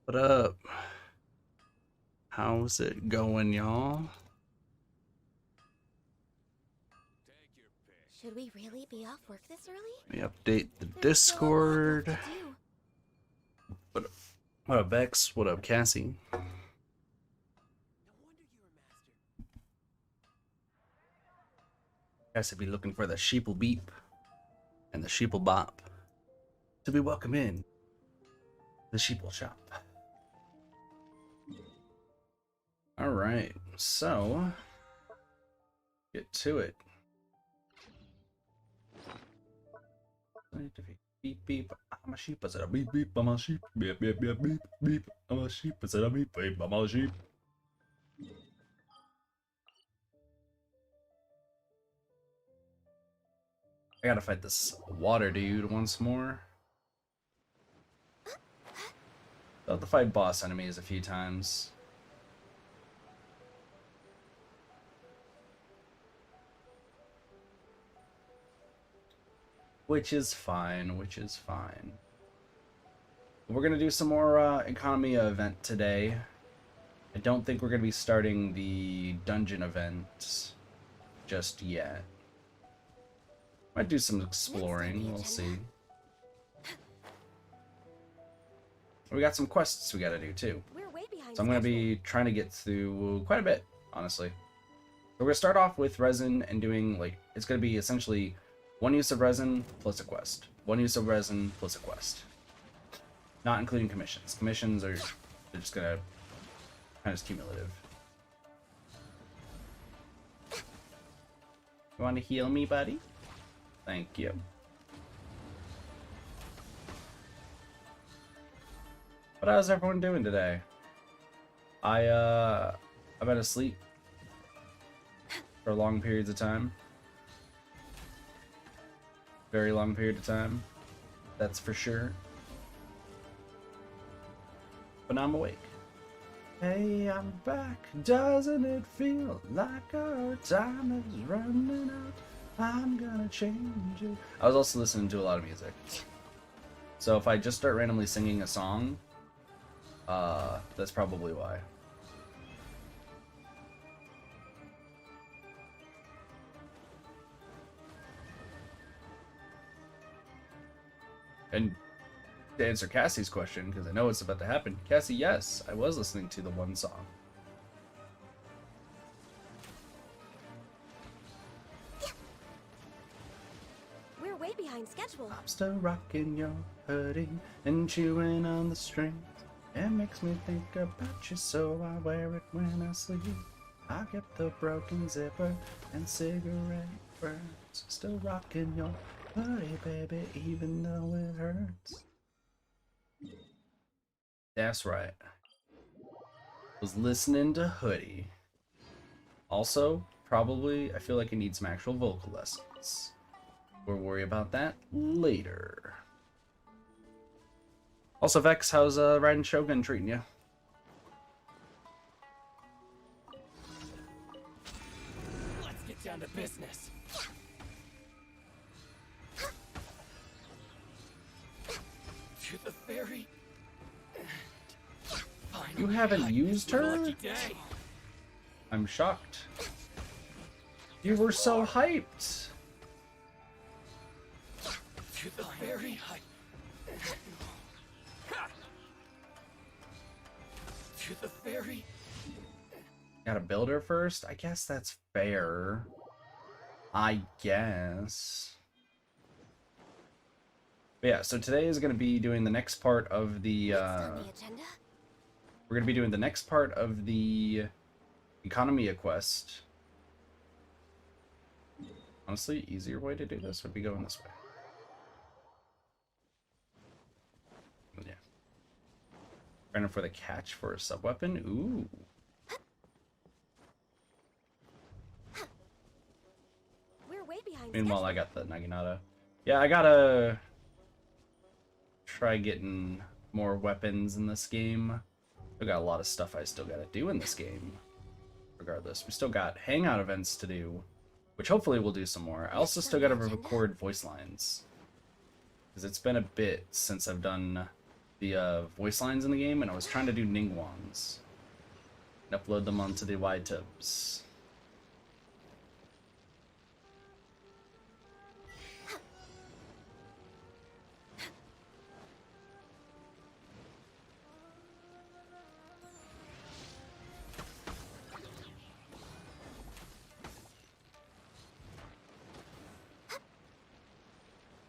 What up? How's it going, y'all? Should we really be off work this early? Let me update the There's still a lot left Discord. to do. What up, Bex? What up, Cassie? Cassie be looking for the sheeple beep and the sheeple bop to be welcome in the sheeple shop. All right, so get to it. Beep beep, I'm a sheep. I said a beep beep, I'm a sheep. Beep beep beep beep beep, I'm a sheep. I said a beep beep, I'm a sheep. I gotta fight this water dude once more. I'll have to fight boss enemies a few times. Which is fine, We're gonna do some more Enkanomiya event today. I don't think we're gonna be starting the dungeon event just yet. Might do some exploring, we'll see. We got some quests we gotta do too. We're way behind So I'm gonna schedule. be trying to get through quite a bit, honestly. So we're gonna start off with resin and doing it's gonna be essentially one use of resin plus a quest. One use of resin plus a quest. Not including commissions. Commissions are they're just gonna kind of cumulative. You want to heal me, buddy? Thank you. But how's everyone doing today? I've been asleep for long periods of time. Very long period of time. That's for sure. But now I'm awake. Hey, I'm back. Doesn't it feel like our time is running out? I'm gonna change it. I was also listening to a lot of music. So if I just start randomly singing a song, that's probably why. And to answer Cassie's question, because I know it's about to happen, Cassie, yes, I was listening to the one song. We're way behind schedule. I'm still rocking your hoodie and chewing on the strings. It makes me think about you, so I wear it when I sleep. I get the broken zipper and cigarette burns. Still rocking your hoodie, baby, even though it hurts. That's right. Was listening to Hoodie. Also, probably, I feel like I need some actual vocal lessons. We'll worry about that later. Also, Vex, how's riding Shogun treating you? Let's get down to business. To the ferry. You haven't used her? Lucky day. I'm shocked. You were so hyped. To the ferry. To the ferry. Gotta build her first? I guess that's fair. I guess. But yeah, so today is going to be doing the next part of the, Next on the agenda? we're going to be doing the next part of the Enkanomiya quest. Honestly, easier way to do this would be going this way. Yeah. Trying for the catch for a sub-weapon? Ooh. We're way behind Meanwhile, schedule. I got the Naginata. Yeah, I gotta try getting more weapons in this game. I got a lot of stuff I still gotta do in this game. Regardless, we still got hangout events to do, which hopefully we'll do some more. I also still gotta record voice lines, because it's been a bit since I've done the voice lines in the game, and I was trying to do Ningguang's and upload them onto the YTubs.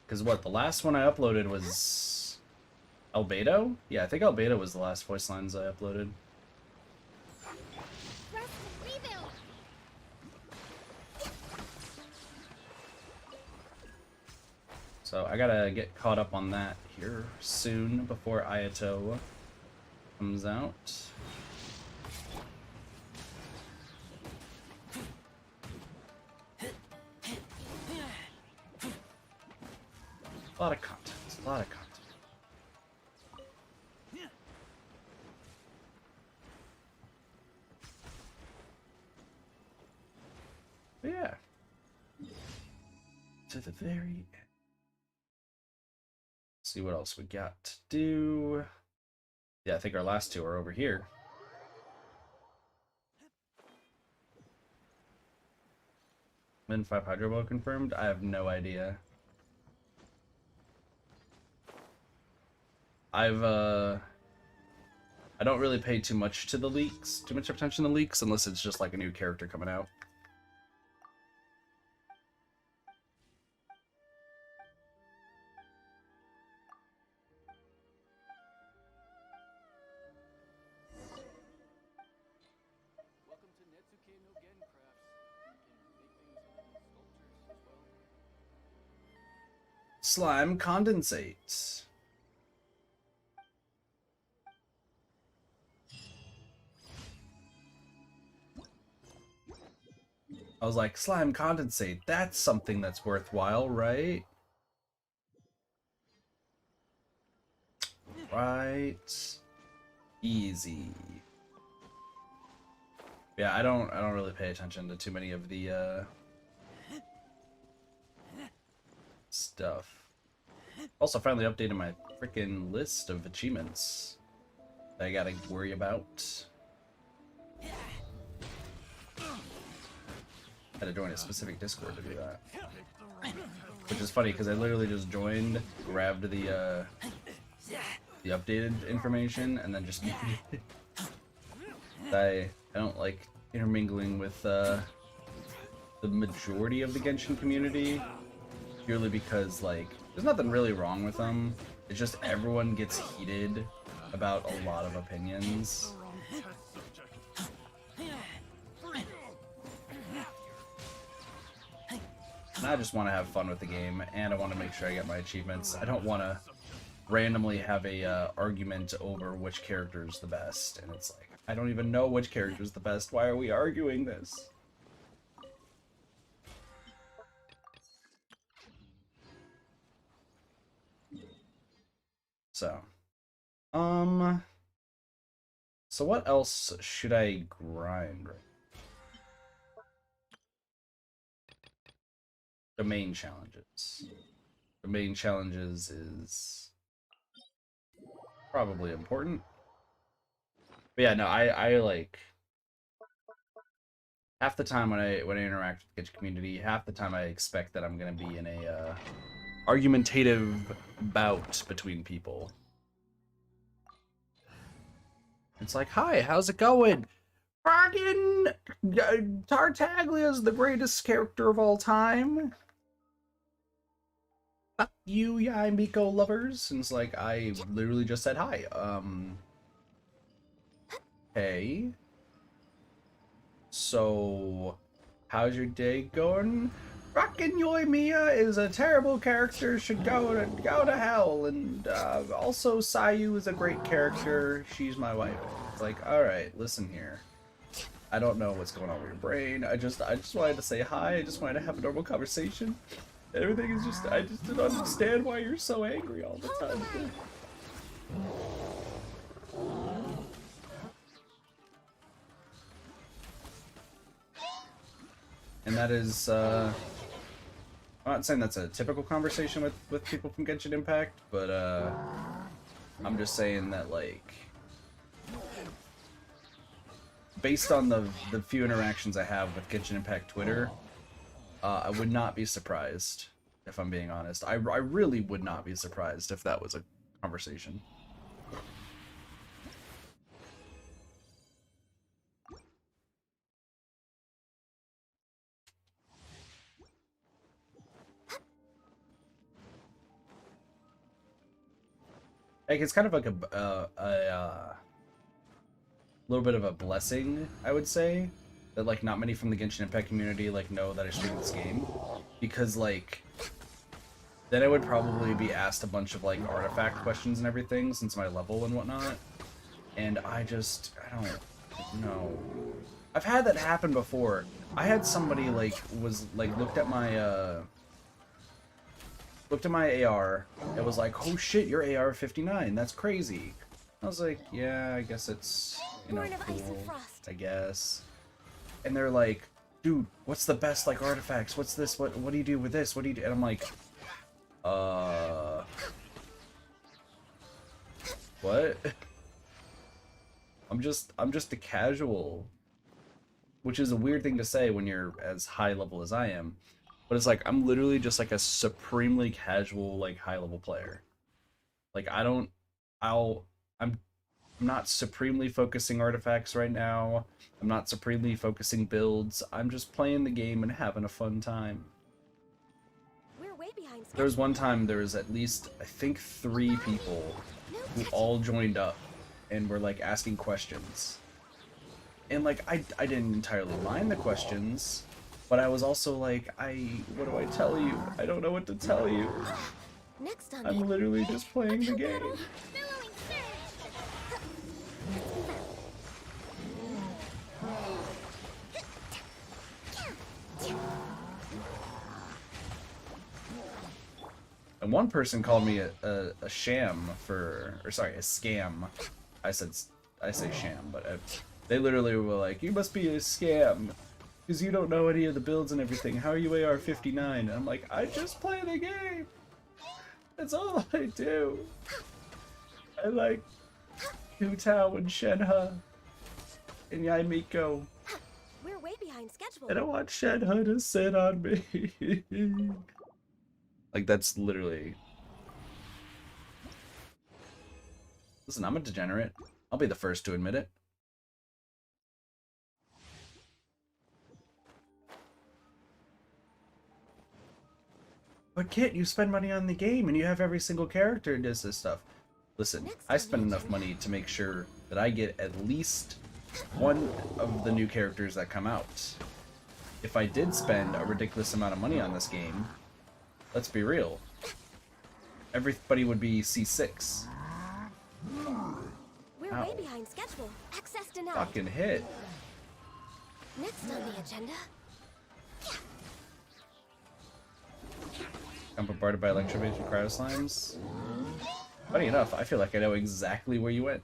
Because what, the last one I uploaded was Albedo? Yeah, I think Albedo was the last voice lines I uploaded. Rest and rebuild. So I gotta get caught up on that here soon before Ayato comes out. A lot of content, a lot of content. But yeah. To the very end. See what else we got to do. Yeah, I think our last two are over here. Min 5 Hydro Ball confirmed? I have no idea. I don't really pay too much to the leaks, too much attention to leaks, unless it's just like a new character coming out. Welcome to Netsuke no Gen Crafts. You can make things into sculptures as well. Slime condensate. I was like, slime condensate, that's something that's worthwhile, right? Right. Easy. Yeah, I don't really pay attention to too many of the stuff. Also finally updated my freaking list of achievements that I gotta worry about. Had to join a specific Discord to do that. Which is funny because I literally just joined, grabbed the updated information, and then just I don't like intermingling with the majority of the Genshin community, purely because like there's nothing really wrong with them. It's just everyone gets heated about a lot of opinions. And I just want to have fun with the game, and I want to make sure I get my achievements. I don't want to randomly have a argument over which character is the best, and it's like, I don't even know which character is the best. Why are we arguing this? So, so what else should I grind? Domain challenges. Domain challenges is probably important. But yeah, no, I like half the time when I interact with the Genshin community, half the time I expect that I'm gonna be in a argumentative bout between people. It's like, hi, how's it going? Fucking Tartaglia's the greatest character of all time. Fuck you, Yaimiko lovers. And it's like, I literally just said hi. Hey. So, how's your day going? Fucking Yoimiya is a terrible character, should go to hell. And also Sayu is a great character. She's my wife. It's like, alright, listen here. I don't know what's going on with your brain. I just wanted to say hi. I just wanted to have a normal conversation. Everything is just, I just don't understand why you're so angry all the time. And that is, I'm not saying that's a typical conversation with people from Genshin Impact, but I'm just saying that, like, based on the few interactions I have with Genshin Impact Twitter, I would not be surprised, if I'm being honest. I really would not be surprised if that was a conversation. Like, it's kind of like a little bit of a blessing, I would say, that like not many from the Genshin Impact community like know that I stream this game, because like then I would probably be asked a bunch of like artifact questions and everything since my level and whatnot, and I don't know. I've had that happen before. I had somebody like was like looked at my AR and was like, "Oh shit, your AR 59. That's crazy." I was like, "Yeah, I guess it's, you know, Born of ice and cool, frost. I guess." And they're like, "Dude, what's the best like artifacts? What's this? What do you do with this? What do you do?" And I'm like, what? I'm just a casual, which is a weird thing to say when you're as high level as I am. But it's like I'm literally just like a supremely casual, like high level player. Like I'm not supremely focusing artifacts right now. I'm not supremely focusing builds. I'm just playing the game and having a fun time. We're way behind There was schedule. one time there was at least, I think, 3 people who all joined up and were like asking questions. And like I didn't entirely mind the questions, but I was also like, what do I tell you? I don't know what to tell you. Next on I'm the literally just playing the game. billowing surge. And one person called me a sham for, or sorry, a scam. I say sham, but they literally were like, "You must be a scam, because you don't know any of the builds and everything. How are you AR 59?" And I'm like, "I just play the game. That's all I do. I like Hu-Tao and Shenhe and Yaimiko. We're way behind schedule. And I want Shenhe to sit on me." Like, that's literally... Listen, I'm a degenerate. I'll be the first to admit it. But Kit, you spend money on the game and you have every single character and does this stuff. Listen, I spend enough money to make sure that I get at least one of the new characters that come out. If I did spend a ridiculous amount of money on this game, let's be real, everybody would be C6. We're Ow. way behind schedule. Access denied. Fucking hit. Next on the agenda. I'm bombarded by electrobase and cryo slimes. Funny enough, I feel like I know exactly where you went.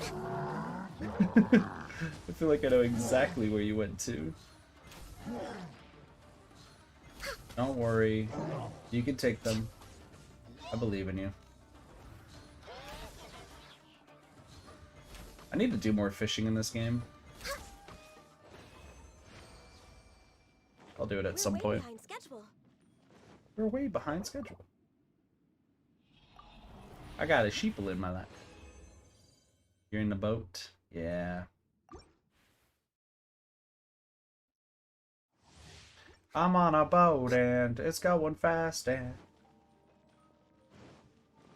I feel like I know exactly where you went to. Don't worry. You can take them. I believe in you. I need to do more fishing in this game. I'll do it at some point. Behind schedule. We're way behind schedule. I got a sheeple in my lap. You're in the boat? Yeah. I'm on a boat and it's going fast and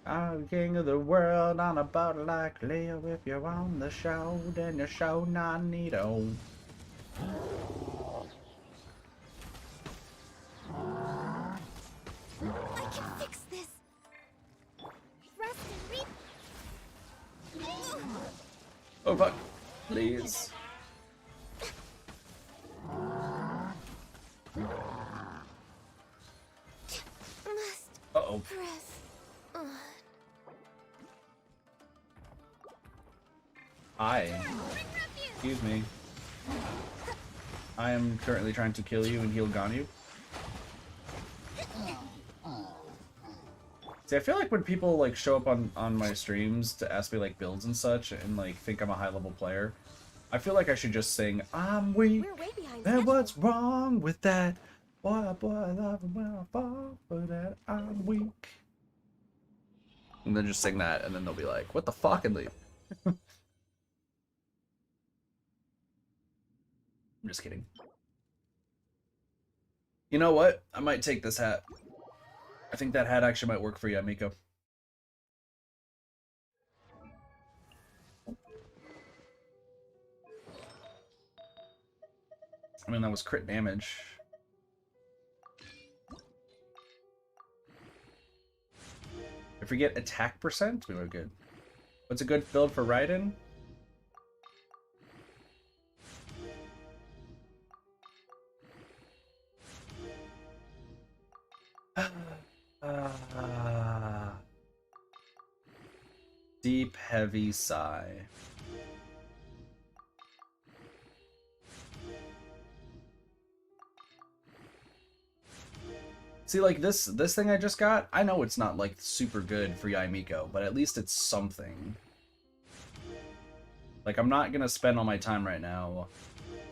I'm king of the world on a boat like Leo. If you're on the show, then you're so non-neato. I can fix this. Rest and reap. Oh fuck. Please. Must Uh-oh. press on. Excuse me. I am currently trying to kill you and heal Ganyu. See, I feel like when people like show up on my streams to ask me like builds and such and like think I'm a high level player, I feel like I should just sing I'm weak. We're way behind And schedule. what's wrong with that? Boy, I love it when I fall for that. I'm weak. And then just sing that, and then they'll be like, "What the fuck?" and leave. I'm just kidding. You know what? I might take this hat. I think that hat actually might work for you, Miko. I mean, that was crit damage. If we get attack percent, we were good. What's a good build for Raiden? Deep, heavy sigh. See, like this thing I just got, I know it's not like super good for Yaimiko, but at least it's something. Like, I'm not gonna spend all my time right now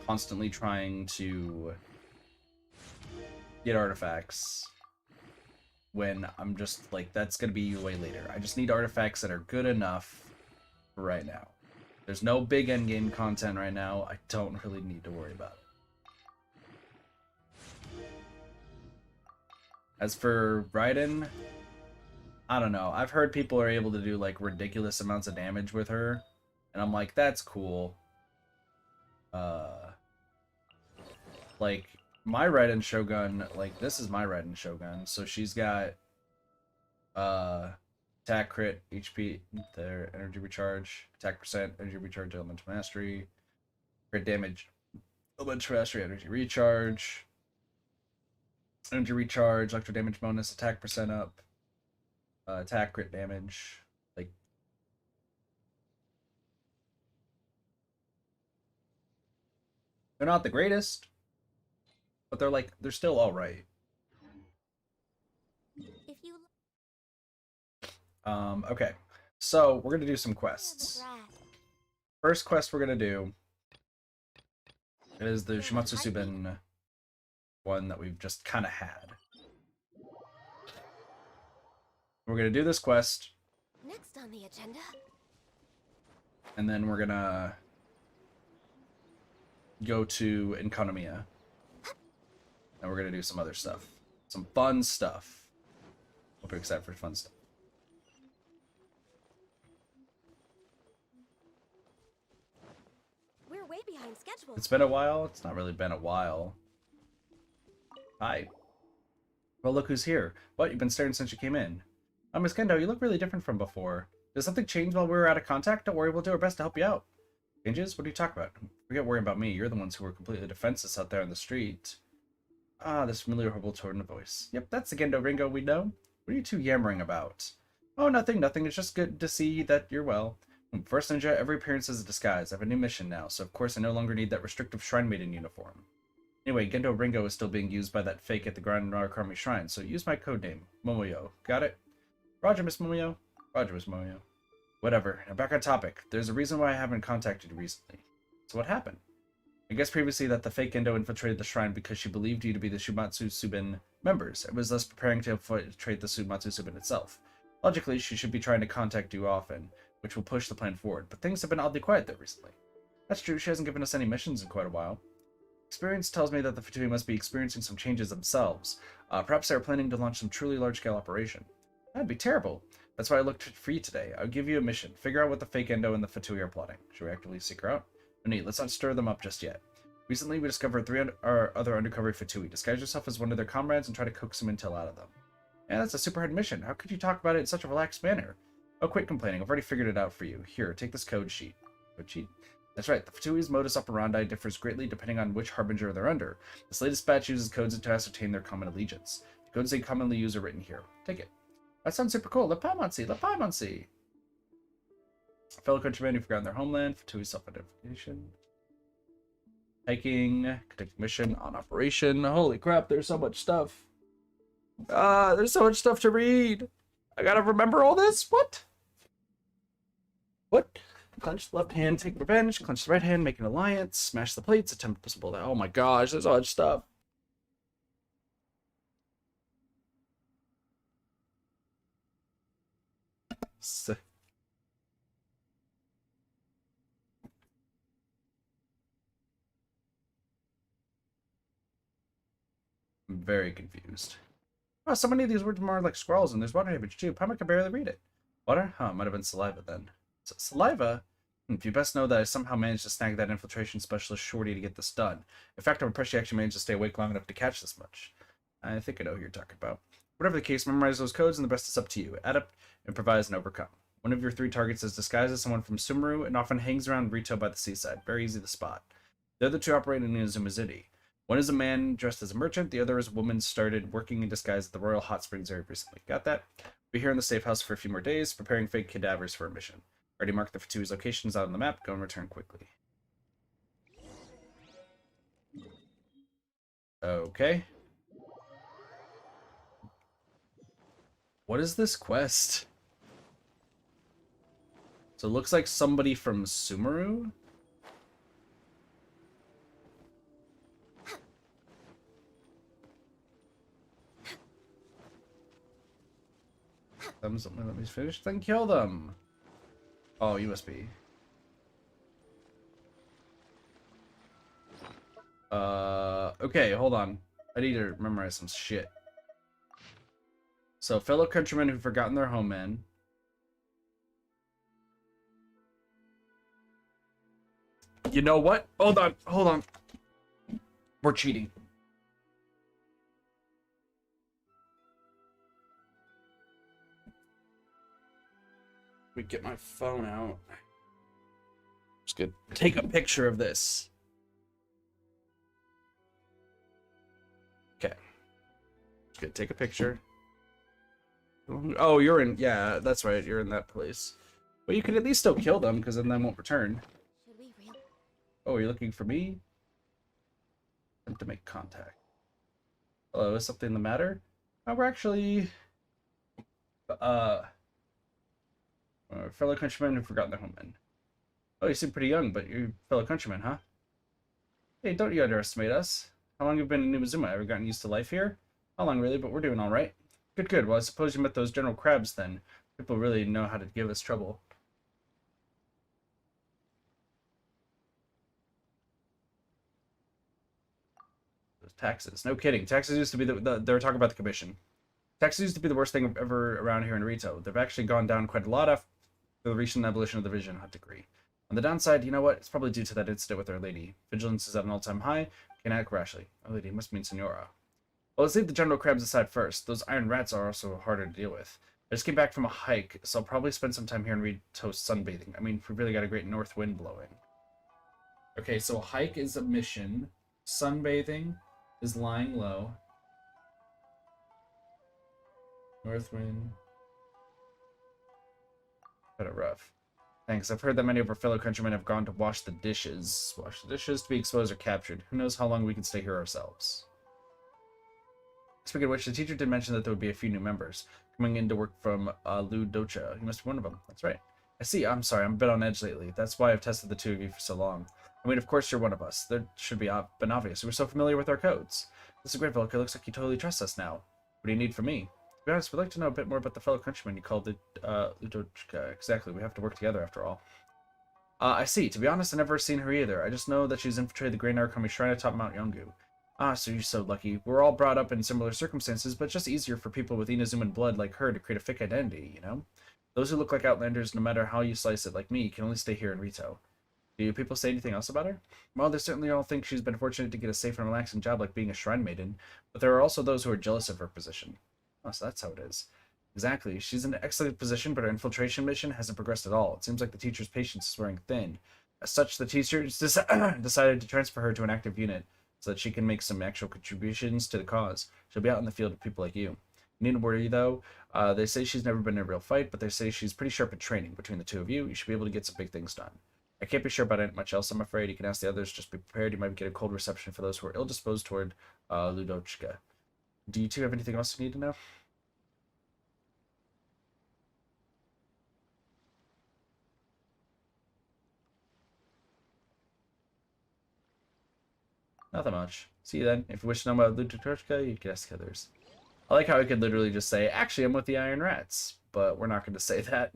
constantly trying to get artifacts when I'm just like, that's gonna be way later. I just need artifacts that are good enough for right now. There's no big endgame content right now. I don't really need to worry about it. As for Raiden, I don't know. I've heard people are able to do like ridiculous amounts of damage with her, and I'm like, that's cool. Like my Raiden Shogun, like this is my Raiden Shogun, so she's got attack, crit, HP, their energy recharge, attack percent, energy recharge, elemental mastery, crit damage, elemental mastery, energy recharge, energy recharge, electro damage bonus, attack percent up, attack, crit damage. Like, they're not the greatest, but they're like, they're still all right. If you Okay, so we're gonna do some quests. brat. First quest we're gonna do is the Shuumatsuben one that we've just kind of had. We're gonna do this quest, Next on the agenda. and then we're gonna go to Enkanomiya, and we're gonna do some other stuff, some fun stuff. Hope you're excited for fun stuff. We're way behind schedule. It's been a while. It's not really been a while. Hi. Well, look who's here. What? You've been staring since you came in. Miss Kendo, you look really different from before. Did something change while we were out of contact? Don't worry, we'll do our best to help you out. Changes? What are you talking about? Forget worrying about me. You're the ones who were completely defenseless out there on the street. Ah, this familiar horrible tone of voice. Yep, that's the Gendo Ringo we know. What are you two yammering about? Oh, nothing. It's just good to see that you're well. First Ninja, every appearance is a disguise. I have a new mission now, so of course I no longer need that restrictive Shrine Maiden uniform. Anyway, Gendo Ringo is still being used by that fake at the Grand Army Shrine, so use my codename, Momoyo. Got it? Roger, Miss Momoyo. Roger, Miss Momoyo. Whatever. Now back on topic. There's a reason why I haven't contacted you recently. So what happened? I guess previously that the fake Gendo infiltrated the shrine because she believed you to be the Shuumatsuben members, and was thus preparing to infiltrate the Shuumatsuben itself. Logically, she should be trying to contact you often, which will push the plan forward, but things have been oddly quiet there recently. That's true, she hasn't given us any missions in quite a while. Experience tells me that the Fatui must be experiencing some changes themselves. Perhaps they are planning to launch some truly large-scale operation. That'd be terrible. That's why I looked for you today. I'll give you a mission. Figure out what the fake Endo and the Fatui are plotting. Should we actively seek her out? No need, let's not stir them up just yet. Recently, we discovered three other undercover Fatui. Disguise yourself as one of their comrades and try to coax some intel out of them. Yeah, that's a super hard mission. How could you talk about it in such a relaxed manner? Oh, quit complaining. I've already figured it out for you. Here, take this code sheet. Code sheet? That's right. The Fatui's modus operandi differs greatly depending on which harbinger they're under. This latest batch uses codes to ascertain their common allegiance. The codes they commonly use are written here. Take it. That sounds super cool. Lepaimonsi! Lepaimonsi! Fellow countrymen who've forgotten their homeland. Fatui self-identification. Hiking. Conduct mission on operation. Holy crap, there's so much stuff. There's so much stuff to read. I gotta remember all this? What? What? Clench the left hand, take revenge. Clench the right hand, make an alliance. Smash the plates, attempt to pull that. Oh my gosh, there's all that stuff. I'm very confused. Oh, so many of these words are more like scrawls, and there's water damage too. Probably can barely read it. Water? Huh, might have been saliva then. Saliva? If you best know that I somehow managed to snag that infiltration specialist Shorty to get this done. In fact, I'm impressed she actually managed to stay awake long enough to catch this much. I think I know who you're talking about. Whatever the case, memorize those codes, and the rest is up to you. Adapt, improvise, and overcome. One of your 3 targets is disguised as someone from Sumeru and often hangs around Rito by the seaside. Very easy to spot. The other 2 operate in Inazuma City. One is a man dressed as a merchant. The other is a woman started working in disguise at the Royal Hot Springs area recently. Got that? We'll be here in the safe house for a few more days, preparing fake cadavers for a mission. Already marked the Fatui's locations out on the map. Go and return quickly. Okay. What is this quest? So it looks like somebody from Sumeru? Let me finish, then kill them. Oh, you must be. Okay, hold on. I need to memorize some shit. So, fellow countrymen who've forgotten their homeland. You know what? Hold on. We're cheating. Let me get my phone out. Just gonna take a picture of this. Okay. Just gonna take a picture. Oh, you're in. Yeah, that's right. You're in that place. But you can at least still kill them, because then they won't return. Should we really? Oh, you're looking for me? Attempt to make contact. Hello, is something the matter? We're actually... fellow countrymen who've forgotten their homeland. Oh, you seem pretty young, but you're fellow countrymen, huh? Hey, don't you underestimate us. How long have you been in Inazuma? Ever gotten used to life here? Not long, really, but we're doing all right. Good. Well, I suppose you met those general crabs, then. People really know how to give us trouble. Those taxes. No kidding. Taxes used to be they were talking about the commission. Taxes used to be the worst thing ever around here in Rito. They've actually gone down quite a lot after the recent abolition of the Vision Hut decree. On the downside, you know what? It's probably due to that incident with Our Lady. Vigilance is at an all-time high. Can act rashly. Our Lady must mean Senora. Well, let's leave the general crabs aside first. Those iron rats are also harder to deal with. I just came back from a hike, so I'll probably spend some time here in Rito sunbathing. I mean, we've really got a great north wind blowing. Okay, so a hike is a mission. Sunbathing is lying low. North wind. Kind of rough. Thanks. I've heard that many of our fellow countrymen have gone to wash the dishes. Wash the dishes to be exposed or captured. Who knows how long we can stay here ourselves. Speaking of which, the teacher did mention that there would be a few new members coming in to work from Ludocha. You must be one of them. That's right. I see. I'm sorry. I'm a bit on edge lately. That's why I've tested the 2 of you for so long. I mean, of course you're one of us. That should be been obvious. We're so familiar with our codes. This is great, Volker. Looks like you totally trust us now. What do you need from me? To be honest, we'd like to know a bit more about the fellow countryman you called the Ludochka. Exactly. We have to work together after all. I see. To be honest, I've never seen her either. I just know that she's infiltrated the Great Narukami Shrine atop Mount Yongu. Ah, so you're so lucky. We're all brought up in similar circumstances, but it's just easier for people with Inazuman blood like her to create a fake identity, you know? Those who look like outlanders, no matter how you slice it, like me, can only stay here in Rito. Do people say anything else about her? Well, they certainly all think she's been fortunate to get a safe and relaxing job like being a shrine maiden, but there are also those who are jealous of her position. Oh, so that's how it is. Exactly. She's in an excellent position, but her infiltration mission hasn't progressed at all. It seems like the teacher's patience is wearing thin. As such, the teachers decided to transfer her to an active unit, so that she can make some actual contributions to the cause. She'll be out in the field with people like you. You needn't worry, though. They say she's never been in a real fight, but they say she's pretty sharp at training. Between the 2 of you, you should be able to get some big things done. I can't be sure about it much else, I'm afraid. You can ask the others, just be prepared. You might get a cold reception for those who are ill-disposed toward Ludochka. Do you 2 have anything else you need to know? Nothing much. See you then. If you wish to know about Lutotoshka, you can ask others. I like how I could literally just say, actually, I'm with the Iron Rats. But we're not going to say that.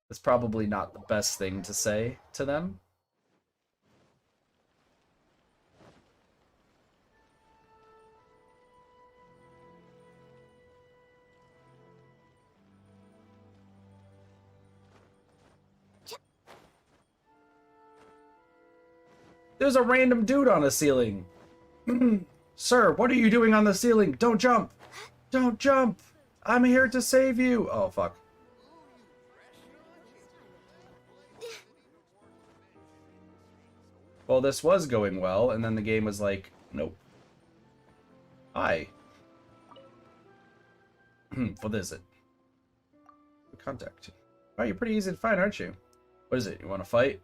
It's probably not the best thing to say to them. There's a random dude on a ceiling. Sir, what are you doing on the ceiling? Don't jump. Don't jump. I'm here to save you. Oh, fuck. Well, this was going well, and then the game was like, nope. Hi. What is it? Contact. Oh, you're pretty easy to find, aren't you? What is it? You want to fight?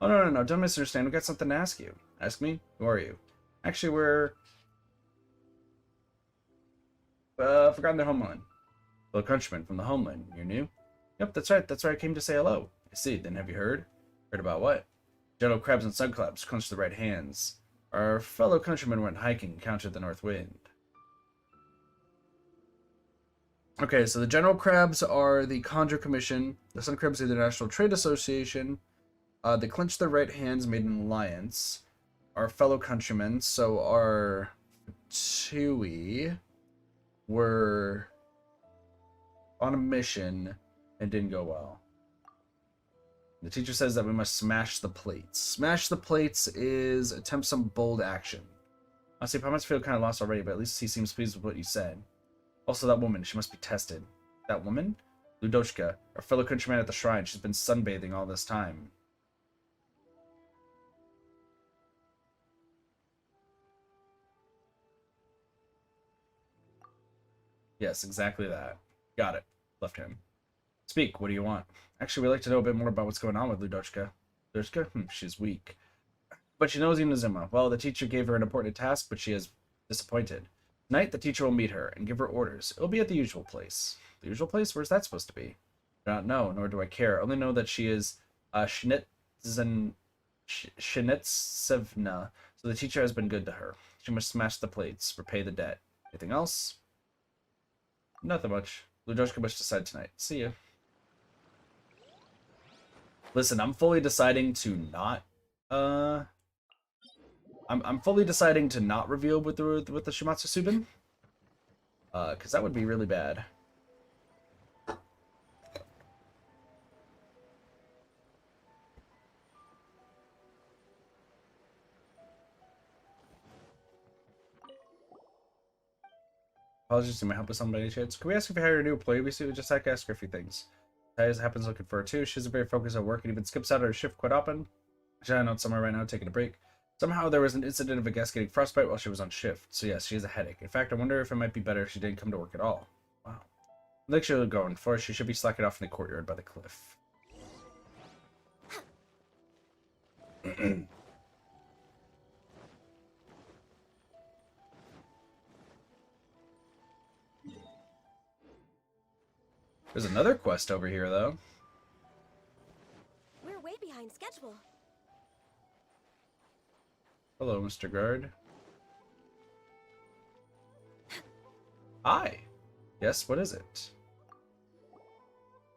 Oh, no. Don't misunderstand. We've got something to ask you. Ask me? Who are you? Actually, we're... forgotten their homeland. Hello, countryman from the homeland. You're new? Yep, that's right. That's why I came to say hello. I see. Then have you heard? Heard about what? Gentle crabs and sunclabs clenched the right hands. Our fellow countrymen went hiking and encountered the north wind. Okay, so the general crabs are the Conjure Commission. The sun crabs are the National Trade Association. They clenched their right hands, made an alliance. Our fellow countrymen, so our Tui, were on a mission and didn't go well. The teacher says that we must smash the plates. Smash the plates is attempt some bold action. Honestly, I must feel kind of lost already, but at least he seems pleased with what you said. Also, that woman, she must be tested. That woman? Ludoshka, our fellow countryman at the shrine. She's been sunbathing all this time. Yes, exactly that. Got it. Left him. Speak, what do you want? Actually, we'd like to know a bit more about what's going on with Ludoshka. Ludoshka? She's weak. But she knows Inazuma. Well, the teacher gave her an important task, but she is disappointed. Tonight, the teacher will meet her and give her orders. It'll be at the usual place. The usual place? Where's that supposed to be? I do not know, nor do I care. I only know that she is Shinitsevna, so the teacher has been good to her. She must smash the plates, repay the debt. Anything else? Nothing much. Ludoshka must decide tonight. See ya. Listen, I'm fully deciding to not, I'm fully deciding to not reveal with the Shuumatsuben. Because that would be really bad. Apologies, do my help with somebody chance. Can we ask if you hire a new employee? We just like to ask her a few things. As happens looking for her too. She's very focused on work and even skips out of her shift quite often. She's out somewhere right now taking a break. Somehow there was an incident of a guest getting frostbite while she was on shift. So yes, she has a headache. In fact, I wonder if it might be better if she didn't come to work at all. Wow. I think she'll go in for. She should be slacking off in the courtyard by the cliff. There's another quest over here, though. We're way behind schedule. Hello, Mr. Guard. Hi. Yes, what is it?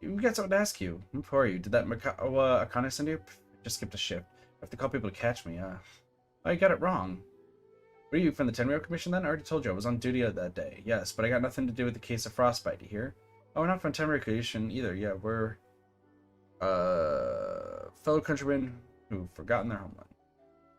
We got something to ask you. Who are you? Did that Akane send you? Just skipped a shift. I have to call people to catch me, Oh, you got it wrong. Were you from the Tenryou Commission then? I already told you I was on duty that day. Yes, but I got nothing to do with the case of frostbite, you hear? Oh, we're not from Tenryou Commission either. Yeah, we're fellow countrymen who've forgotten their homeland.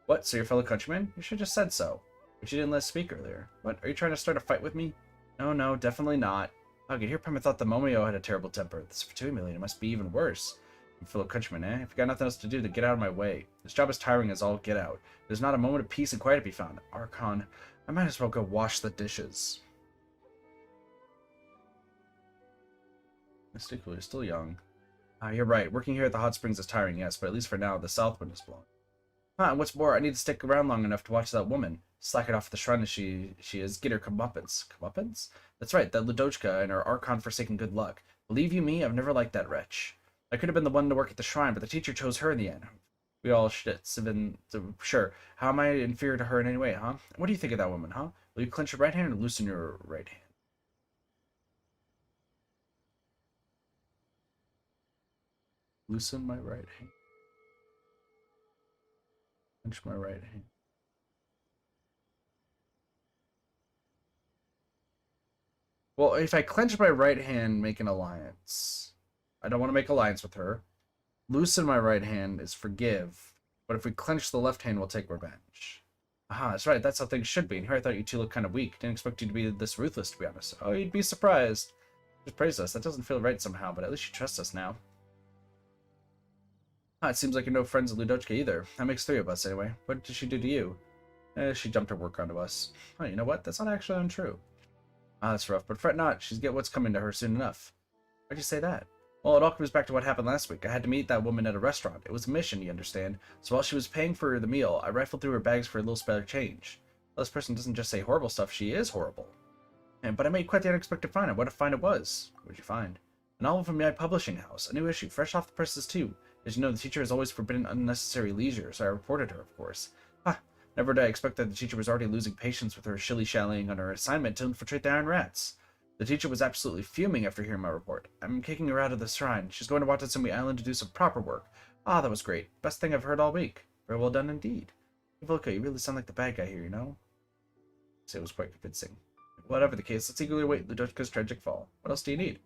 What? So you're fellow countrymen? You should have just said so. But you didn't let us speak earlier. What? Are you trying to start a fight with me? No, definitely not. Oh, I could hear I thought the Momio had a terrible temper. This for 2 million, it must be even worse. I'm fellow countrymen, eh? If you got nothing else to do, then get out of my way. This job is tiring as all get out. There's not a moment of peace and quiet to be found. Archon, I might as well go wash the dishes. Mystically, you're still young. You're right. Working here at the hot springs is tiring, yes, but at least for now, the south wind is blowing. And what's more, I need to stick around long enough to watch that woman. Slack it off at the shrine as she is. Get her comeuppance. Comeuppance? That's right, that Ludoshka and her Archon forsaken good luck. Believe you me, I've never liked that wretch. I could have been the one to work at the shrine, but the teacher chose her in the end. We all shit. Sure. How am I inferior to her in any way, huh? What do you think of that woman, huh? Will you clench your right hand or loosen your right hand? Loosen my right hand. Clench my right hand. Well, if I clench my right hand, make an alliance. I don't want to make alliance with her. Loosen my right hand is forgive. But if we clench the left hand, we'll take revenge. Aha, that's right. That's how things should be. And here I thought you two looked kind of weak. Didn't expect you to be this ruthless, to be honest. Oh, you'd be surprised. Just praise us. That doesn't feel right somehow, but at least you trust us now. Ah, it seems like you're no friends with Ludochka either. That makes 3 of us, anyway. What did she do to you? She jumped her work onto us. Oh, you know what? That's not actually untrue. Ah, that's rough, but fret not. She's get what's coming to her soon enough. Why'd you say that? Well, it all comes back to what happened last week. I had to meet that woman at a restaurant. It was a mission, you understand. So while she was paying for the meal, I rifled through her bags for a little spare change. Well, this person doesn't just say horrible stuff, she is horrible. But I made quite the unexpected find. What a find it was. What'd you find? A novel from my publishing house. A new issue, fresh off the presses too. As you know, the teacher has always forbidden unnecessary leisure, so I reported her, of course. Never did I expect that the teacher was already losing patience with her shilly-shallying on her assignment to infiltrate the Iron Rats. The teacher was absolutely fuming after hearing my report. I'm kicking her out of the shrine. She's going to Watatsumi Island to do some proper work. Ah, that was great. Best thing I've heard all week. Very well done indeed. Volka, you really sound like the bad guy here, you know? So it was quite convincing. Whatever the case, let's eagerly await Ludochka's tragic fall. What else do you need?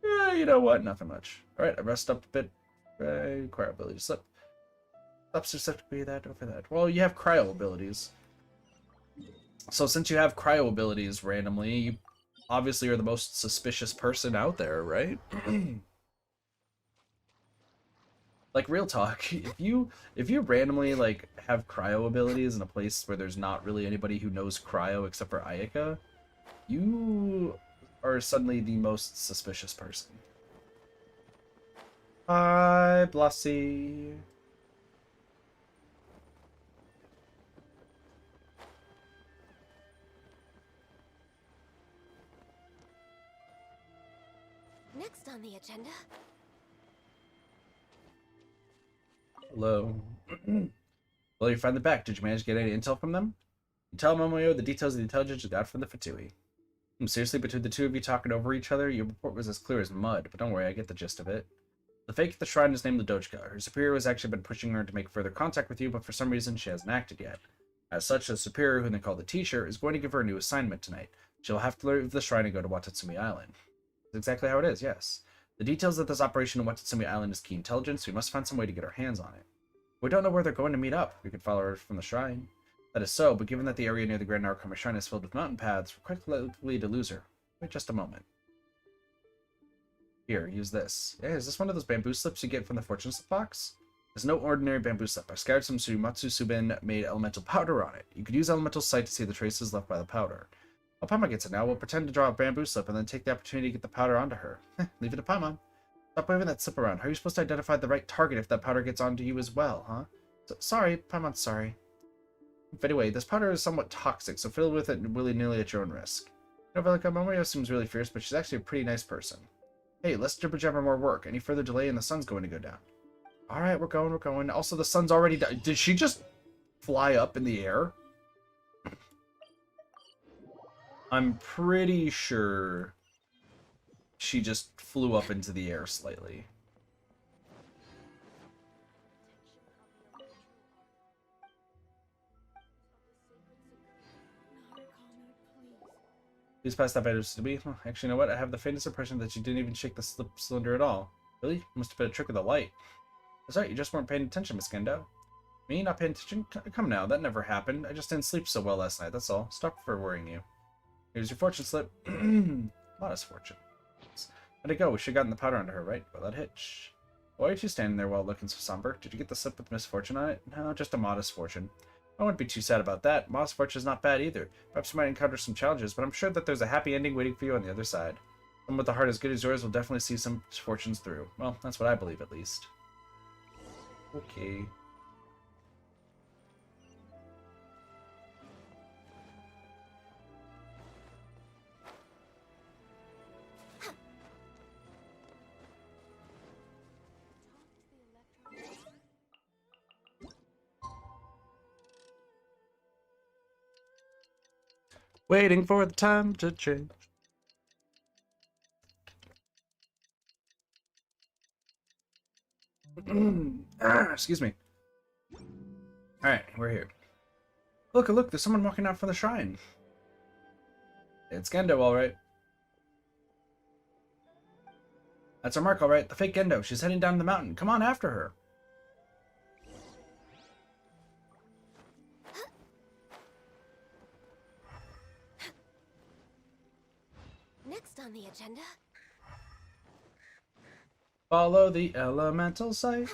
You know what? Nothing much. Alright, I rest up a bit. Acquire ability to slip. Stop susceptibility that over that. Well, you have cryo abilities. So since you have cryo abilities randomly, you obviously are the most suspicious person out there, right? Like, real talk, if you randomly like have cryo abilities in a place where there's not really anybody who knows cryo except for Ayaka, you are suddenly the most suspicious person. Hi, Blossy. Next on the agenda. Hello. Well, you're finally back. Did you manage to get any intel from them? You tell Momoyo the details of the intelligence you got from the Fatui. Seriously, between the two of you talking over each other, your report was as clear as mud, but don't worry, I get the gist of it. The fake at the shrine is named Ludochka. Her superior has actually been pushing her to make further contact with you, but for some reason she hasn't acted yet. As such, the superior, who they call the teacher, is going to give her a new assignment tonight. She'll have to leave the shrine and go to Watatsumi Island. That's exactly how it is, yes. The details of this operation on Watatsumi Island is key intelligence. We must find some way to get our hands on it. We don't know where they're going to meet up. We could follow her from the shrine. That is so, but given that the area near the Grand Narukami Shrine is filled with mountain paths, we're quite likely to lose her. Wait just a moment. Here, use this. Yeah, is this one of those bamboo slips you get from the fortune slip box? It's no ordinary bamboo slip. I scattered some Shuumatsuben made elemental powder on it. You could use elemental sight to see the traces left by the powder. Well, Paimon gets it now. We'll pretend to draw a bamboo slip and then take the opportunity to get the powder onto her. Leave it to Paimon. Stop waving that slip around. How are you supposed to identify the right target if that powder gets onto you as well, huh? Sorry, Paimon's sorry. But anyway, this powder is somewhat toxic, so fill with it willy-nilly at your own risk. Novelika Momoyo seems really fierce, but she's actually a pretty nice person. Hey, let's jibber-jabber more work. Any further delay and the sun's going to go down. Alright, we're going. Also, the sun's already down. Did she just fly up in the air? I'm pretty sure she just flew up into the air slightly. Please pass that badge to me. Actually, you know what? I have the faintest impression that you didn't even shake the slip cylinder at all. Really? Must have been a trick of the light. That's right, you just weren't paying attention, Miss Gendo. Me? Not paying attention? Come now, that never happened. I just didn't sleep so well last night, that's all. Stop for worrying you. Here's your fortune slip. Modest fortune. How'd it go? We should've gotten the powder onto her, right? Without hitch. Why are you standing there while looking so somber? Did you get the slip with misfortune on it? No, just a modest fortune. I wouldn't be too sad about that. Modest fortune is not bad either. Perhaps you might encounter some challenges, but I'm sure that there's a happy ending waiting for you on the other side. Someone with a heart as good as yours will definitely see some fortunes through. Well, that's what I believe, at least. Okay. Waiting for the time to change. Excuse me. Alright, we're here. Look, look, there's someone walking out from the shrine. It's Gendo, alright. That's her mark, alright. The fake Gendo. She's heading down the mountain. Come on after her. Next on the agenda. Follow the elemental sight.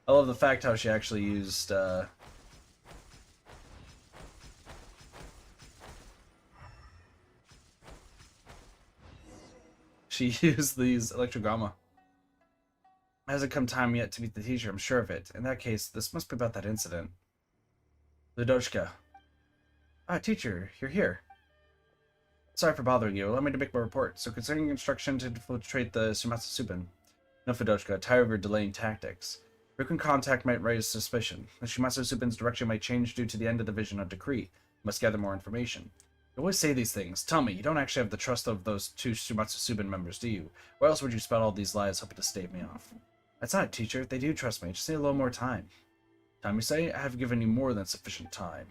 I love the fact how she actually used she used these electrogama. Hasn't come time yet to meet the teacher, I'm sure of it. In that case, this must be about that incident. Ludoshka. Ah, teacher, you're here. Sorry for bothering you. Allow me to make my report. So concerning instruction to infiltrate the Shuumatsuben. No, Fudoshka, tired of your delaying tactics. Frequent contact might raise suspicion. The Shuumatsuben's direction might change due to the end of the vision of decree. You must gather more information. You always say these things. Tell me, you don't actually have the trust of those two Shuumatsuben members, do you? Or else would you spout all these lies hoping to stave me off? That's not it, teacher. They do trust me. Just need a little more time. Time, you say? I have given you more than sufficient time.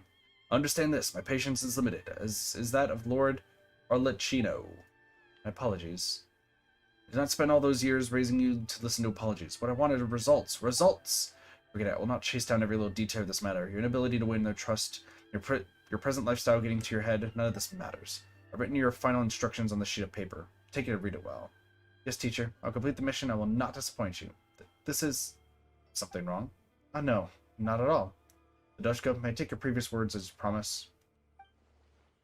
Understand this. My patience is limited, as is that of Lord Arlecchino. My apologies. I did not spend all those years raising you to listen to apologies. What I wanted are results. Results! Forget it. I will not chase down every little detail of this matter. Your inability to win their trust, your present lifestyle getting to your head, none of this matters. I've written your final instructions on the sheet of paper. Take it and read it well. Yes, teacher. I'll complete the mission. I will not disappoint you. This is... something wrong? Oh, no. Not at all. Fudoshka, may I take your previous words as a promise?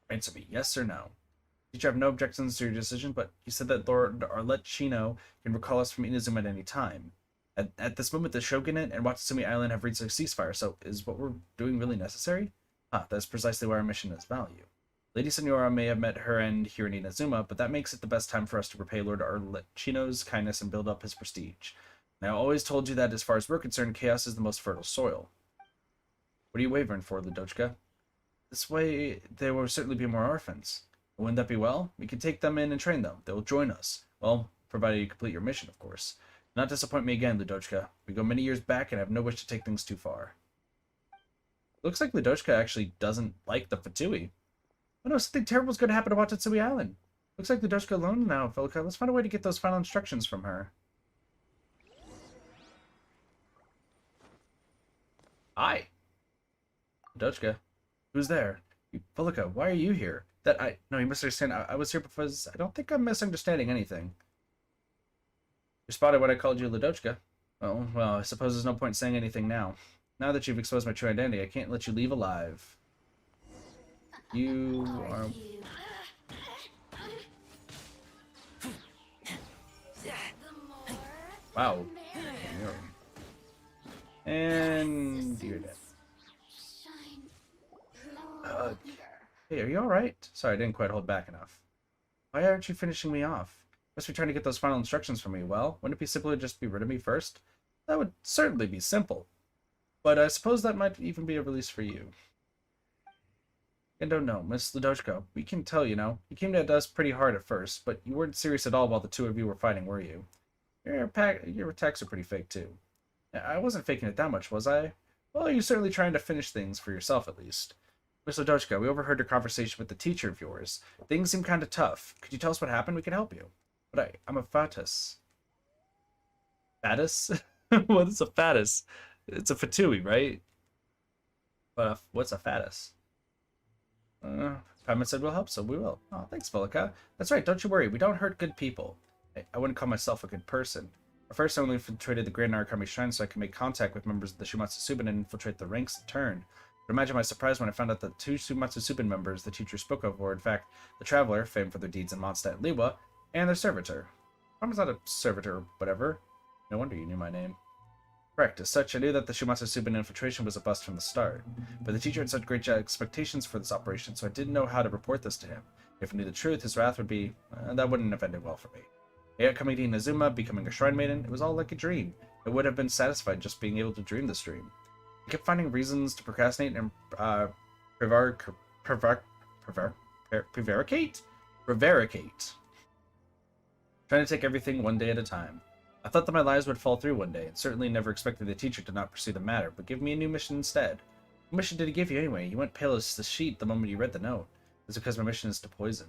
Answer me, yes or no. Teacher, I have no objections to your decision, but you said that Lord Arlecchino can recall us from Inazuma at any time. At this moment, the Shogunate and Watatsumi Island have reached a ceasefire, so is what we're doing really necessary? Ah, that's precisely why our mission has value. Lady Senora may have met her end here in Inazuma, but that makes it the best time for us to repay Lord Arlecchino's kindness and build up his prestige. Now, I always told you that as far as we're concerned, chaos is the most fertile soil. What are you wavering for, Ludochka? This way, there will certainly be more orphans. Wouldn't that be well? We can take them in and train them. They will join us. Well, provided you complete your mission, of course. Do not disappoint me again, Ludochka. We go many years back and have no wish to take things too far. Looks like Ludochka actually doesn't like the Fatui. Oh no, something terrible is going to happen to Watatsumi Island. Looks like Ludochka alone now, Velka. Let's find a way to get those final instructions from her. Hi. Ludochka. Who's there? Velka, why are you here? No, you misunderstand. I was here because I don't think I'm misunderstanding anything. You spotted what I called you, Ludochka. Oh, well, I suppose there's no point saying anything now. Now that you've exposed my true identity, I can't let you leave alive. You are... Wow. And you're dead. Hey, are you alright? Sorry, I didn't quite hold back enough. Why aren't you finishing me off? Must be trying to get those final instructions from me. Well, wouldn't it be simpler to just be rid of me first? That would certainly be simple. But I suppose that might even be a release for you. And don't know, Miss Ludochka, we can tell, you know. You came at us pretty hard at first, but you weren't serious at all while the two of you were fighting, were you? Your attacks are pretty fake, too. I wasn't faking it that much, was I? Well, you're certainly trying to finish things for yourself, at least. Miss Ludochka, we overheard your conversation with the teacher of yours. Things seem kind of tough. Could you tell us what happened? We can help you. But I'm a fatus. Fatus? What is a fatus? It's a fatui, right? But what's a fatus? Paimon said we'll help, so we will. Oh, thanks, Velka. That's right, don't you worry. We don't hurt good people. I wouldn't call myself a good person. At first, I only infiltrated the Grand Narukami Shrine so I could make contact with members of the Shuumatsuben and infiltrate the ranks in turn. But imagine my surprise when I found out that the two Shuumatsuben members the teacher spoke of were, in fact, the Traveler, famed for their deeds in Mondstadt and Liwa, and their servitor. I was not a servitor or whatever. No wonder you knew my name. Correct. As such, I knew that the Shuumatsuben infiltration was a bust from the start. But the teacher had such great expectations for this operation, so I didn't know how to report this to him. If I knew the truth, his wrath would be... that wouldn't have ended well for me. Yet coming to Inazuma, becoming a shrine maiden, it was all like a dream. I would have been satisfied just being able to dream this dream. I kept finding reasons to procrastinate and prevaricate. Trying to take everything one day at a time. I thought that my lies would fall through one day, and certainly never expected the teacher to not pursue the matter, but give me a new mission instead. What mission did he give you anyway? You went pale as the sheet the moment you read the note. It's because my mission is to poison.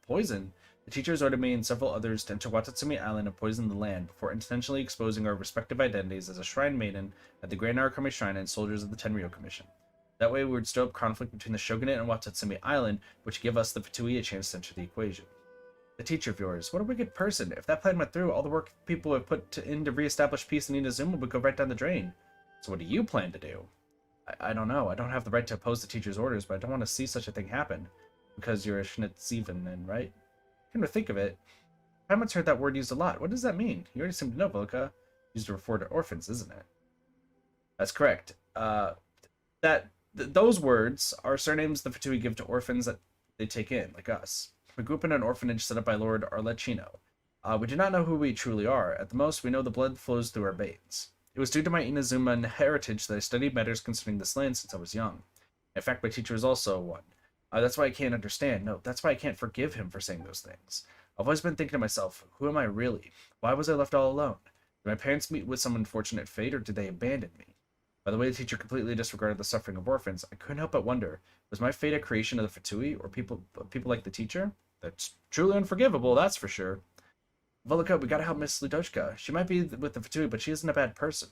Poison? The teacher has ordered me and several others to enter Watatsumi Island and poison the land before intentionally exposing our respective identities as a shrine maiden at the Grand Arakami Shrine and soldiers of the Tenryou Commission. That way we would stir up conflict between the Shogunate and Watatsumi Island, which give us the Fatui a chance to enter the equation. The teacher of yours, what a wicked person. If that plan went through, all the work people have put in to re-establish peace in Inazuma would go right down the drain. So what do you plan to do? I don't know. I don't have the right to oppose the teacher's orders, but I don't want to see such a thing happen. Because you're a Schnitzieven, right? Come to think of it, Paimon's heard that word used a lot. What does that mean? You already seem to know, Volca. Used to refer to orphans, isn't it? That's correct. Those words are surnames the Fatui give to orphans that they take in, like us. We grew up in an orphanage set up by Lord Arlecchino. We do not know who we truly are. At the most, we know the blood flows through our veins. It was due to my Inazuma heritage that I studied matters concerning this land since I was young. In fact, my teacher is also one. That's why I can't understand. No, that's why I can't forgive him for saying those things. I've always been thinking to myself, who am I really? Why was I left all alone? Did my parents meet with some unfortunate fate, or did they abandon me? By the way the teacher completely disregarded the suffering of orphans, I couldn't help but wonder, was my fate a creation of the Fatui, or people like the teacher? That's truly unforgivable, that's for sure. Volca, we gotta help Miss Ludochka. She might be with the Fatui, but she isn't a bad person.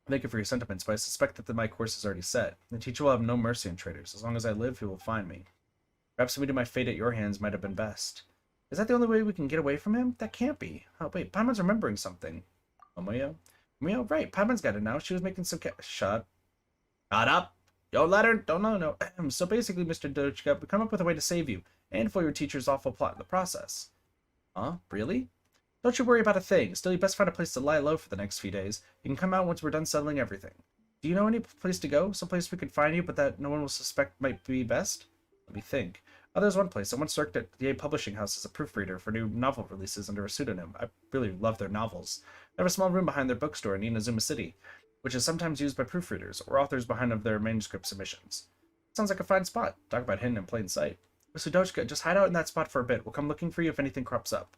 Thank you for your sentiments, but I suspect that my course is already set. The teacher will have no mercy on traitors. As long as I live, he will find me. Perhaps meeting my fate at your hands might have been best. Is that the only way we can get away from him? That can't be. Oh, wait, Paimon's remembering something. Momoyo? Momoyo, right, Paimon's got it now. She was making some Shut up! Yo, ladder! Don't know, no. So basically, Mr. Dochka, we come up with a way to save you, and for your teacher's awful plot in the process. Huh? Really? Don't you worry about a thing. Still, you best find a place to lie low for the next few days. You can come out once we're done settling everything. Do you know any place to go? Some place we can find you, but that no one will suspect might be best? Let me think. Oh, there's one place. I once worked at the Publishing House as a proofreader for new novel releases under a pseudonym. I really love their novels. They have a small room behind their bookstore in Inazuma City, which is sometimes used by proofreaders or authors behind of their manuscript submissions. Sounds like a fine spot. Talk about hidden in plain sight. Miss Udochka, just hide out in that spot for a bit. We'll come looking for you if anything crops up.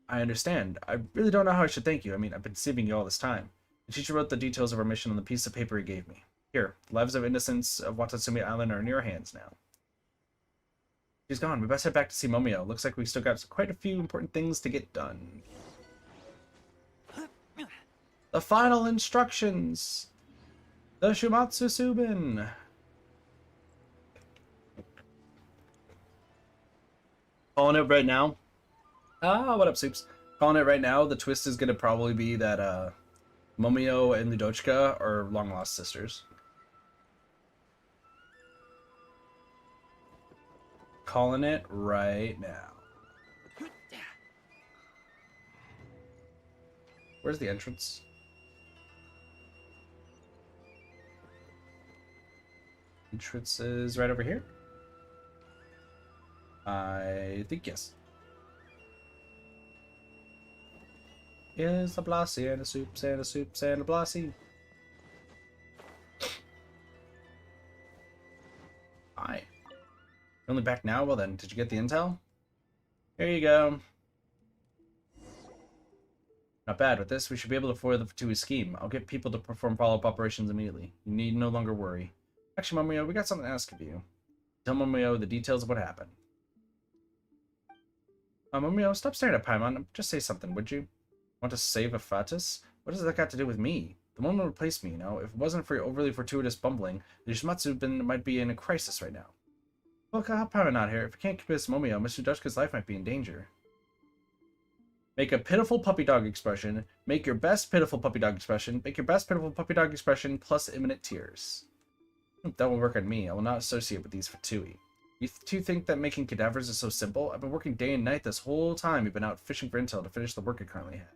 I understand. I really don't know how I should thank you. I mean, I've been deceiving you all this time. The teacher wrote the details of our mission on the piece of paper he gave me. Here, the lives of innocents of Watatsumi Island are in your hands now. She's gone. We best head back to see Momoyo. Looks like we still got quite a few important things to get done. The final instructions! The Shuumatsuben! Calling it right now. What up, Soups? Calling it right now, the twist is going to probably be that Momoyo and Ludochka are long-lost sisters. Calling it right now. Where's the entrance? Entrance is right over here. I think yes. Here's a Blasi and a Soups and a Soups and a Blasi. Hi. You're only back now? Well then, did you get the intel? Here you go. Not bad. With this, we should be able to foil the Fatui scheme. I'll get people to perform follow-up operations immediately. You need no longer worry. Actually, Momoyo, we got something to ask of you. Tell Momoyo the details of what happened. Momoyo, stop staring at Paimon. Just say something, would you? Want to save a Fatus? What does that got to do with me? The woman replaced me, you know. If it wasn't for your overly fortuitous bumbling, the Shuumatsuben might be in a crisis right now. Look, how Paimon not here? If we can't convince Momoyo, Mr. Dushka's life might be in danger. Make a pitiful puppy dog expression. Make your best pitiful puppy dog expression. Make your best pitiful puppy dog expression plus imminent tears. That will work on me. I will not associate with these Fatui. You two think that making cadavers is so simple? I've been working day and night this whole time. You've been out fishing for intel to finish the work I currently have.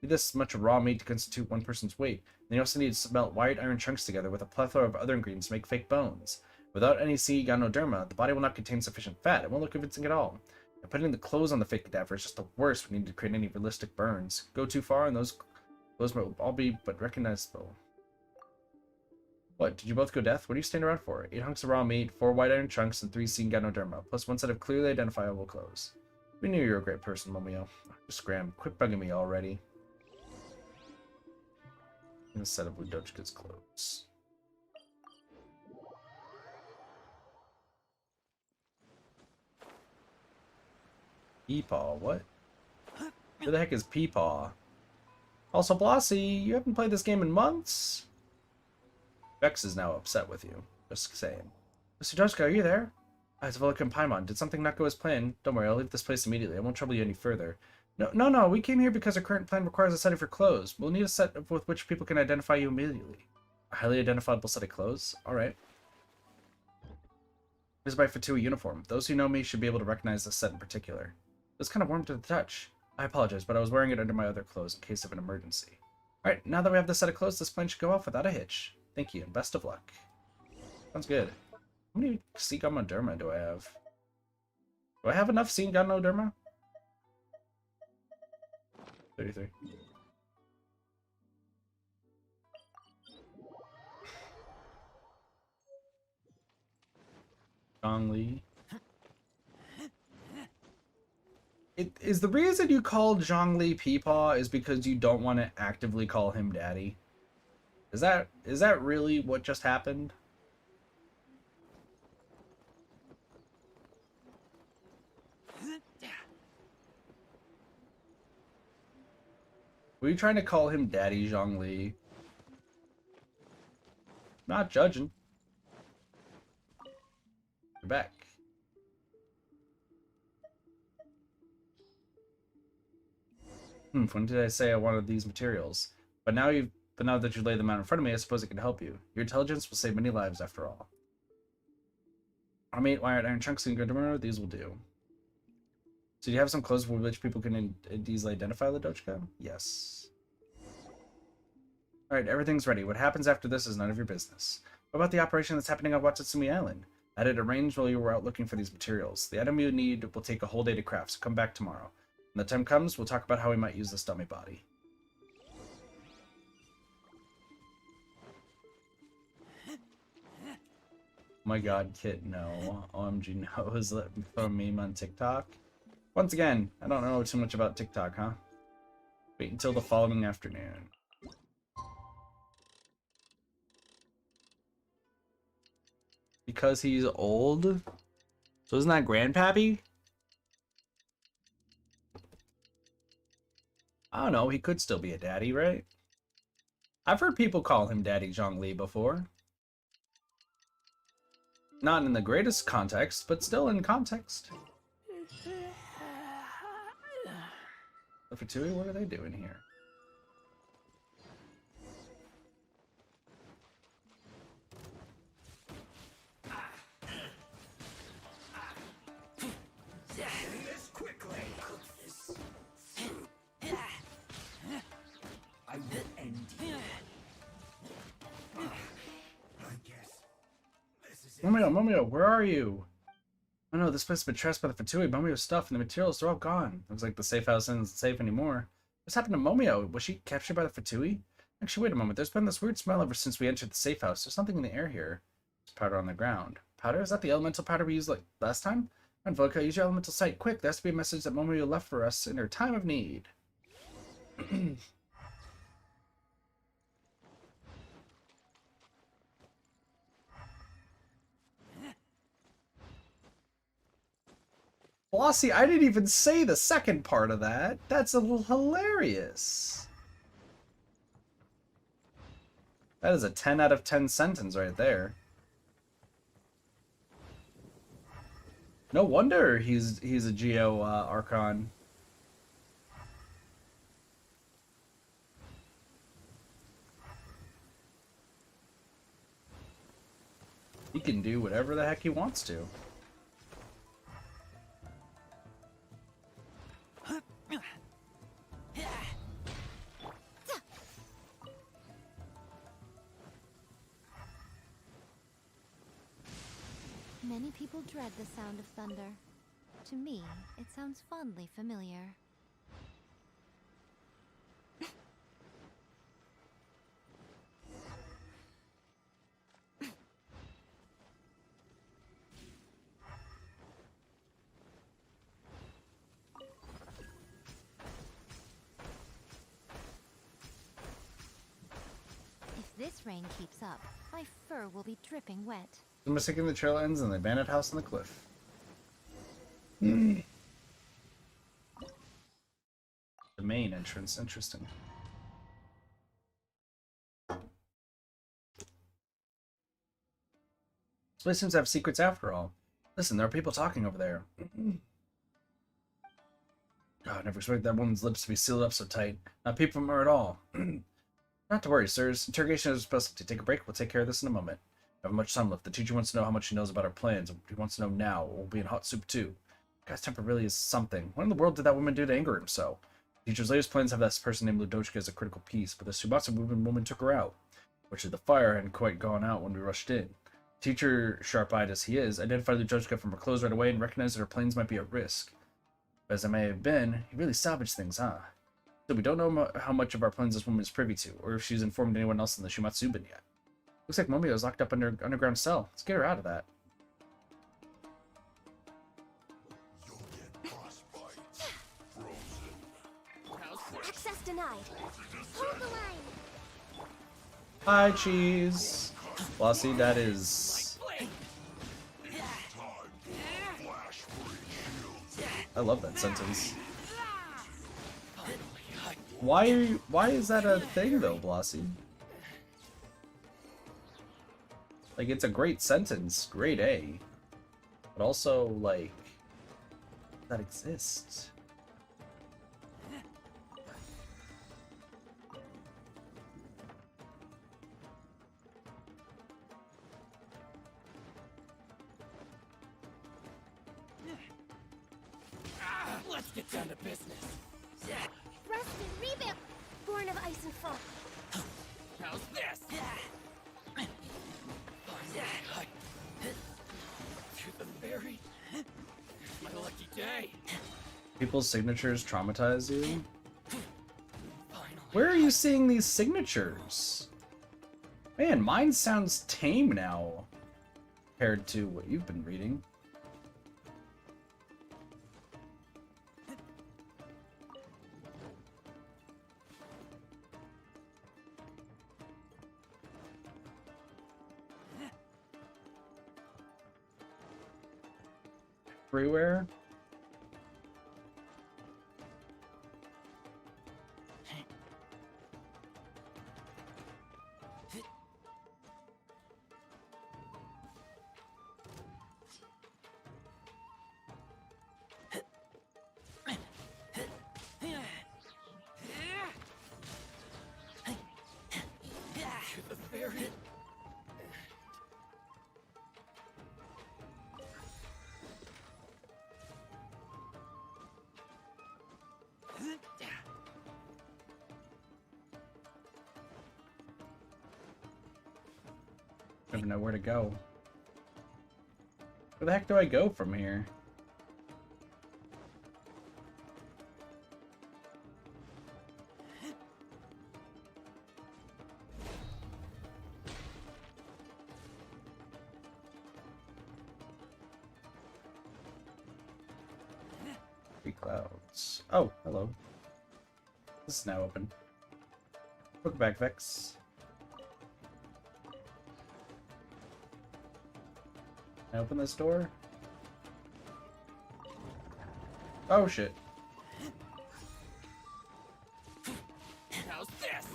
You need this much raw meat to constitute one person's weight. And you also need to melt white iron chunks together with a plethora of other ingredients to make fake bones. Without any C. Ganoderma, the body will not contain sufficient fat. It won't look convincing at all. And putting the clothes on the fake cadaver is just the worst when you need to create any realistic burns. Go too far, and those will all be but recognizable. What, did you both go death? What are you standing around for? 8 hunks of raw meat, 4 white iron chunks, and 3 seen Ganoderma, plus 1 set of clearly identifiable clothes. We knew you were a great person, Momio. Just scram. Quit bugging me already. And a set of Udochika's clothes. Peepaw, what? Where the heck is Peepaw? Also, Blossy, you haven't played this game in months? Vex is now upset with you. Just saying. Mr. Doshka, are you there? It's Volok and Paimon. Did something not go as planned? Don't worry, I'll leave this place immediately. I won't trouble you any further. No. We came here because our current plan requires a set of your clothes. We'll need a set with which people can identify you immediately. A highly identifiable set of clothes? Alright. Here's my Fatui uniform. Those who know me should be able to recognize this set in particular. It's kind of warm to the touch. I apologize, but I was wearing it under my other clothes in case of an emergency. Alright, now that we have this set of clothes, this plan should go off without a hitch. Thank you, and best of luck. Sounds good. How many Ganoderma do I have? Do I have enough Ganoderma? 33. Zhongli. Is the reason you called Zhongli Peepaw is because you don't want to actively call him daddy? Is that really what just happened? Were you trying to call him Daddy Zhongli? Not judging. You're back. When did I say I wanted these materials? But now that you lay them out in front of me, I suppose it can help you. Your intelligence will save many lives after all. Armate, wired iron chunks, and Ganoderma, these will do. So do you have some clothes with which people can easily identify the Dochka? Yes. Alright, everything's ready. What happens after this is none of your business. What about the operation that's happening on Watatsumi Island? I had it arranged while you were out looking for these materials. The item you need will take a whole day to craft, so come back tomorrow. When the time comes, we'll talk about how we might use this dummy body. Oh my god, Kit, no. OMG, no. Is that a meme on TikTok? Once again, I don't know too much about TikTok, huh? Wait until the following afternoon. Because he's old? So isn't that Grandpappy? I don't know, he could still be a daddy, right? I've heard people call him Daddy Zhongli before. Not in the greatest context, but still in context. The Fatui, what are they doing here? Momio, where are you? Oh no, this place has been trashed by the Fatui. Momio's stuff and the materials are all gone. Looks like the safe house isn't safe anymore. What's happened to Momio? Was she captured by the Fatui? Actually, wait a moment. There's been this weird smell ever since we entered the safe house. There's something in the air here. There's powder on the ground. Powder? Is that the elemental powder we used like last time? Come on, Vodka, use your elemental sight. Quick, there has to be a message that Momio left for us in her time of need. Blossy, I didn't even say the second part of that. That's a little hilarious. That is a 10 out of 10 sentence right there. No wonder he's a Geo Archon. He can do whatever the heck he wants to. Many people dread the sound of thunder. To me, it sounds fondly familiar. If this rain keeps up, my fur will be dripping wet. The mistaking the trail ends in the abandoned house on the cliff. The main entrance, interesting. This place seems to have secrets after all. Listen, there are people talking over there. God, I never expected that woman's lips to be sealed up so tight. Not peep from her at all. Not to worry, sirs. Interrogation is supposed to take a break. We'll take care of this in a moment. I have much time left. The teacher wants to know how much she knows about our plans. He wants to know now. We'll be in hot soup too. The guy's temper really is something. What in the world did that woman do to anger him so? The teacher's latest plans have this person named Ludochka as a critical piece, but the Shuumatsuben woman took her out. Fortunately, the fire hadn't quite gone out when we rushed in. The teacher, sharp-eyed as he is, identified Ludochka from her clothes right away and recognized that her plans might be at risk. But as it may have been, he really salvaged things, huh? So we don't know how much of our plans this woman is privy to, or if she's informed anyone else in the Shuumatsuben yet. Looks like Momio is locked up under underground cell. Let's get her out of that. Access denied. Hold the line. Hi, Cheese. Flossie, that is... I love that sentence. Why is that a thing though, Blossie? Like, it's a great sentence, grade A. But also, like, that exists. Let's get down to business. Rusted revamp. Born of ice and frost. How's this? To the ferry. Here's my lucky day. People's signatures traumatize you? Finally. Where are you seeing these signatures? Man, mine sounds tame now compared to what you've been reading. Everywhere? To the ferry. I don't know where to go. Where the heck do I go from here? Three clouds. Oh, hello. This is now open. Look back, Vex. Can I open this door? Oh shit. How's this?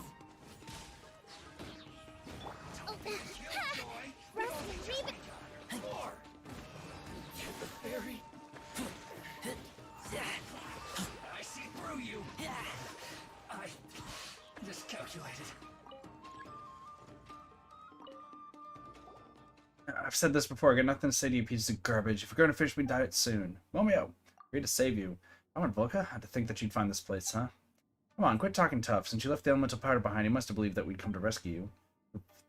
Rusted revamp. More. To the ferry. I see through you. I miscalculated. I've said this before, I got nothing to say to you pieces of garbage. If you're going to finish me, die it soon. Momio, here to save you. Come on, Volka. I had to think that you'd find this place, huh? Come on, quit talking tough. Since you left the elemental powder behind, you must have believed that we'd come to rescue you.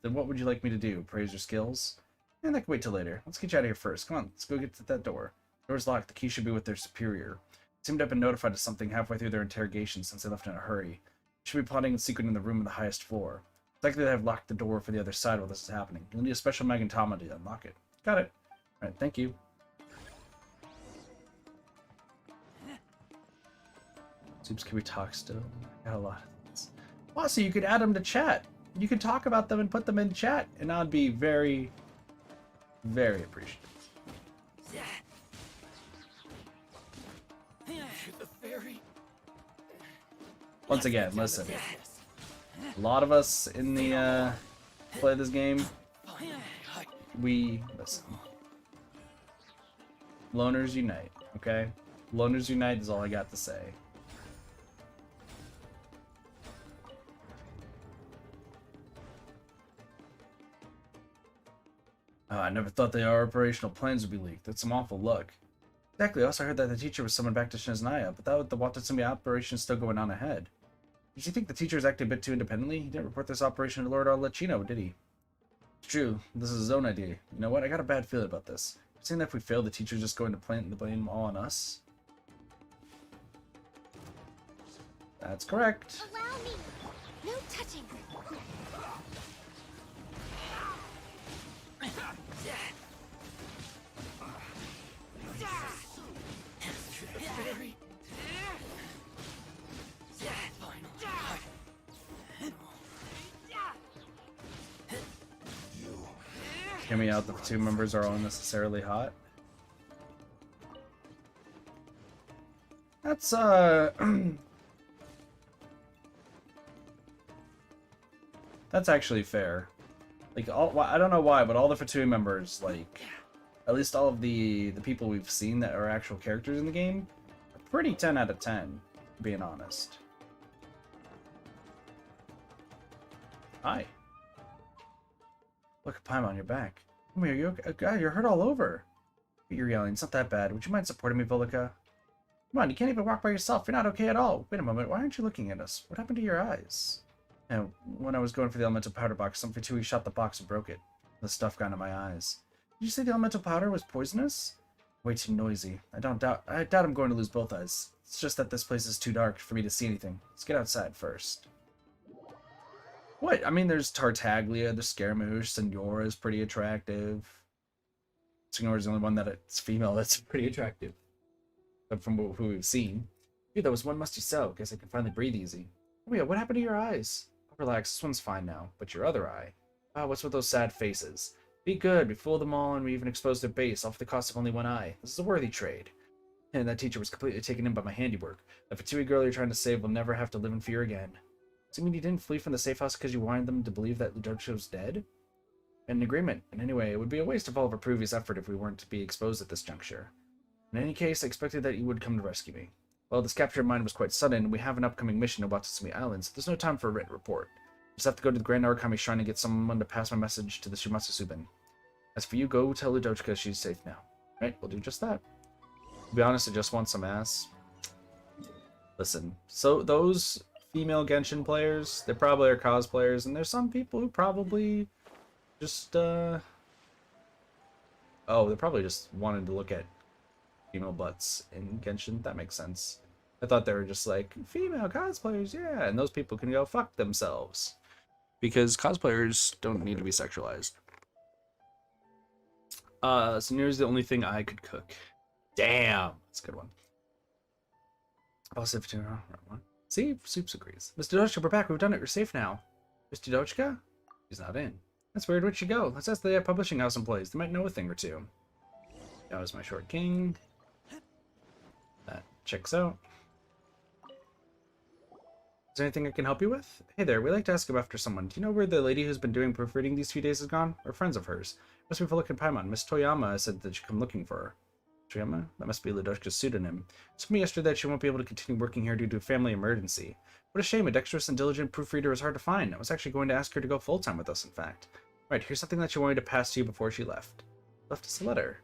Then what would you like me to do? Praise your skills? And that can wait till later. Let's get you out of here first. Come on, let's go get to that door. The door's locked. The key should be with their superior. They seem to have been notified of something halfway through their interrogation since they left in a hurry. They should be plotting in secret in the room on the highest floor. It's likely they have locked the door for the other side while this is happening. You'll need a special Enkanomiya to unlock it. Got it. Alright, thank you. Soups, can we talk still? I got a lot of things. Also, you could add them to chat. You could talk about them and put them in chat, and I'd be very, very appreciative. The fairy. Once again, listen. A lot of us in the play this game, we listen. Loners unite, okay? Loners unite is all I got to say. Oh, I never thought our operational plans would be leaked. That's some awful luck. Exactly. I also heard that the teacher was summoned back to Shiznaya, but that with the Watatsumi operation still going on ahead. Did you think the teacher was acting a bit too independently? He didn't report this operation to Lord Arlecchino, did he? It's true. This is his own idea. You know what? I got a bad feeling about this. You're saying that if we fail, the teacher's just going to plant the blame all on us? That's correct. Allow me! No touching! Fairy. Hear me out, the two members are all unnecessarily hot. That's, that's actually fair. Like, I don't know why, but all the Fatui members, like, at least all of the people we've seen that are actual characters in the game, are pretty 10 out of 10, being honest. Hi. Look, Paimon, you're back. Come here, you okay? God, you're hurt all over. You're yelling. It's not that bad. Would you mind supporting me, Volika? Come on, you can't even walk by yourself. You're not okay at all. Wait a moment. Why aren't you looking at us? What happened to your eyes? And when I was going for the elemental powder box, some Fatui shot the box and broke it. The stuff got into my eyes. Did you say the elemental powder was poisonous? Way too noisy. I doubt I'm going to lose both eyes. It's just that this place is too dark for me to see anything. Let's get outside first. What? I mean, there's Tartaglia, the Scaramouche, Senora is pretty attractive. Senora's the only one that's female that's pretty attractive. But from who we've seen. Dude, that was one musty cell. Guess I can finally breathe easy. Oh yeah, what happened to your eyes? Oh, relax, this one's fine now. But your other eye? Ah, what's with those sad faces? Be good, we fooled them all, and we even exposed their base, all for the cost of only one eye. This is a worthy trade. And that teacher was completely taken in by my handiwork. That Fatui girl you're trying to save will never have to live in fear again. Does it mean you didn't flee from the safe house because you wanted them to believe that Ludovico was dead? An agreement. And anyway, it would be a waste of all of our previous effort if we weren't to be exposed at this juncture. In any case, I expected that you would come to rescue me. Well, this capture of mine was quite sudden, and we have an upcoming mission in Watatsumi Island, so there's no time for a written report. Just have to go to the Grand Origami Shrine and get someone to pass my message to the Shuumatsuben. As for you, go tell Ludovico she's safe now. Right, we'll do just that. To be honest, I just want some ass. Listen, so those female Genshin players, they probably are cosplayers, and there's some people who probably just, oh, they're probably just wanting to look at female butts in Genshin. That makes sense. I thought they were just like, female cosplayers, yeah, and those people can go fuck themselves. Because cosplayers don't need to be sexualized. So here's the only thing I could cook. Damn! That's a good one. Also, one. See? Soups agrees. Mr. Dochka, we're back. We've done it. We're safe now. Mr. Dochka? He's not in. That's weird. Where'd she go? Let's ask the publishing house employees. They might know a thing or two. That was my short king. That checks out. Is there anything I can help you with? Hey there, we'd like to ask after someone. Do you know where the lady who's been doing proofreading these few days has gone? We're friends of hers. Must be for looking Paimon. Miss Toyama said that you come looking for her. Toyama? That must be Ludovico's pseudonym. She told me yesterday that she won't be able to continue working here due to a family emergency. What a shame, a dexterous and diligent proofreader is hard to find. I was actually going to ask her to go full-time with us, in fact. Right, here's something that she wanted to pass to you before she left. Left us a letter.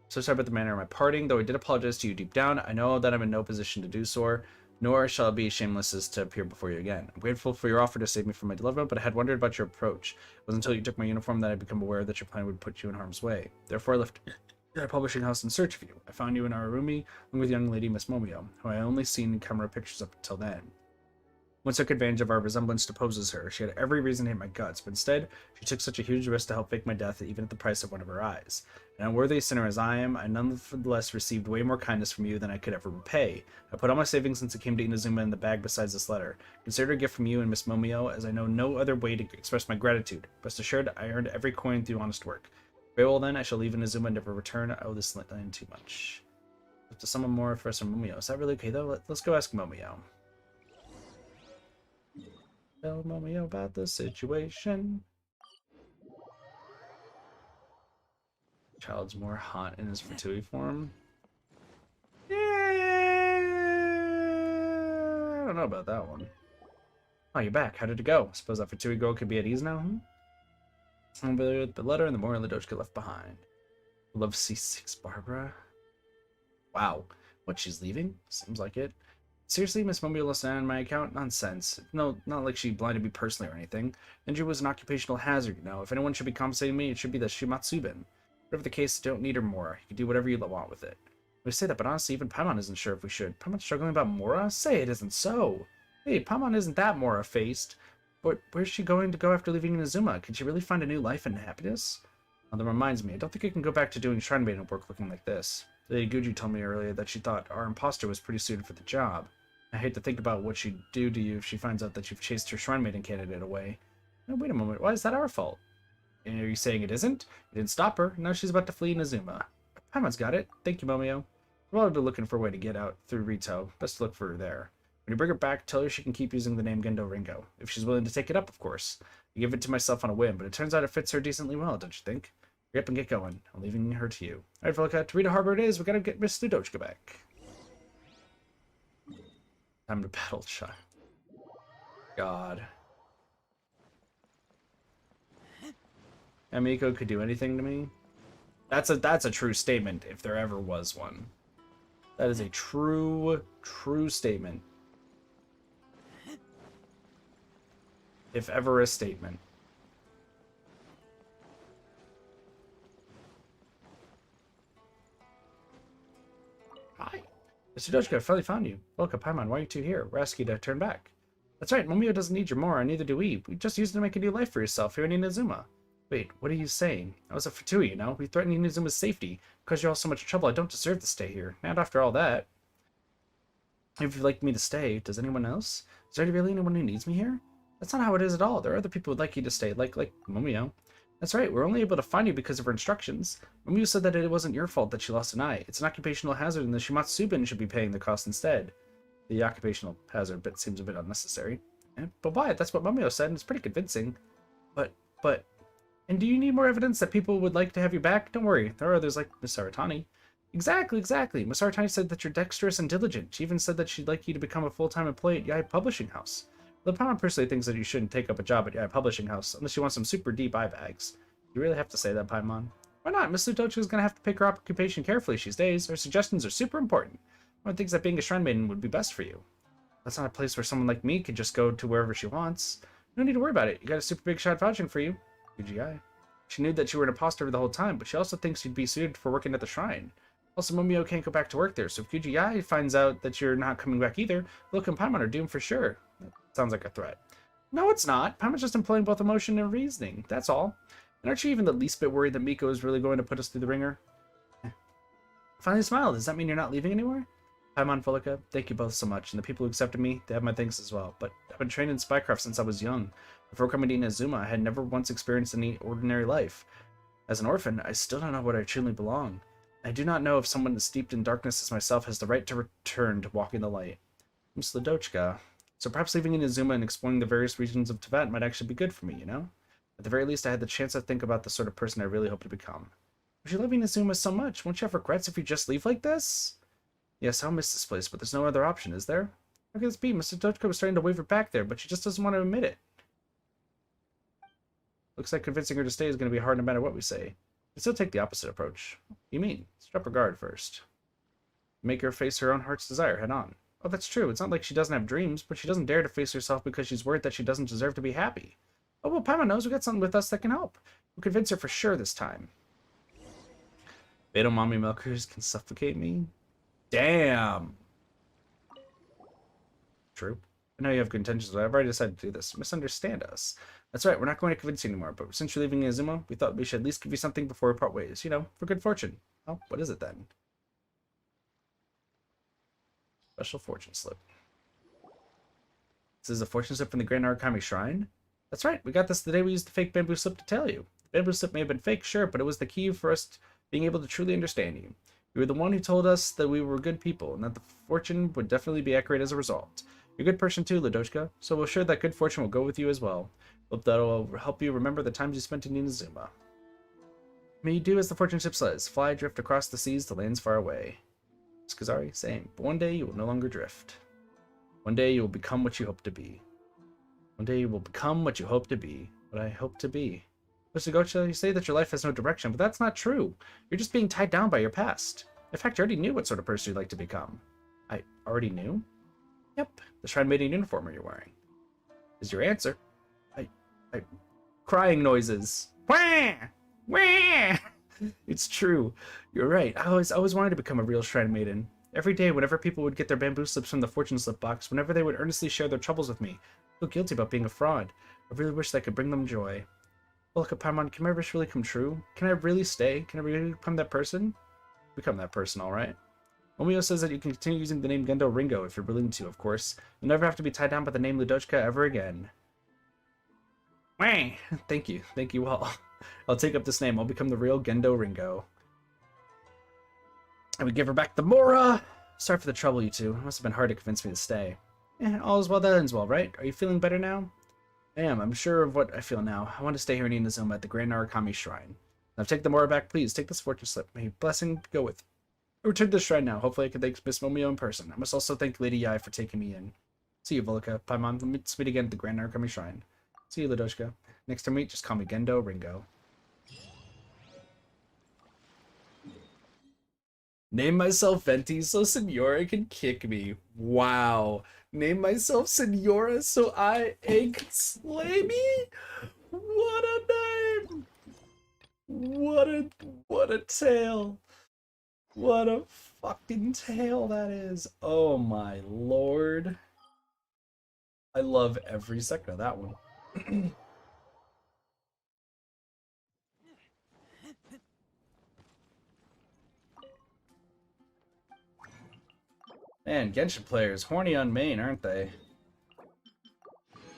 So sorry about the manner of my parting, though I did apologize to you deep down. I know that I'm in no position to do so, Nor shall it be shameless as to appear before you again. I'm grateful for your offer to save me from my dilemma, but I had wondered about your approach. It wasn't until you took my uniform that I became aware that your plan would put you in harm's way. Therefore, I left your publishing house in search of you. I found you in Ararumi, along with young lady Miss Momio, who I had only seen in camera pictures up until then. One took advantage of our resemblance to pose as her. She had every reason to hate my guts, but instead, she took such a huge risk to help fake my death, even at the price of one of her eyes. An unworthy sinner as I am, I nonetheless received way more kindness from you than I could ever repay. I put all my savings since it came to Inazuma in the bag besides this letter. Consider it a gift from you and Miss Momio, as I know no other way to express my gratitude. Rest assured, I earned every coin through honest work. Very well then, I shall leave Inazuma and never return. I owe this land too much. Have to summon more Professor Momio. Is that really okay though? Let's go ask Momio. Tell Momio about the situation. Child's more hot in his Fatui form. Yeah, I don't know about that one. Oh, you're back. How did it go? Suppose that Fatui girl could be at ease now, I'm familiar with the letter and the more Ladochka left behind. Love C6 Barbara. Wow. What, she's leaving? Seems like it. Seriously, Miss Momio listened on my account? Nonsense. No, not like she blinded me personally or anything. Injury was an occupational hazard, you know. If anyone should be compensating me, it should be the Shuumatsuben. Whatever the case, don't need her more. You can do whatever you want with it. We say that, but honestly, even Paimon isn't sure if we should. Paimon's struggling about Mora? Say it isn't so. Hey, Paimon isn't that Mora-faced. But where's she going to go after leaving Inazuma? Can she really find a new life and happiness? Well, that reminds me, I don't think I can go back to doing shrine maiden work looking like this. Lady Guju told me earlier that she thought our imposter was pretty suited for the job. I hate to think about what she'd do to you if she finds out that you've chased her shrine maiden candidate away. Oh, wait a moment, why is that our fault? And are you saying it isn't? You didn't stop her, now she's about to flee Inazuma. Paimon's got it. Thank you, Momio. We'll all be looking for a way to get out through Rito. Best look for her there. When you bring her back, tell her she can keep using the name Gendo Ringo. If she's willing to take it up, of course. I give it to myself on a whim, but it turns out it fits her decently well, don't you think? Hurry up and get going. I'm leaving her to you. Alright, Volca, to Rita Harbor it is. We gotta get Miss Ladochka back. Time to battle, child. God. Amiko could do anything to me? That's a true statement, if there ever was one. That is a true statement. If ever a statement. Hi. Mr. Ladochka, I finally found you. Welcome, Paimon. Why are you two here? We're asking you to turn back. That's right, Momio doesn't need your Mora, neither do we. We just used it to make a new life for yourself here in Inazuma. Wait, what are you saying? I was a Fatui, you know? We threatened Inazuma's safety. Because you're all so much trouble, I don't deserve to stay here. Not after all that. If you'd like me to stay, does anyone else? Is there really anyone who needs me here? That's not how it is at all. There are other people who'd like you to stay, like Momio. That's right, we're only able to find you because of her instructions. Momio said that it wasn't your fault that she lost an eye. It's an occupational hazard and the Shuumatsuben should be paying the cost instead. The occupational hazard bit seems a bit unnecessary. But why? That's what Momio said, and it's pretty convincing. But... And do you need more evidence that people would like to have you back? Don't worry, there are others like Miss Saratani. Exactly. Miss Saratani said that you're dexterous and diligent. She even said that she'd like you to become a full-time employee at Yai Publishing House. The Paimon personally thinks that you shouldn't take up a job at Yai Publishing House unless you want some super deep eye bags. You really have to say that, Paimon? Why not? Miss Ladochka is going to have to pick her occupation carefully these days. Her suggestions are super important. One thinks that being a shrine maiden would be best for you. That's not a place where someone like me could just go to wherever she wants. You don't need to worry about it. You got a super big shot vouching for you. UGI. She knew that you were an imposter the whole time, but she also thinks you'd be suited for working at the shrine. Also, Momio can't go back to work there, so if Kuji finds out that you're not coming back either, Look and Paimon are doomed for sure. That sounds like a threat. No, it's not. Paimon's just employing both emotion and reasoning. That's all. And aren't you even the least bit worried that Miko is really going to put us through the ringer? Finally smiled. Does that mean you're not leaving anywhere? Paimon, Volca, thank you both so much, and the people who accepted me, they have my thanks as well. But I've been trained in spycraft since I was young. Before coming to Inazuma, I had never once experienced any ordinary life. As an orphan, I still don't know where I truly belong. I do not know if someone as steeped in darkness as myself has the right to return to walk in the light. Miss Ladochka. So perhaps leaving Inazuma and exploring the various regions of Tibet might actually be good for me, you know? At the very least, I had the chance to think about the sort of person I really hope to become. If you love Inazuma so much, won't you have regrets if you just leave like this? Yes, I'll miss this place, but there's no other option, is there? How could this be? Mr. Ladochka was starting to waver back there, but she just doesn't want to admit it. Looks like convincing her to stay is going to be hard no matter what we say. But still take the opposite approach. What do you mean? Strap her guard first. Make her face her own heart's desire head on. Oh, that's true. It's not like she doesn't have dreams, but she doesn't dare to face herself because she's worried that she doesn't deserve to be happy. Oh, well, Paimon knows we got something with us that can help. We'll convince her for sure this time. Fatal mommy milkers can suffocate me? Damn! True. I know you have good intentions, but I've already decided to do this. Misunderstand us. That's right, we're not going to convince you anymore, but since you're leaving Inazuma, we thought we should at least give you something before we part ways. You know, for good fortune. Oh, what is it then? Special fortune slip. This is a fortune slip from the Grand Arakami Shrine? That's right, we got this the day we used the fake bamboo slip to tell you. The bamboo slip may have been fake, sure, but it was the key for us being able to truly understand you. You were the one who told us that we were good people, and that the fortune would definitely be accurate as a result. You're a good person too, Ladoshka, so we're sure that good fortune will go with you as well. Hope that'll help you remember the times you spent in Inazuma. May you do as the fortune slip says, fly, drift across the seas to lands far away. Skazari, same, but one day you will no longer drift. One day you will become what you hope to be. One day you will become what you hope to be. What I hope to be. Mr. Gacha, you say that your life has no direction, but that's not true. You're just being tied down by your past. In fact, you already knew what sort of person you'd like to become. I already knew? Yep, the Shrine Maiden uniform you're wearing. Is your answer. I crying noises. Wah! Wah! It's true. You're right. I always wanted to become a real Shrine Maiden. Every day, whenever people would get their bamboo slips from the fortune slip box, whenever they would earnestly share their troubles with me, I feel guilty about being a fraud. I really wish that I could bring them joy. Well, look, Paimon, can my wish really come true? Can I really stay? Can I really become that person? Become that person, alright. Omio says that you can continue using the name Gendo Ringo if you're willing to, of course. You'll never have to be tied down by the name Ludochka ever again. Wah! Thank you all. I'll take up this name. I'll become the real Gendo Ringo. And we give her back the Mora! Sorry for the trouble, you two. It must have been hard to convince me to stay. All is well that ends well, right? Are you feeling better now? I am. I'm sure of what I feel now. I want to stay here in Inazuma at the Grand Arakami Shrine. Now take the Mora back, please. Take this fortune slip. May blessing go with I return to the shrine now. Hopefully I can thank Miss Momio in person. I must also thank Lady Yai for taking me in. See you, Volika. Paimon, let's meet again at the Grand Arakami Shrine. See you, Ladoshka. Next time we meet, just call me Gendo Ringo. Name myself Venti so Senora can kick me. Wow. Name myself Senora so IA can slay me? What a name! What a tale. What a fucking tale that is. Oh my lord. I love every second of that one. Man, Genshin players horny on main, aren't they?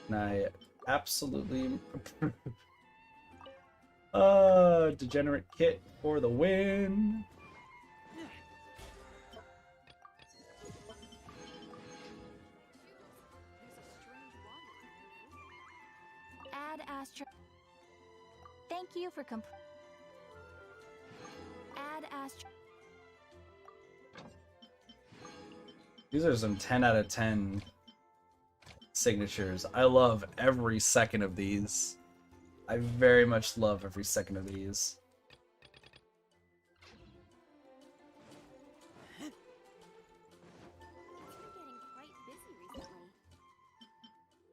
And I absolutely degenerate kit for the win. Add Astro. Thank you for Add Astro. These are some 10 out of 10 signatures. I love every second of these. I very much love every second of these.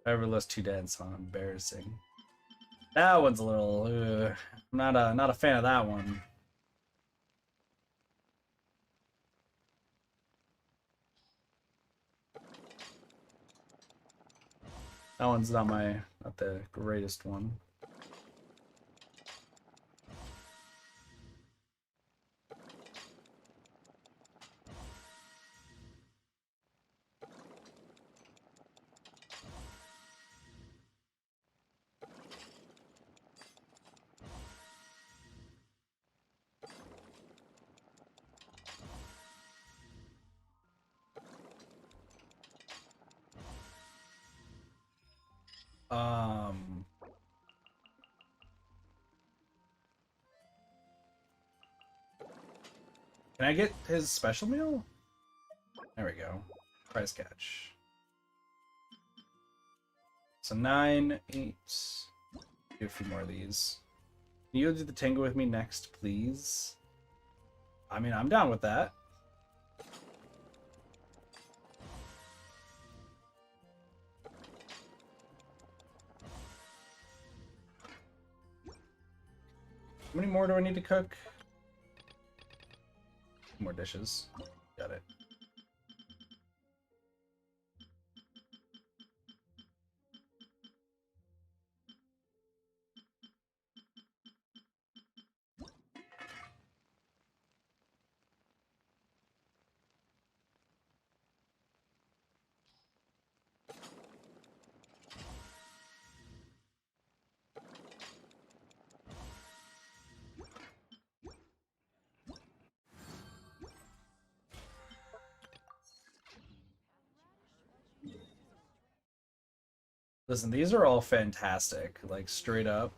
I ever lost 2 dance on embarrassing. That one's a little I'm not a fan of that one. That one's not the greatest one. Can I get his special meal? There we go. Prize catch. So 9, 8. Do a few more of these. Can you do the tango with me next, please? I mean, I'm down with that. How many more do I need to cook? More dishes. Got it. Listen, these are all fantastic. Like, straight up.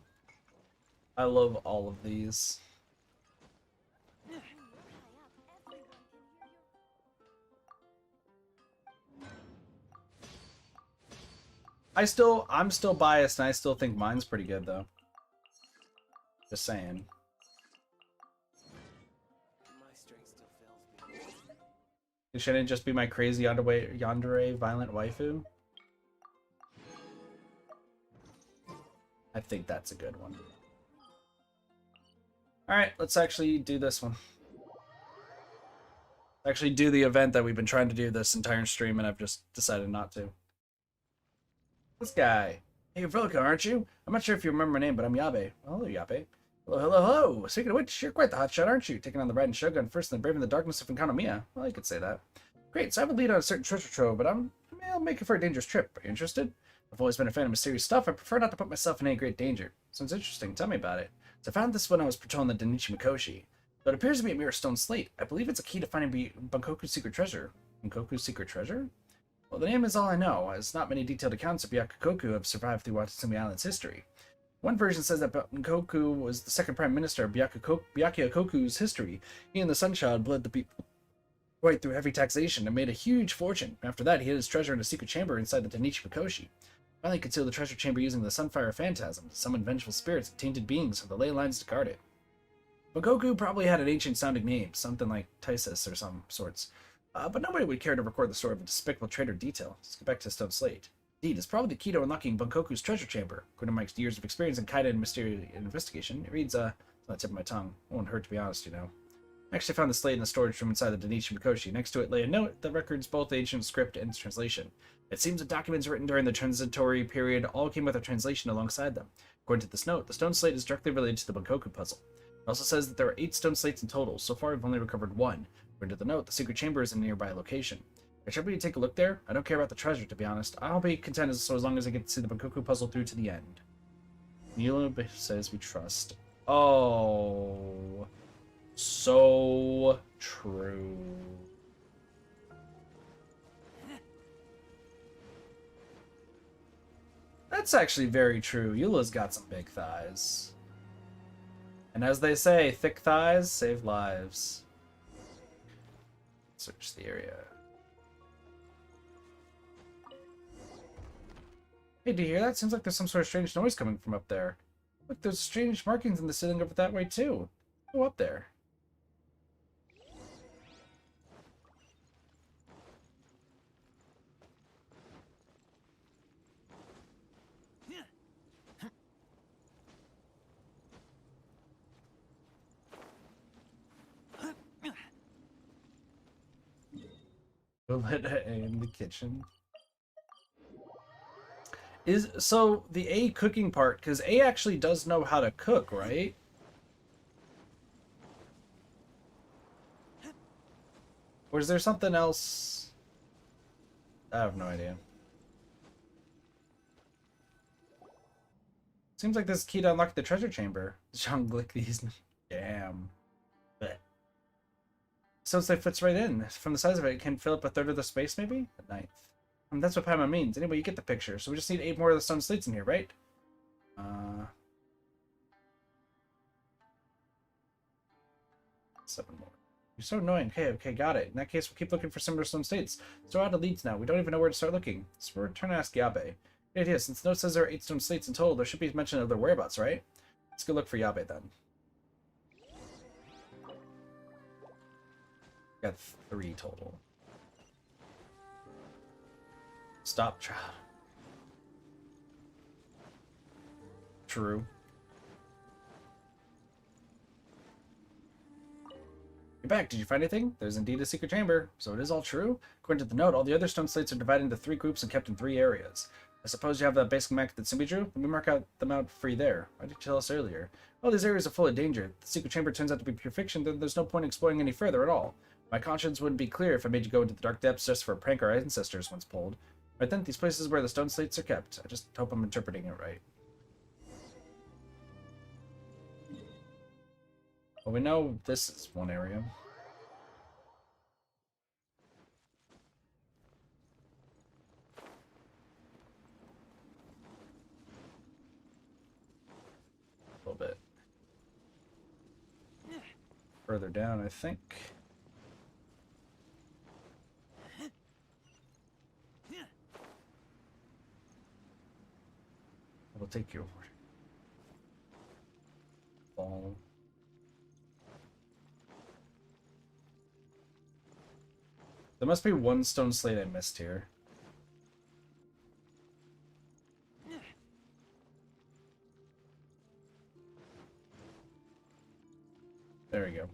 I love all of these. I'm still biased, and I still think mine's pretty good, though. Just saying. My strength still fails me. Shouldn't it just be my crazy yandere violent waifu? I think that's a good one. Alright, let's actually do this one. Actually do the event that we've been trying to do this entire stream, and I've just decided not to. This guy. Hey, you're Vilka, aren't you? I'm not sure if you remember my name, but I'm Yabe. Oh, hello, Yabe. Hello, hello, hello. Speaking of which, you're quite the hotshot, aren't you? Taking on the Riding Shogun first and then braving the darkness of Enkanomiya. Well, you could say that. Great, so I have a lead on a certain treasure trove, but I'll make it for a dangerous trip. Are you interested? I've always been a fan of mysterious stuff. I prefer not to put myself in any great danger. Sounds interesting. Tell me about it. So I found this when I was patrolling the Danichi Mikoshi. Though it appears to be a mere stone slate, I believe it's a key to finding Bunkoku's secret treasure. Bunkoku's secret treasure? Well, the name is all I know, as not many detailed accounts of Byakukoku have survived through Watsumi Island's history. One version says that Bunkoku was the second prime minister of Byakukoku's history. He and the Sunchild bled the people right through heavy taxation and made a huge fortune. After that, he hid his treasure in a secret chamber inside the Danichi Mikoshi. Finally concealed the treasure chamber using the Sunfire Phantasm to summon vengeful spirits and tainted beings from the ley lines to guard it. Bunkoku probably had an ancient-sounding name, something like Tysus or some sorts. But nobody would care to record the story of a despicable traitor detail. Let's get back to Stone Slate. Indeed, it's probably the key to unlocking Bunkoku's treasure chamber. According to Mike's years of experience in Kaida and Mystery investigation, it reads, it's on the tip of my tongue. It won't hurt to be honest, you know. I actually found the slate in the storage room inside the Danichi Mikoshi. Next to it lay a note that records both the ancient script and its translation. It seems the documents written during the transitory period all came with a translation alongside them. According to this note, the stone slate is directly related to the Bunkoku puzzle. It also says that there are 8 stone slates in total. So far, we've only recovered 1. According to the note, the secret chamber is in a nearby location. Should we take a look there? I don't care about the treasure, to be honest. I'll be content as long as I get to see the Bunkoku puzzle through to the end. Nilo says we trust. Oh, so true. That's actually very true. Eula's got some big thighs. And as they say, thick thighs save lives. Search the area. Hey, do you hear that? Seems like there's some sort of strange noise coming from up there. Look, there's strange markings in the ceiling over that way, too. Go up there. In the kitchen. So the A cooking part, because A actually does know how to cook, right? Or is there something else? I have no idea. Seems like this is key to unlock the treasure chamber. John Glick these. Damn. But so it fits right in. From the size of it, it can fill up a third of the space, maybe? A ninth. That's what Paimon means. Anyway, you get the picture. So we just need 8 more of the stone slates in here, right? 7 more. You're so annoying. Okay, got it. In that case, we'll keep looking for similar stone slates. So we're out of leads now. We don't even know where to start looking. So we're return to ask Yabe. Good idea. Since the note says there are 8 stone slates in total, there should be mention of their whereabouts, right? Let's go look for Yabe then. Got 3 total. Stop. True. back. Did you find anything? There's indeed a secret chamber. So it is all true? According to the note, all the other stone slates are divided into 3 groups and kept in 3 areas. I suppose you have that basic map that Simbi drew? Let me mark them out for you there. Why didn't you tell us earlier? Well, these areas are full of danger. If the secret chamber turns out to be pure fiction, then there's no point in exploring any further at all. My conscience wouldn't be clear if I made you go into the dark depths just for a prank our ancestors once pulled. Right then, these places where the stone slates are kept. I just hope I'm interpreting it right. Well, we know this is one area. A little bit further down, I think. We'll take you over. Ball. There must be one stone slate I missed here. There we go.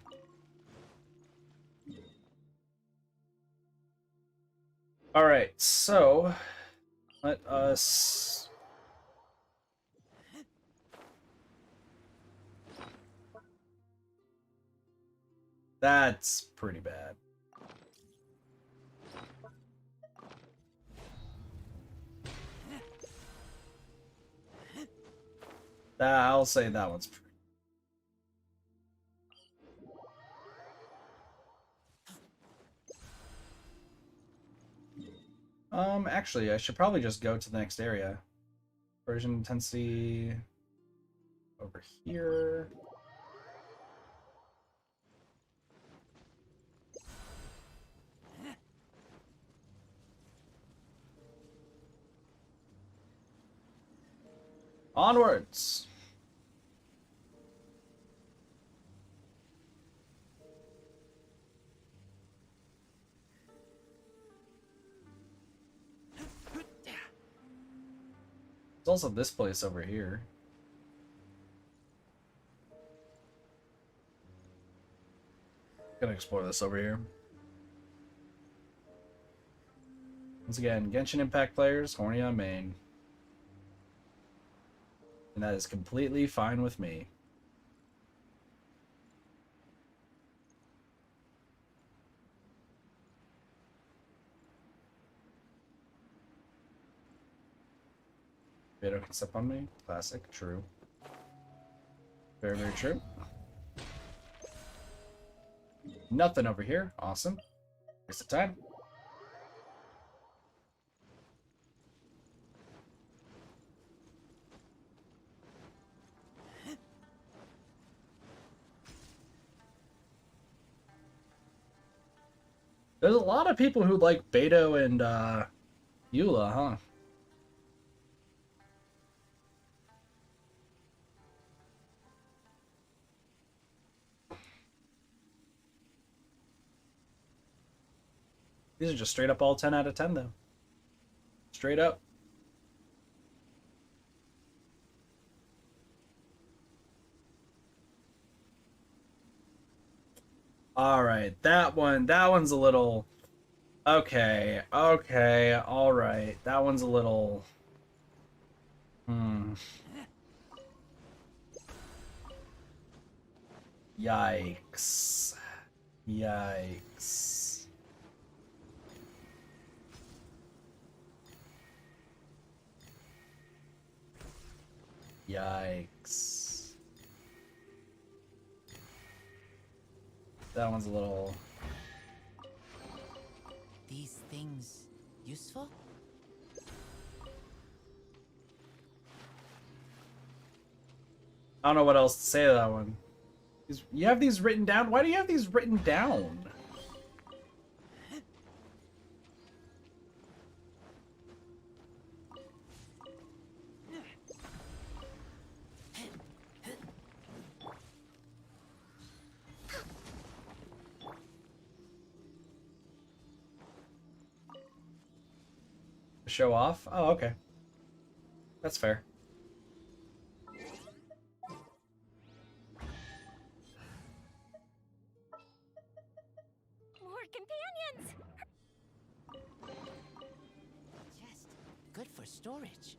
Alright, so let us that's pretty bad. I'll say that one's pretty. Actually, I should probably just go to the next area. Version intensity over here. Onwards! There's also this place over here. Gonna explore this over here. Once again, Genshin Impact players, horny on main. And that is completely fine with me. Beto can step on me. Classic. True. Very, very true. Nothing over here. Awesome. Waste of time. There's a lot of people who like Beto and Eula, huh? These are just straight up all 10 out of 10 though. Straight up. All right, that one's a little okay, all right. That one's a little Yikes. Yikes. Yikes. That one's a little... These things useful? I don't know what else to say to that one. You have these written down? Why do you have these written down? Show off? Oh, okay. That's fair. storage.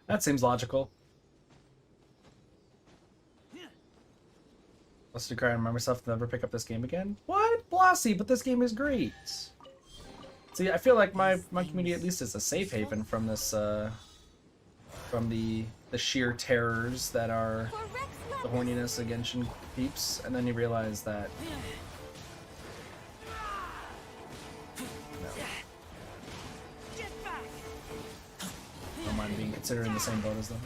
That seems logical. Let's declare and remind myself to never pick up this game again. What? Blossy, but this game is great. See, I feel like my community at least is a safe haven from this, from the sheer terrors that are the horniness of Genshin peeps, and then you realize that I don't mind being considered in the same boat as them.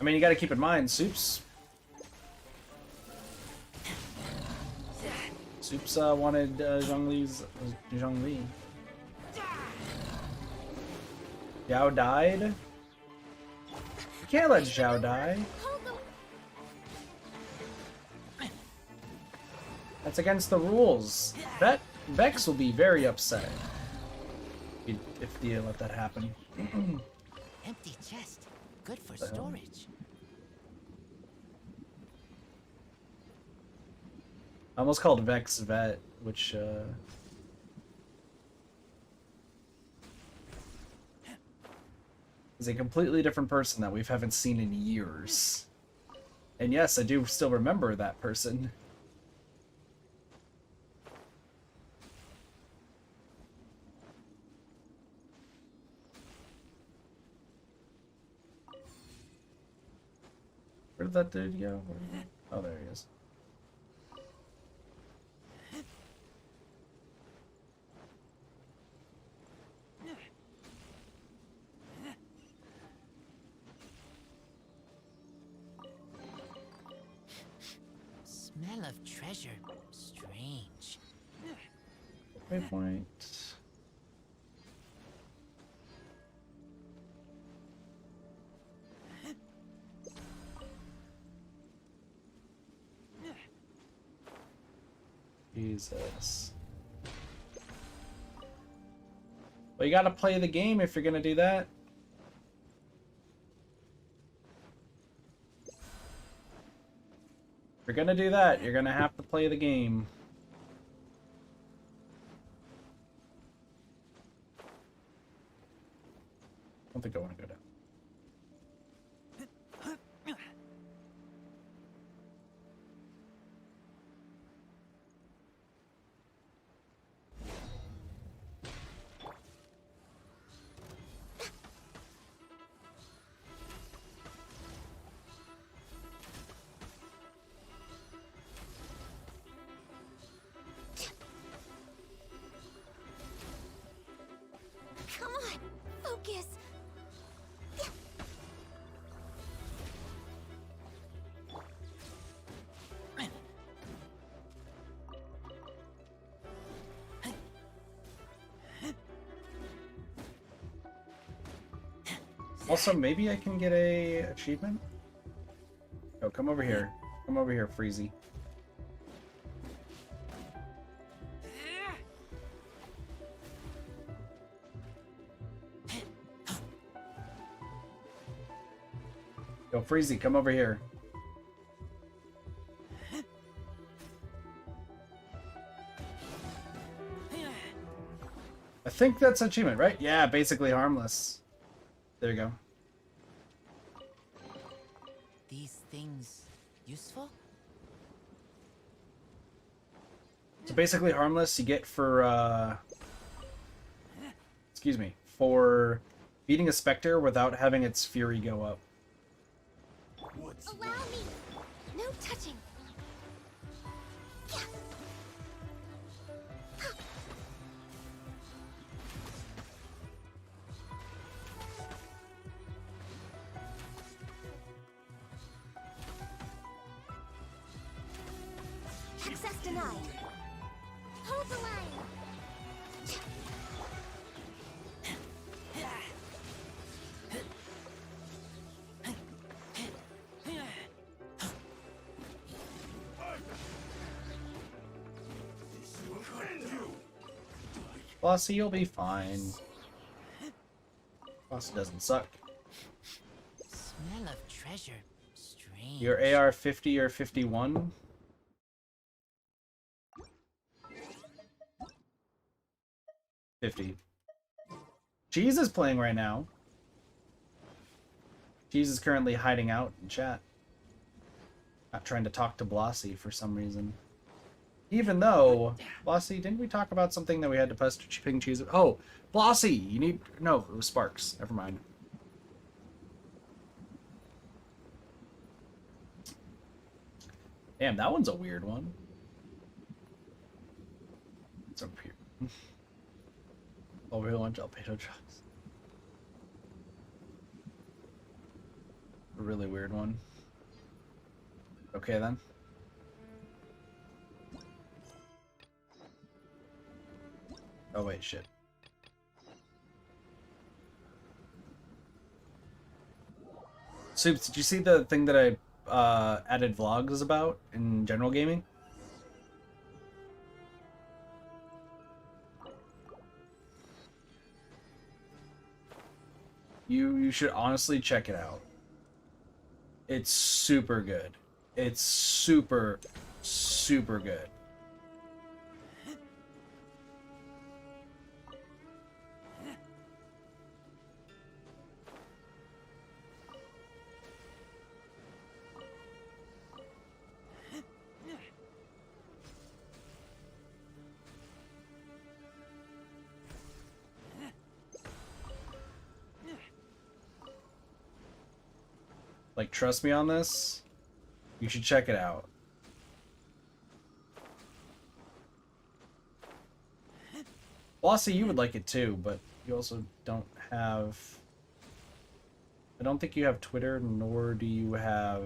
I mean, you gotta keep in mind, Soups wanted Zhongli. Zhao died? You can't let Zhao die. That's against the rules. Vex will be very upset if you let that happen. Empty chest. Good for storage. I almost called Vex Vet, which is a completely different person that we haven't seen in years. And yes, I do still remember that person. Where did that dude go? Oh, there he is. Smell of treasure. Strange. Waypoint. Jesus. Well, you gotta play the game if you're gonna do that. If you're gonna do that, you're gonna have to play the game. I don't think I want to go down. Come on, focus. Also, maybe I can get a achievement? Oh, come over here. Come over here, Freezy. Yo, Freezy, come over here. I think that's an achievement, right? Yeah, basically harmless. There you go. These things useful? So basically harmless you get for, excuse me, for beating a specter without having its fury go up. Allow me. No touching. Access denied. Hold the line. Flossy, you'll be fine. Bossy doesn't suck. Smell of treasure. Strange. Your AR 50 or 51? $50. Cheese is playing right now. Cheese is currently hiding out in chat. Not trying to talk to Blossy for some reason. Even though, Blossy, didn't we talk about something that we had to pester ping Cheese? Oh, Blossy, you need... No, it was Sparks. Never mind. Damn, that one's a weird one. It's up here. Over here on jalapeno chops. A really weird one. Okay then. Oh wait, shit. Soups, did you see the thing that I added vlogs about in general gaming? You should honestly check it out. It's super good. It's super, super good. Like, trust me on this. You should check it out. Blossy, you would like it too, but you also don't have... I don't think you have Twitter, nor do you have...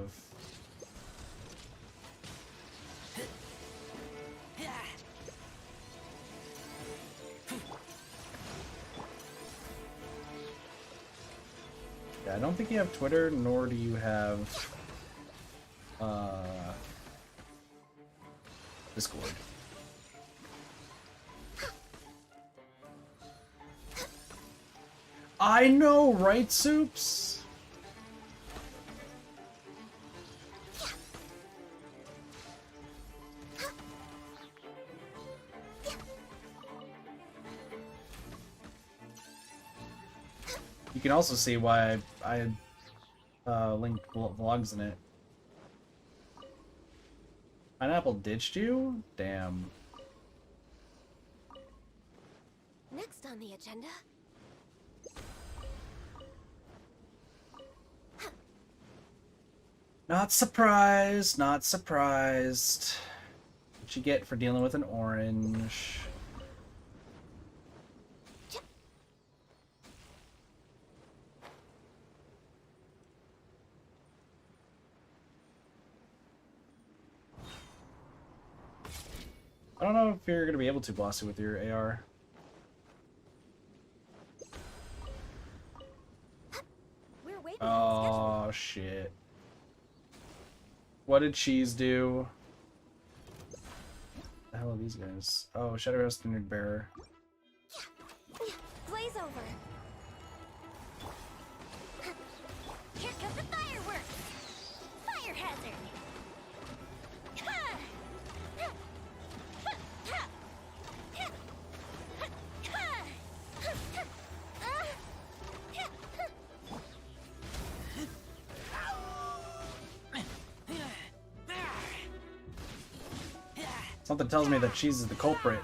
Yeah, I don't think you have Twitter, nor do you have... Discord. I know, right, Soups? You can also see why I linked vlogs in it. Pineapple ditched you? Damn. Next on the agenda. Not surprised, not surprised. What you get for dealing with an orange? I don't know if you're going to be able to boss it with your AR. We're way behind Oh, shit. What did Cheese do? What the hell are these guys? Oh, Shadowhouse Standard Bearer. schedule. Blaze over. Here comes the fireworks. Fire hazard. Something tells me that Cheese is the culprit.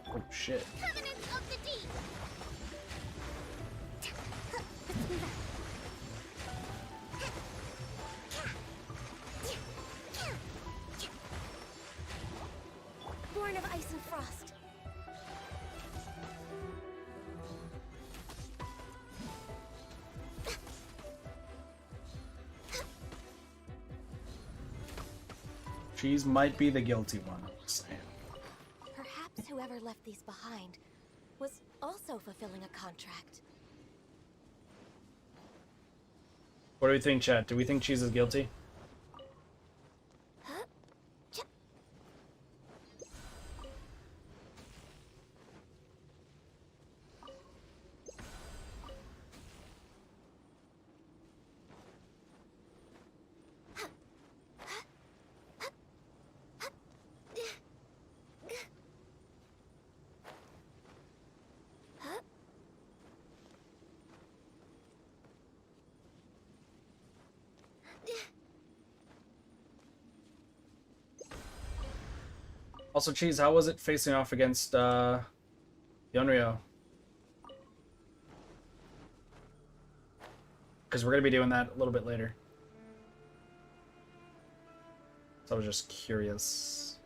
Oh shit. Covenants of the deep. Born of ice and frost. Cheese might be the guilty one. I'm just saying. Perhaps whoever left these behind was also fulfilling a contract. What do we think, chat? Do we think Cheese is guilty? Also, Cheese, how was it facing off against Yonryo? Because we're going to be doing that a little bit later. So I was just curious.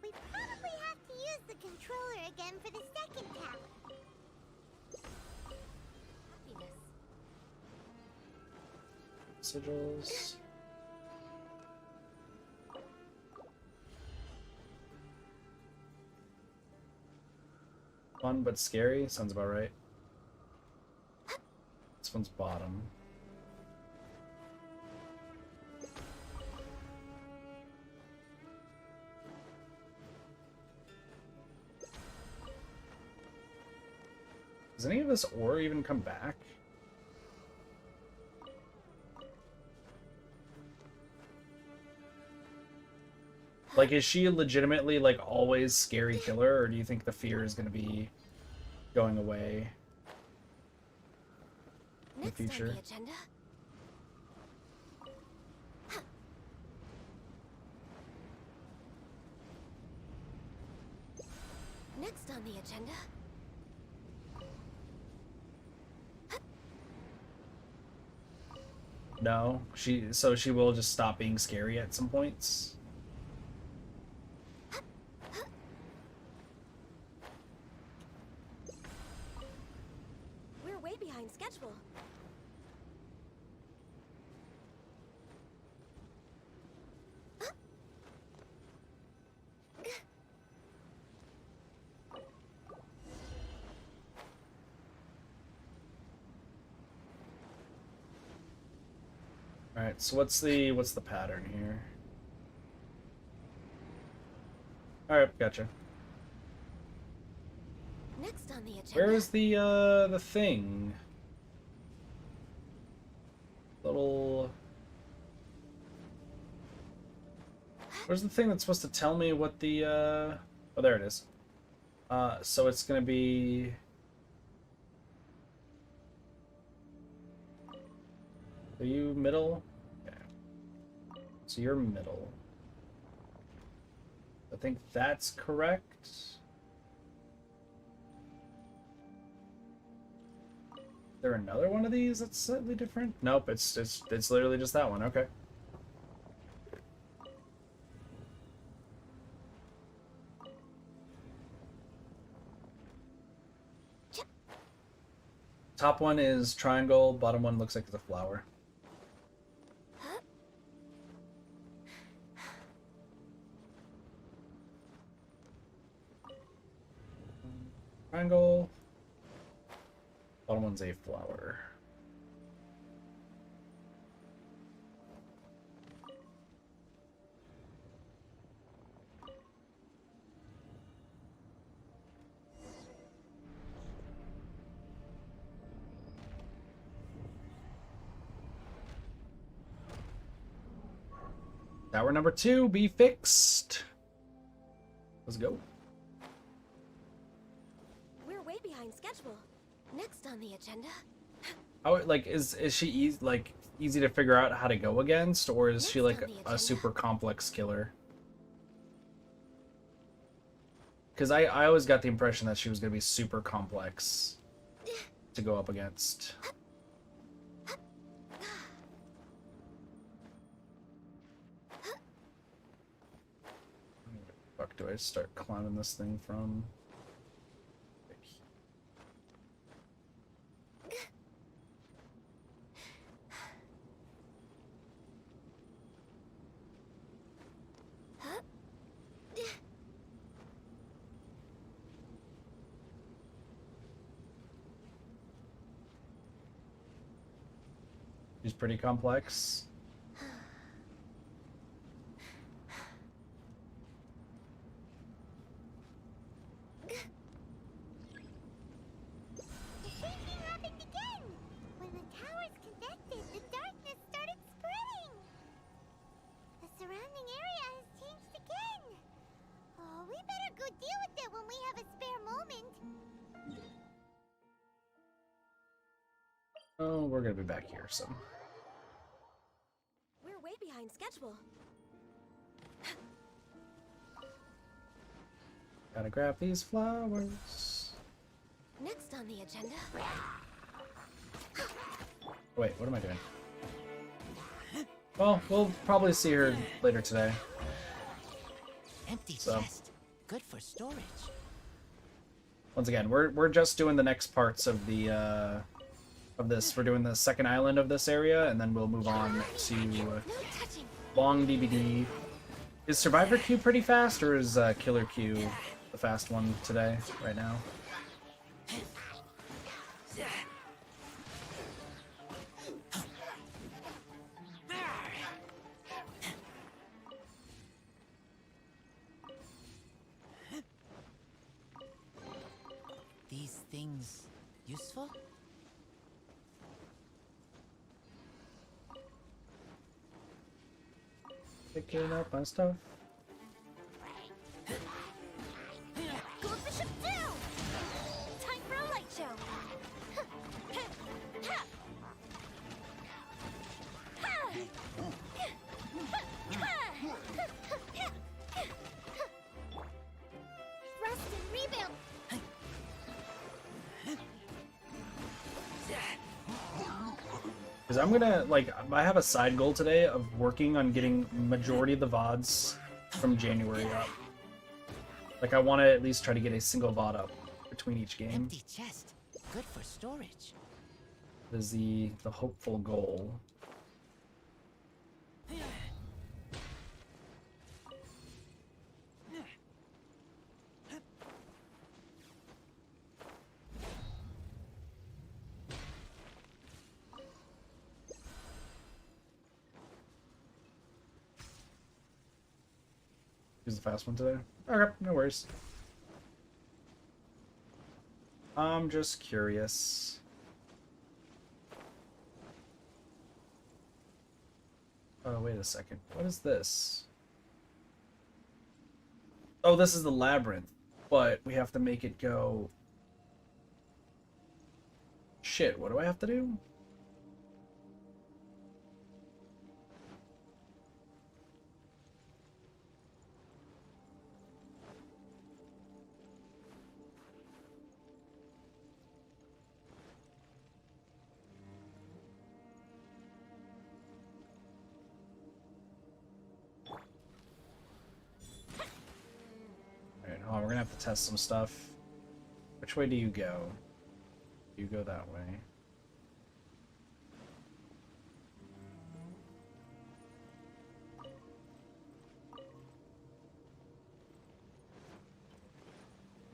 We probably have to use the controller again for the second tower. Sigils. Fun but scary? Sounds about right. This one's bottom. Does any of this ore even come back? Like, is she legitimately, like, always scary killer, or do you think the fear is going to be going away in the future? On the agenda. Next on the agenda. No? So she will just stop being scary at some points? We're way behind schedule. Alright, so what's the pattern here? Alright, gotcha. Next on the agenda. Where is the thing? Little... Where's the thing that's supposed to tell me what the, Oh, there it is. So it's gonna be... Are you middle? Okay. So you're middle. I think that's correct. Is there another one of these that's slightly different? Nope, it's literally just that one. Okay. Top one is triangle, bottom one looks like it's a flower. Triangle. Bottom one's a flower. Tower number 2, be fixed. Let's go. We're way behind schedule. Next on the agenda. How, like, is she easy to figure out how to go against, or is she like Next on the a agenda. super complex killer? Because I always got the impression that she was gonna be super complex to go up against. Where the fuck do I start climbing this thing from? She's pretty complex. The shaking happened again! When the towers connected, the darkness started spreading! The surrounding area has changed again! Oh, we better go deal with it when we have a spare moment! Oh, we're gonna be back here, so. We're way behind schedule. Gotta grab these flowers. Next on the agenda. Wait, what am I doing? Well, we'll probably see her later today. Empty So. chest. Good for storage. Once again, we're just doing the next parts of the of this. We're doing the second island of this area, and then we'll move on to No touching. long DBD. Is Survivor Q pretty fast, or is Killer Q the fast one today, right now? These things useful? Picking up my stuff. Go up the ship down! Time for a light show! Rest and rebuild! Because I'm gonna, like, I have a side goal today of working on getting majority of the VODs from January up. Like, I want to at least try to get a single VOD up between each game. Empty chest. Good for storage. That is the hopeful goal. Use the fast one today? Okay, no worries. I'm just curious. Oh, wait a second. What is this? Oh, this is the labyrinth, but we have to make it go... Shit, what do I have to do? Alright, hold on, we're gonna have to test some stuff. Which way do you go? You go that way.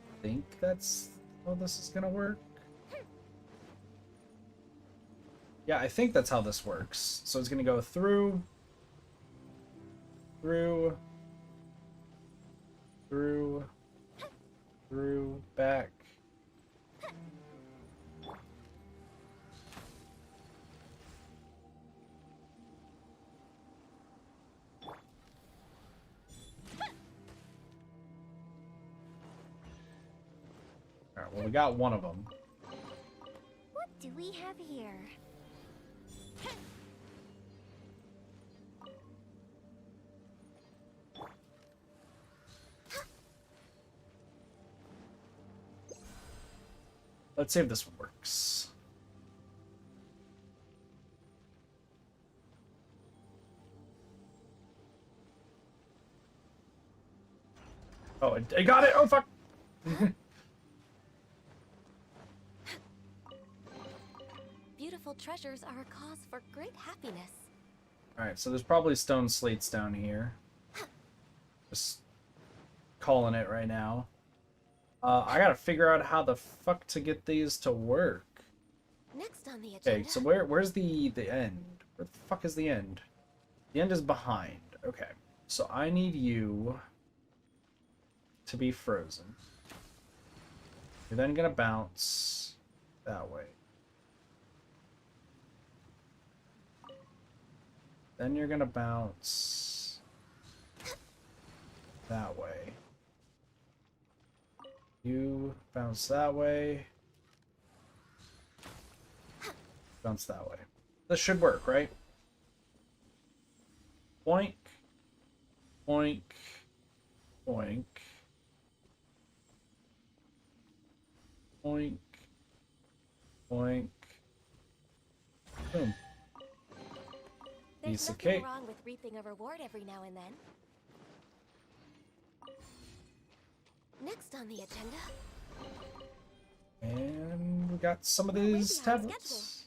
I think that's how this is gonna work. Yeah, I think that's how this works. So it's gonna go through, through, back. Alright, well, we got one of them. What do we have here? Let's see if this one works. Oh, I got it! Oh, fuck! Beautiful treasures are a cause for great happiness. Alright, so there's probably stone slates down here. Just calling it right now. I gotta figure out how the fuck to get these to work. Next on the agenda. Okay, so where's the end? Where the fuck is the end? The end is behind. Okay, so I need you to be frozen. You're then gonna bounce that way. Then you're gonna bounce that way. You bounce that way. Bounce that way. This should work, right? Boink. Oink. Oink. Oink. Oink. Boom. There's Piece of nothing cake. wrong with reaping a reward every now and then. Next on the agenda. And we got some of We're way these behind tablets.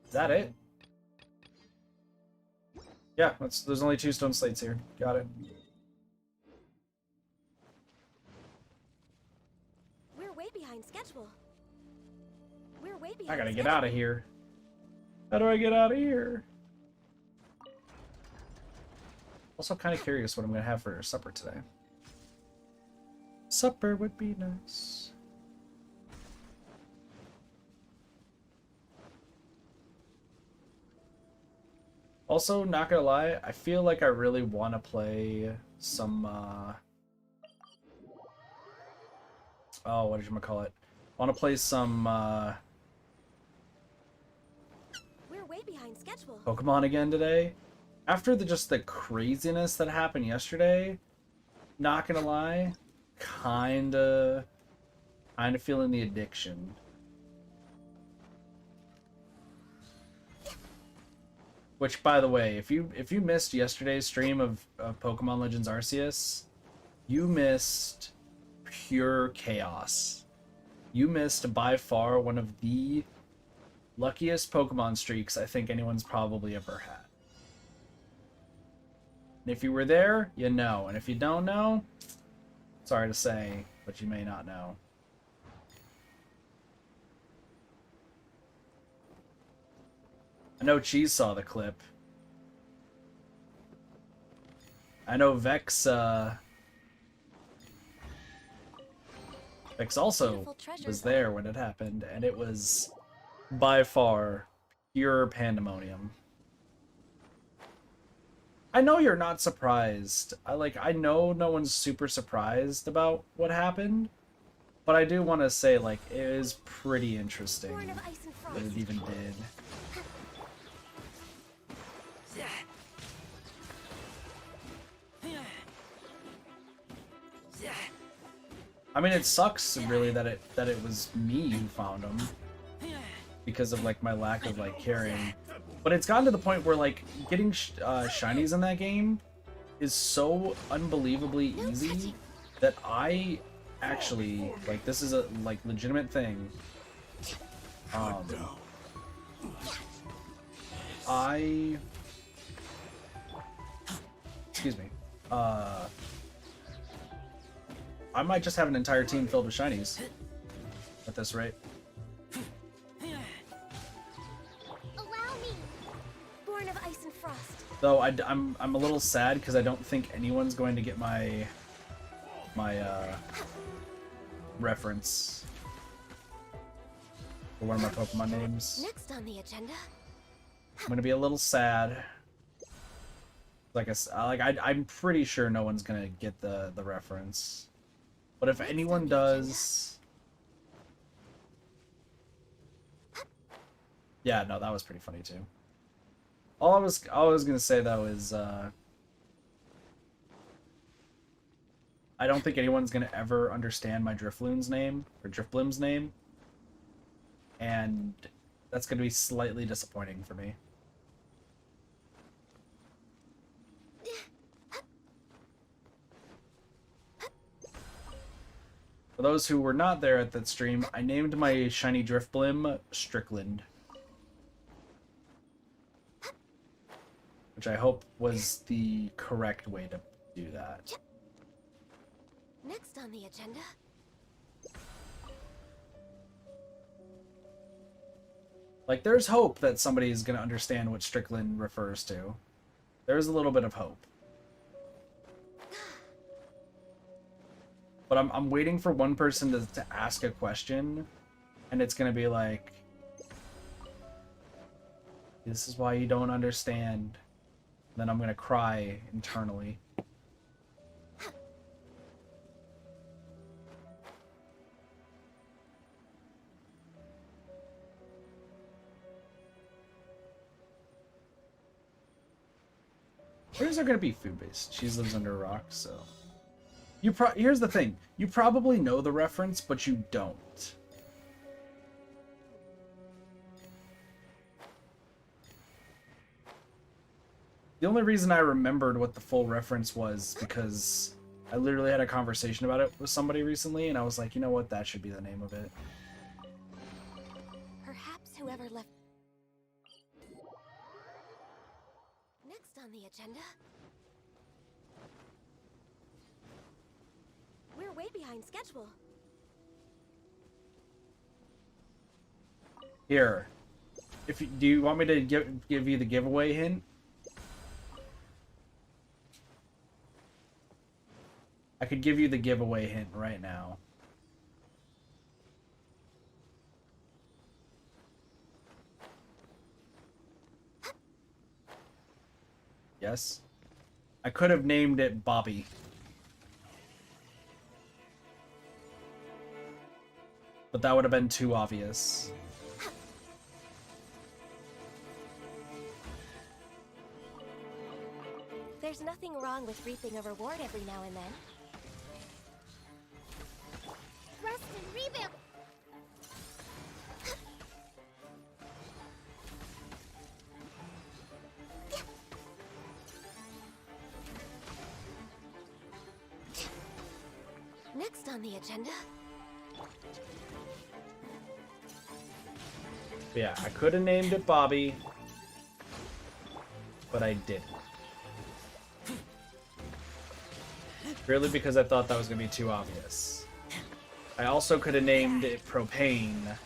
Is that it? Yeah, there's only 2 stone slates here. Got it. We're way behind schedule. We're way behind I gotta get schedule. out of here. How do I get out of here? Also kind of curious what I'm gonna have for supper today. Supper would be nice. Also, not gonna lie, I feel like I really want to play some, oh, what did you call it? I want to play some, We're way behind schedule. Pokemon again today. After just the craziness that happened yesterday, not gonna lie, kinda feeling the addiction. Which, by the way, if you missed yesterday's stream of Pokemon Legends Arceus, you missed pure chaos. You missed by far one of the luckiest Pokemon streaks I think anyone's probably ever had. And if you were there, you know. And if you don't know, sorry to say, but you may not know. I know Cheese saw the clip. I know Vex also Beautiful treasures was there when it happened, and it was by far pure pandemonium. I know you're not surprised. I know no one's super surprised about what happened, but I do want to say, like, it is pretty interesting Born of ice and frost. that it even did. I mean, it sucks really that it was me who found them because of like my lack of like caring. But it's gotten to the point where like getting shinies in that game is so unbelievably easy that I actually like this is a like legitimate thing. Excuse me. I might just have an entire team filled with shinies at this rate. Allow me. Born of ice and frost. Though I'm a little sad because I don't think anyone's going to get my reference for one of my Pokemon names. Next on the agenda. I'm gonna be a little sad. I'm pretty sure no one's gonna get the reference. But if anyone does, yeah, no, that was pretty funny too. All I was gonna say though is I don't think anyone's gonna ever understand my Drifloon's name or Drifblim's name, and that's gonna be slightly disappointing for me. For those who were not there at that stream, I named my shiny Drifblim Strickland. Which I hope was the correct way to do that. Next on the agenda. Like, there's hope that somebody is going to understand what Strickland refers to. There's a little bit of hope. But I'm waiting for one person to ask a question, and it's going to be like, this is why you don't understand. Then I'm going to cry internally. Where's there gonna be food based? Cheese lives under a rock, so here's the thing. You probably know the reference, but you don't. The only reason I remembered what the full reference was because I literally had a conversation about it with somebody recently, and I was like, you know what, that should be the name of it. Perhaps whoever left. Next on the agenda. We're way behind schedule. Here, do you want me to give you the giveaway hint? I could give you the giveaway hint right now. Yes? I could have named it Bobby. But that would have been too obvious. There's nothing wrong with reaping a reward every now and then. Thrust and rebuild. Next on the agenda. Yeah, I could have named it Bobby, but I didn't. Purely because I thought that was going to be too obvious. I also could have named it Propane,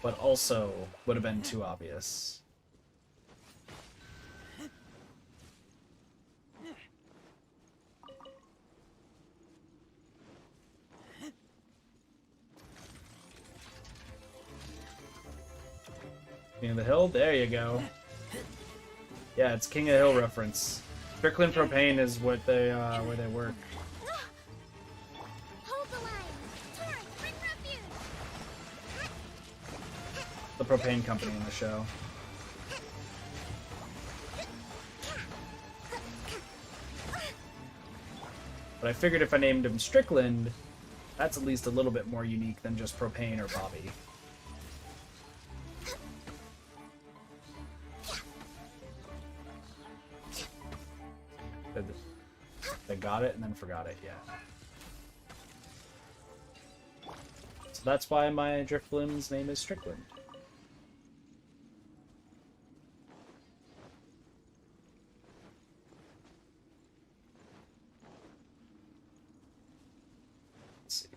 but also would have been too obvious. King of the Hill? There you go. Yeah, it's King of the Hill reference. Strickland Propane is what they where they work. Hold the line. Torrent, bring refuge. The propane company in the show. But I figured if I named him Strickland, that's at least a little bit more unique than just Propane or Bobby. They got it and then forgot it, yeah. So that's why my Driftblim's name is Strickland. Let's see.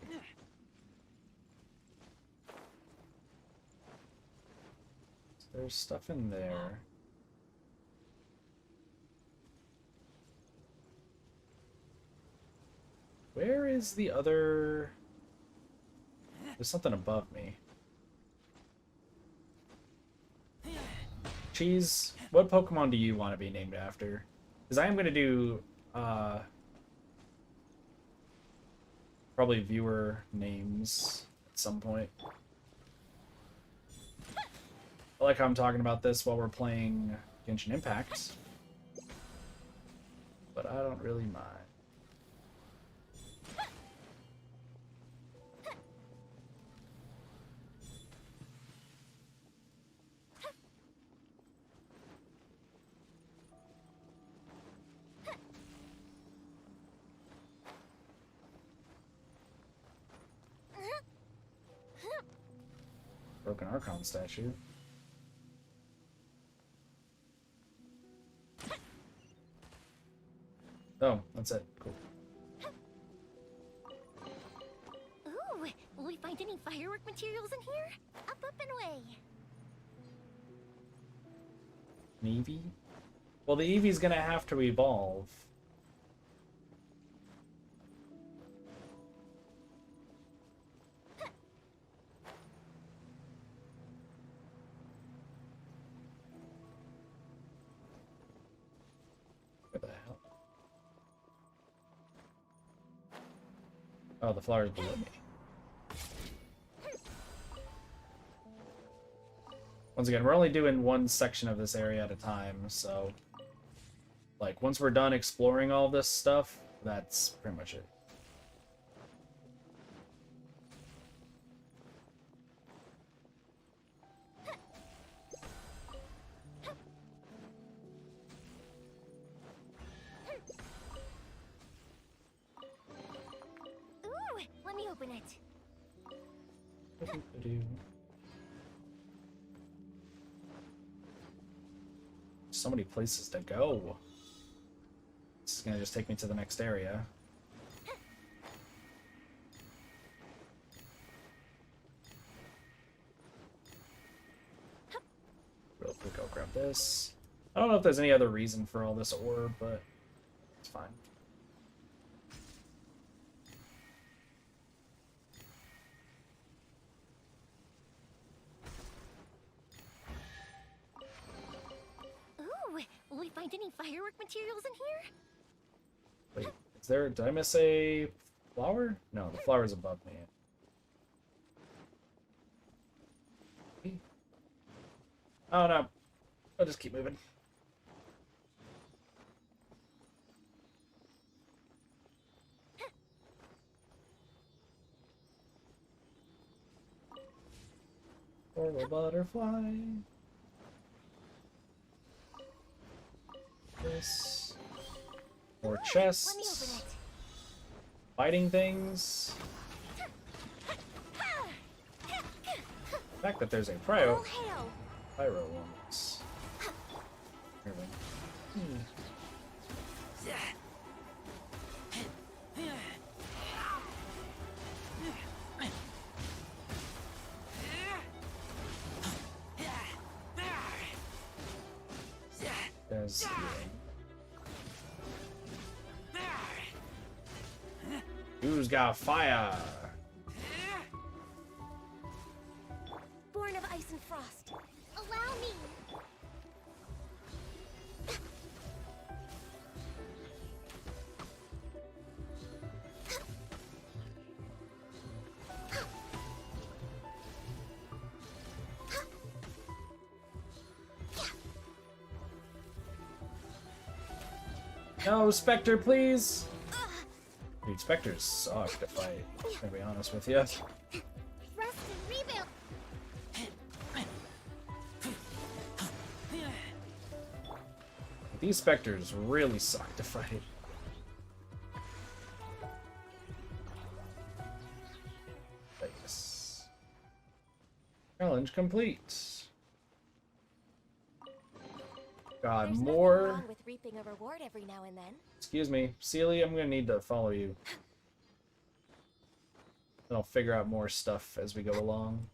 So there's stuff in there. Where is the other... There's something above me. Cheese, what Pokemon do you want to be named after? Because I am going to do, probably viewer names at some point. I like how I'm talking about this while we're playing Genshin Impact. But I don't really mind. Broken Archon statue. Oh, that's it. Cool. Ooh, will we find any firework materials in here? Up, and away. An Eevee? Well, the Eevee's gonna have to evolve. What the hell? Oh, the flower's below me. Once again, we're only doing one section of this area at a time, so Like, once we're done exploring all this stuff, that's pretty much it. Ooh, let me open it. So many places to go. This is gonna just take me to the next area. Real quick, I'll grab this. I don't know if there's any other reason for all this ore, but it's fine. Ooh, will we find any firework materials in here? Wait, is there... Did I miss a flower? No, the flower's above me. Oh no. I'll just keep moving. Or a butterfly. This. More chests. Let me open it. Fighting things. The fact that there's a All hail. pyro ones. Here we go. There's healing. Who's got fire? Born of ice and frost. Allow me. No, Spectre, please! Dude, Spectres suck to fight, to be honest with you. Rest and rebuild. These Spectres really suck to fight. Yes. Challenge complete. God, There's nothing more... wrong with reaping a reward every now and then. Excuse me, Sealy, I'm gonna need to follow you. And I'll figure out more stuff as we go along.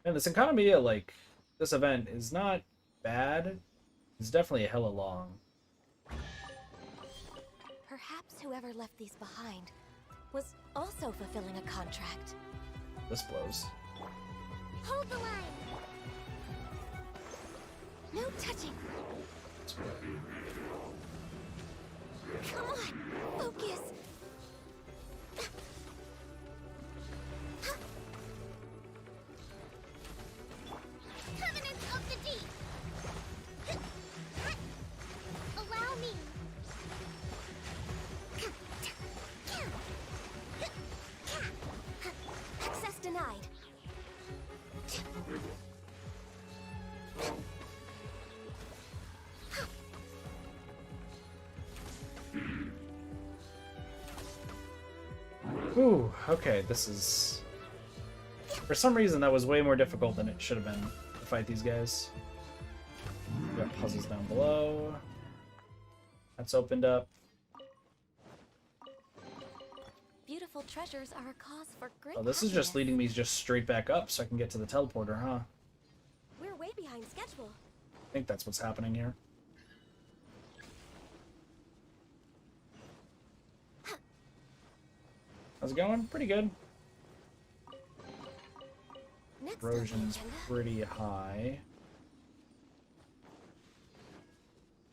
And this Enkanomiya, like, this event is not bad. It's definitely a hella long. Perhaps whoever left these behind was also fulfilling a contract. This blows. Hold the line. No touching. Come on, focus. Covenants of the deep. Allow me. Access denied. Ooh, okay, this is... For some reason, that was way more difficult than it should have been to fight these guys. We got puzzles down below. That's opened up. Beautiful treasures are a cause for great Oh, this is just happiness. leading me just straight back up so I can get to the teleporter, huh? We're way behind schedule. I think that's what's happening here. How's it going? Pretty good. Next on the Erosion's agenda. pretty high.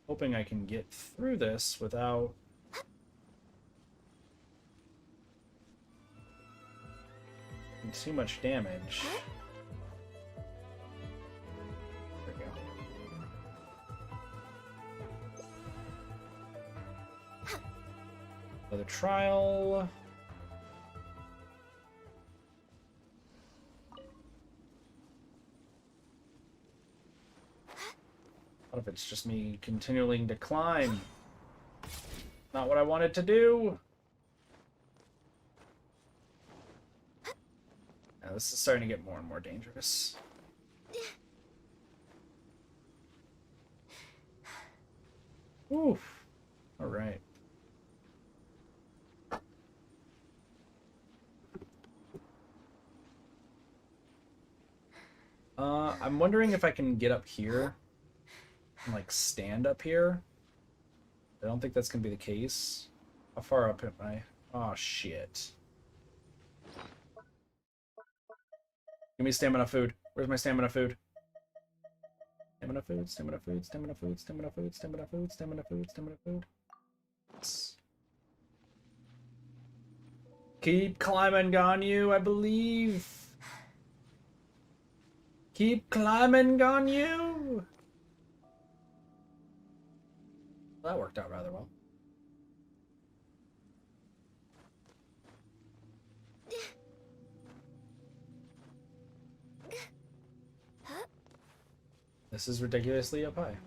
Hoping I can get through this without... too much damage. There we go. Another trial. What if it's just me continuing to climb? Not what I wanted to do. Now, this is starting to get more and more dangerous. Oof. All right. I'm wondering if I can get up here and, like, stand up here. I don't think that's gonna be the case. How far up am I? Oh, shit. Give me stamina food. Where's my stamina food? Stamina food, stamina food, stamina food, stamina food, stamina food, stamina food, stamina food. Keep climbing, Ganyu, I believe. Keep climbing, Ganyu. That worked out rather well. This is ridiculously up high.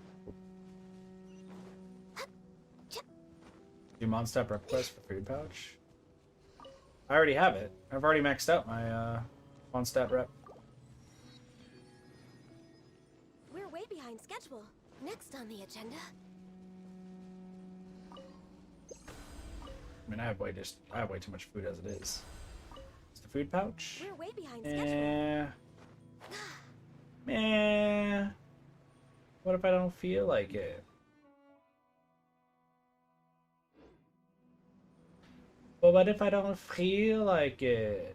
Do Mondstadt request for food pouch? I already have it. I've already maxed out my Mondstadt rep. We're way behind schedule. Next on the agenda. I mean, I have way too much food as it is. It's the food pouch. We're way behind schedule. Meh. What if I don't feel like it? But what if I don't feel like it?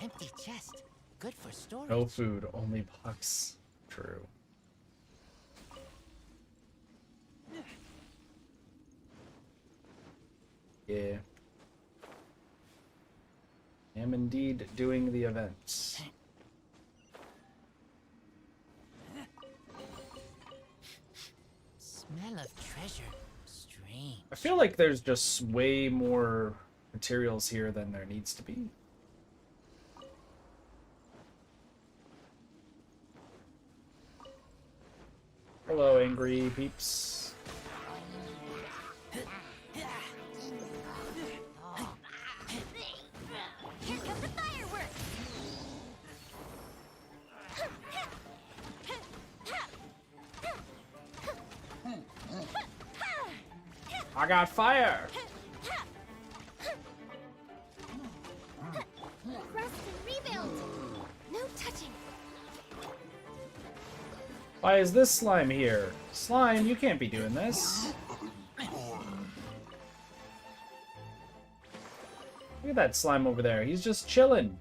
Empty chest. Good for storage. No food, only box. True. Yeah. Am indeed doing the events. Smell of treasure. Strange. I feel like there's just way more materials here than there needs to be. Hello, angry peeps. Here come the fireworks! I got fire! Rest and rebuild! No touching. Why is this slime here? Slime, you can't be doing this. Look at that slime over there. He's just chilling.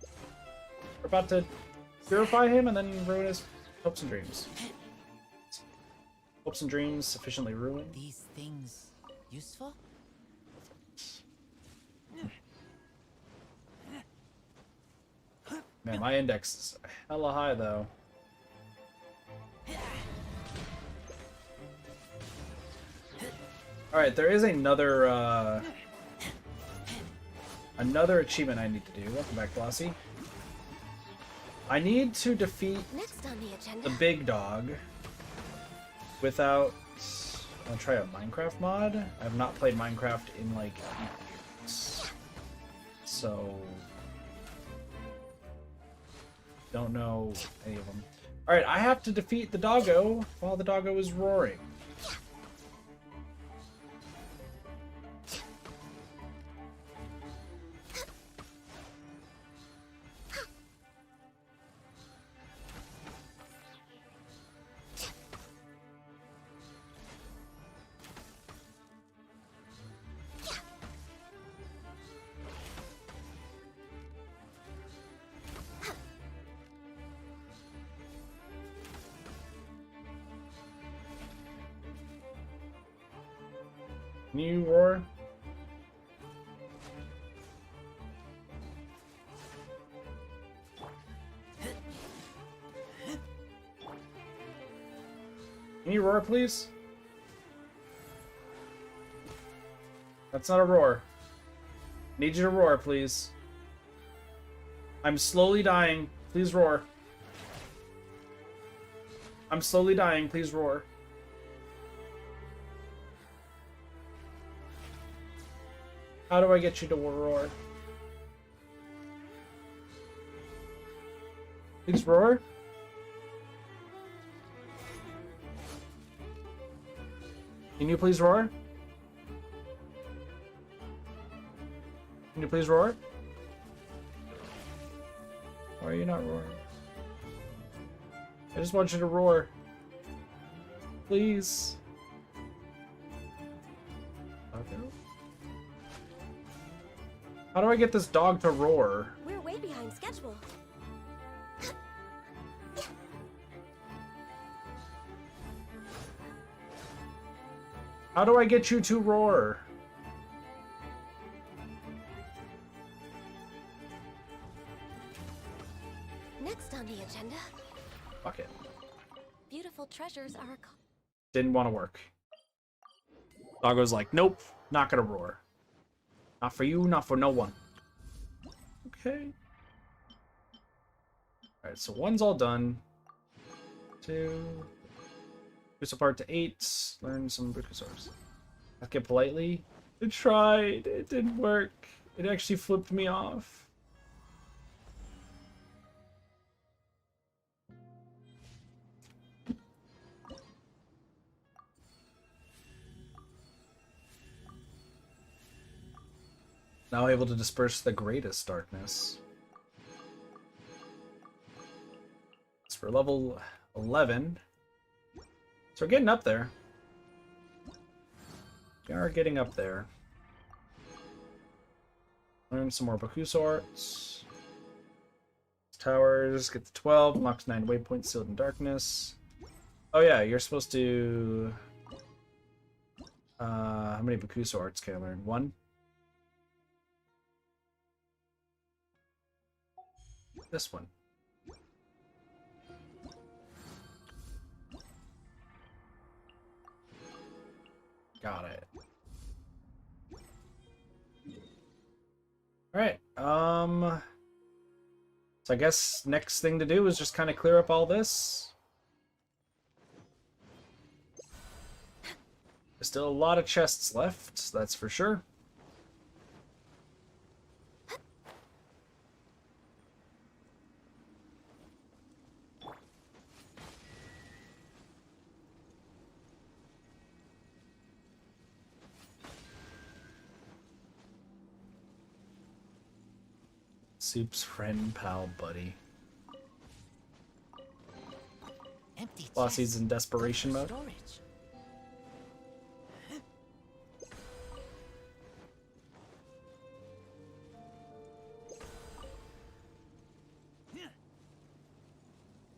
We're about to purify him and then ruin his hopes and dreams. Hopes and dreams sufficiently ruined. These things useful? Man, my index is hella high though. Alright, there is another achievement I need to do. Welcome back, Flossie. I need to defeat Next on the agenda. the big dog without... I'll try a Minecraft mod. I have not played Minecraft in like years. So... don't know any of them. Alright, I have to defeat the doggo while the doggo is roaring. Can you roar? Can you roar, please? That's not a roar. Need you to roar, please. I'm slowly dying. Please roar. I'm slowly dying. Please roar. How do I get you to roar? Please roar. Can you please roar? Can you please roar? Why are you not roaring? I just want you to roar. Please. Okay. How do I get this dog to roar? We're way behind schedule. How do I get you to roar? Next on the agenda, Fuck it. beautiful treasures are a Didn't want to work. Doggo's like, nope, not gonna roar. Not for you, not for no one. Okay. Alright, so one's all done. 2. Reduce apart to 8. Learn some Bukusaurs. Ask it politely. I tried. It didn't work. It actually flipped me off. Now able to disperse the greatest darkness. It's for level 11. So we're getting up there. We are getting up there. Learn some more Bakusaurs. Towers, get to 12. Unlocks 9 waypoints sealed in darkness. Oh yeah, you're supposed to... how many Bakusaurs can I learn? 1? This one. Got it. Alright, so I guess next thing to do is just kind of clear up all this. There's still a lot of chests left, that's for sure. Soup's friend, pal, buddy. Empty Flossie's chest. in desperation Good for mode. storage.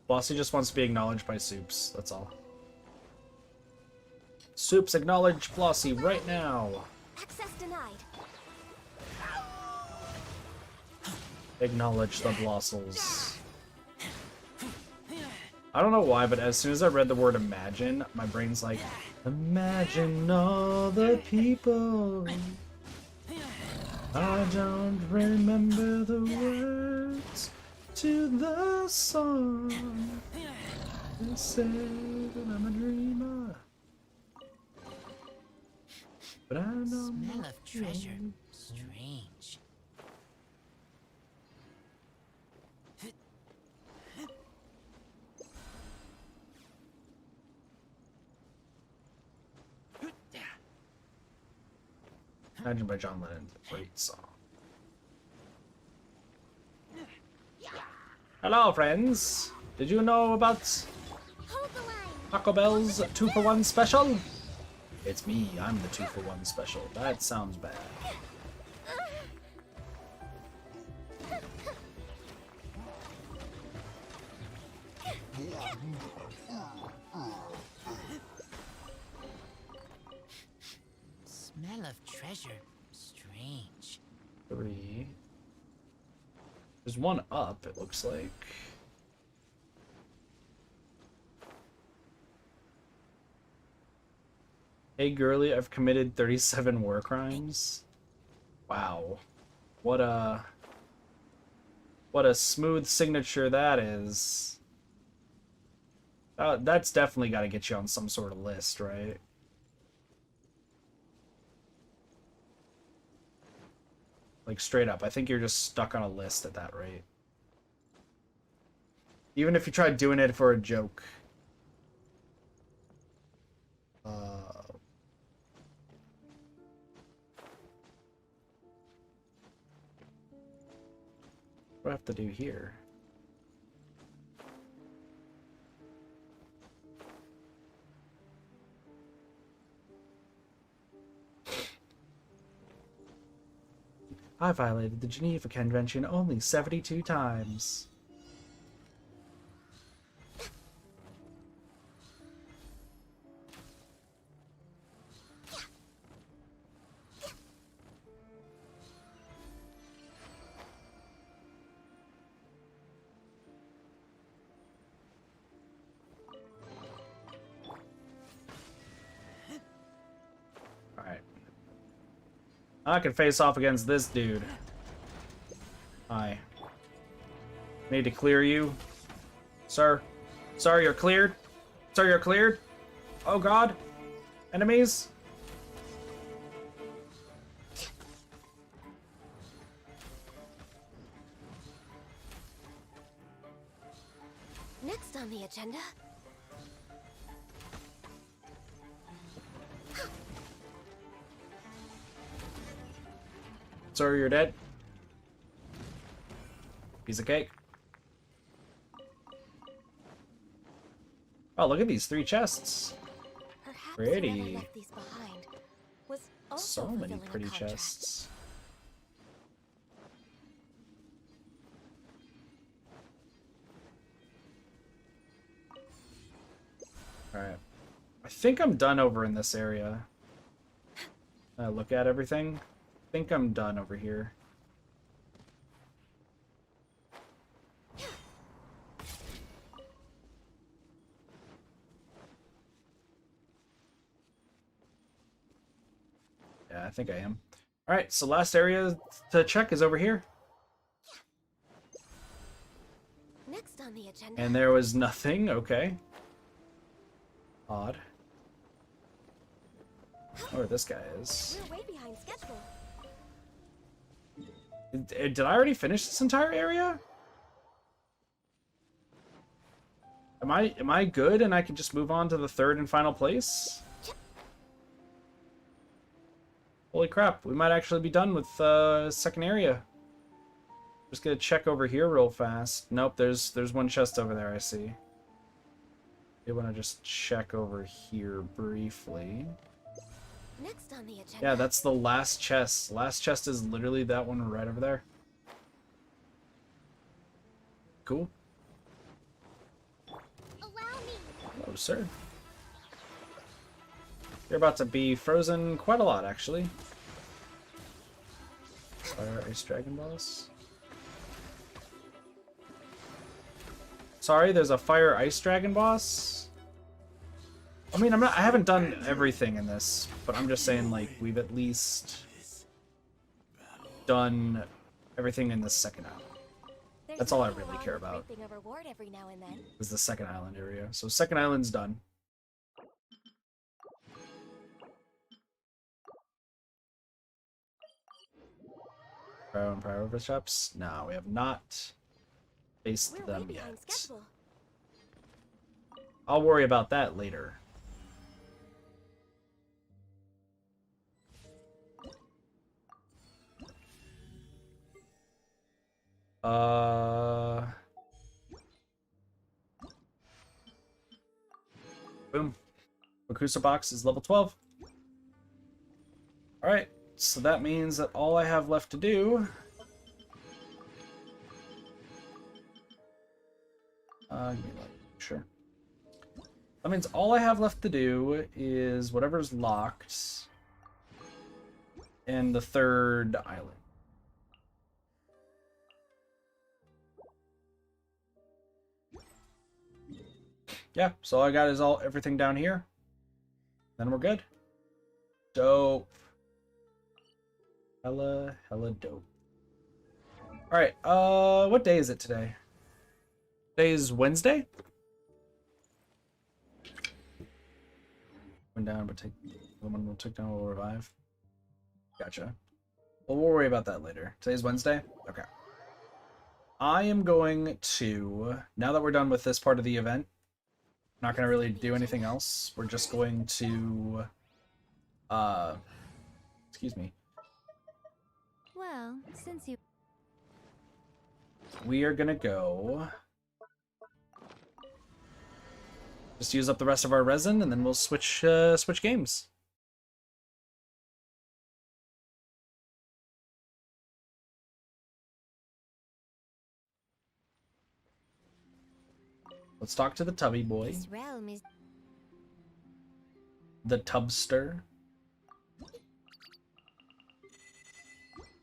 Flossie just wants to be acknowledged by Soups, that's all. Soups, acknowledge Flossie right now. access denied. Acknowledge the Blossels. I don't know why, but as soon as I read the word imagine, my brain's like, imagine all the people. I don't remember the words to the song. They say that I'm a dreamer. But I don't Smell know. of treasure. Strange. Imagine by John Lennon. Great song. Hello, friends. Did you know about Hold the line. Taco Bell's 2-for-1 special? It's me. I'm the 2-for-1 special. That sounds bad. Smell of treasure. Strange. 3. There's one up, it looks like. Hey girly, I've committed 37 war crimes. Wow. What a smooth signature that is. That's definitely got to get you on some sort of list, right? Like straight up, I think you're just stuck on a list at that rate. Even if you tried doing it for a joke. What do I have to do here? I violated the Geneva Convention only 72 times. Alright. I can face off against this dude. Hi. Need to clear you. Sir. Sir, you're cleared. Sir, you're cleared. Oh god. Enemies. Next on the agenda. Sir, you're dead. Piece of cake. Oh, look at these 3 chests. Perhaps Pretty. whoever left these behind was also So many fulfilling a pretty contract. chests. Alright. I think I'm done over in this area. Look at everything. I think I'm done over here. Yeah, I think I am. Alright, so last area to check is over here. Next on the agenda. And there was nothing, okay. Odd. Oh, where this guy is. We're way behind schedule. Did I already finish this entire area? Am I good and I can just move on to the 3rd and final place? Holy crap, we might actually be done with second area. Just gonna check over here real fast. Nope, there's one chest over there, I see. I want to just check over here briefly. Next on the agenda. Yeah, that's the last chest. Last chest is literally that one right over there. Cool. Allow me. Hello, sir. You're about to be frozen quite a lot, actually. Fire Ice Dragon Boss. Sorry, there's a Fire Ice Dragon Boss. I mean, I haven't done everything in this, but I'm just saying, like, we've at least done everything in this second island. There's That's all I nothing really wrong care with about. reaping a reward every now and then. Is the second island area. So second island's done. Pyro and Pyro shops? No, we have not faced We're way them behind yet. schedule. I'll worry about that later. Boom. Makusa box is level 12. Alright, so that means that all I have left to do... give me like, sure. That means all I have left to do is whatever's locked in the 3rd island. Yeah, so all I got is everything down here. Then we're good. Dope. Hella dope. Alright, what day is it today? Today is Wednesday? Went down, but the one we'll take down will revive. Gotcha. Well, we'll worry about that later. Today's Wednesday? Okay. I am going to, now that we're done with this part of the event, not going to really do anything else. We're just going to, excuse me. Well, since you... We are going to go, just use up the rest of our resin, and then we'll switch games. Let's talk to the tubby boy. This realm is The tubster.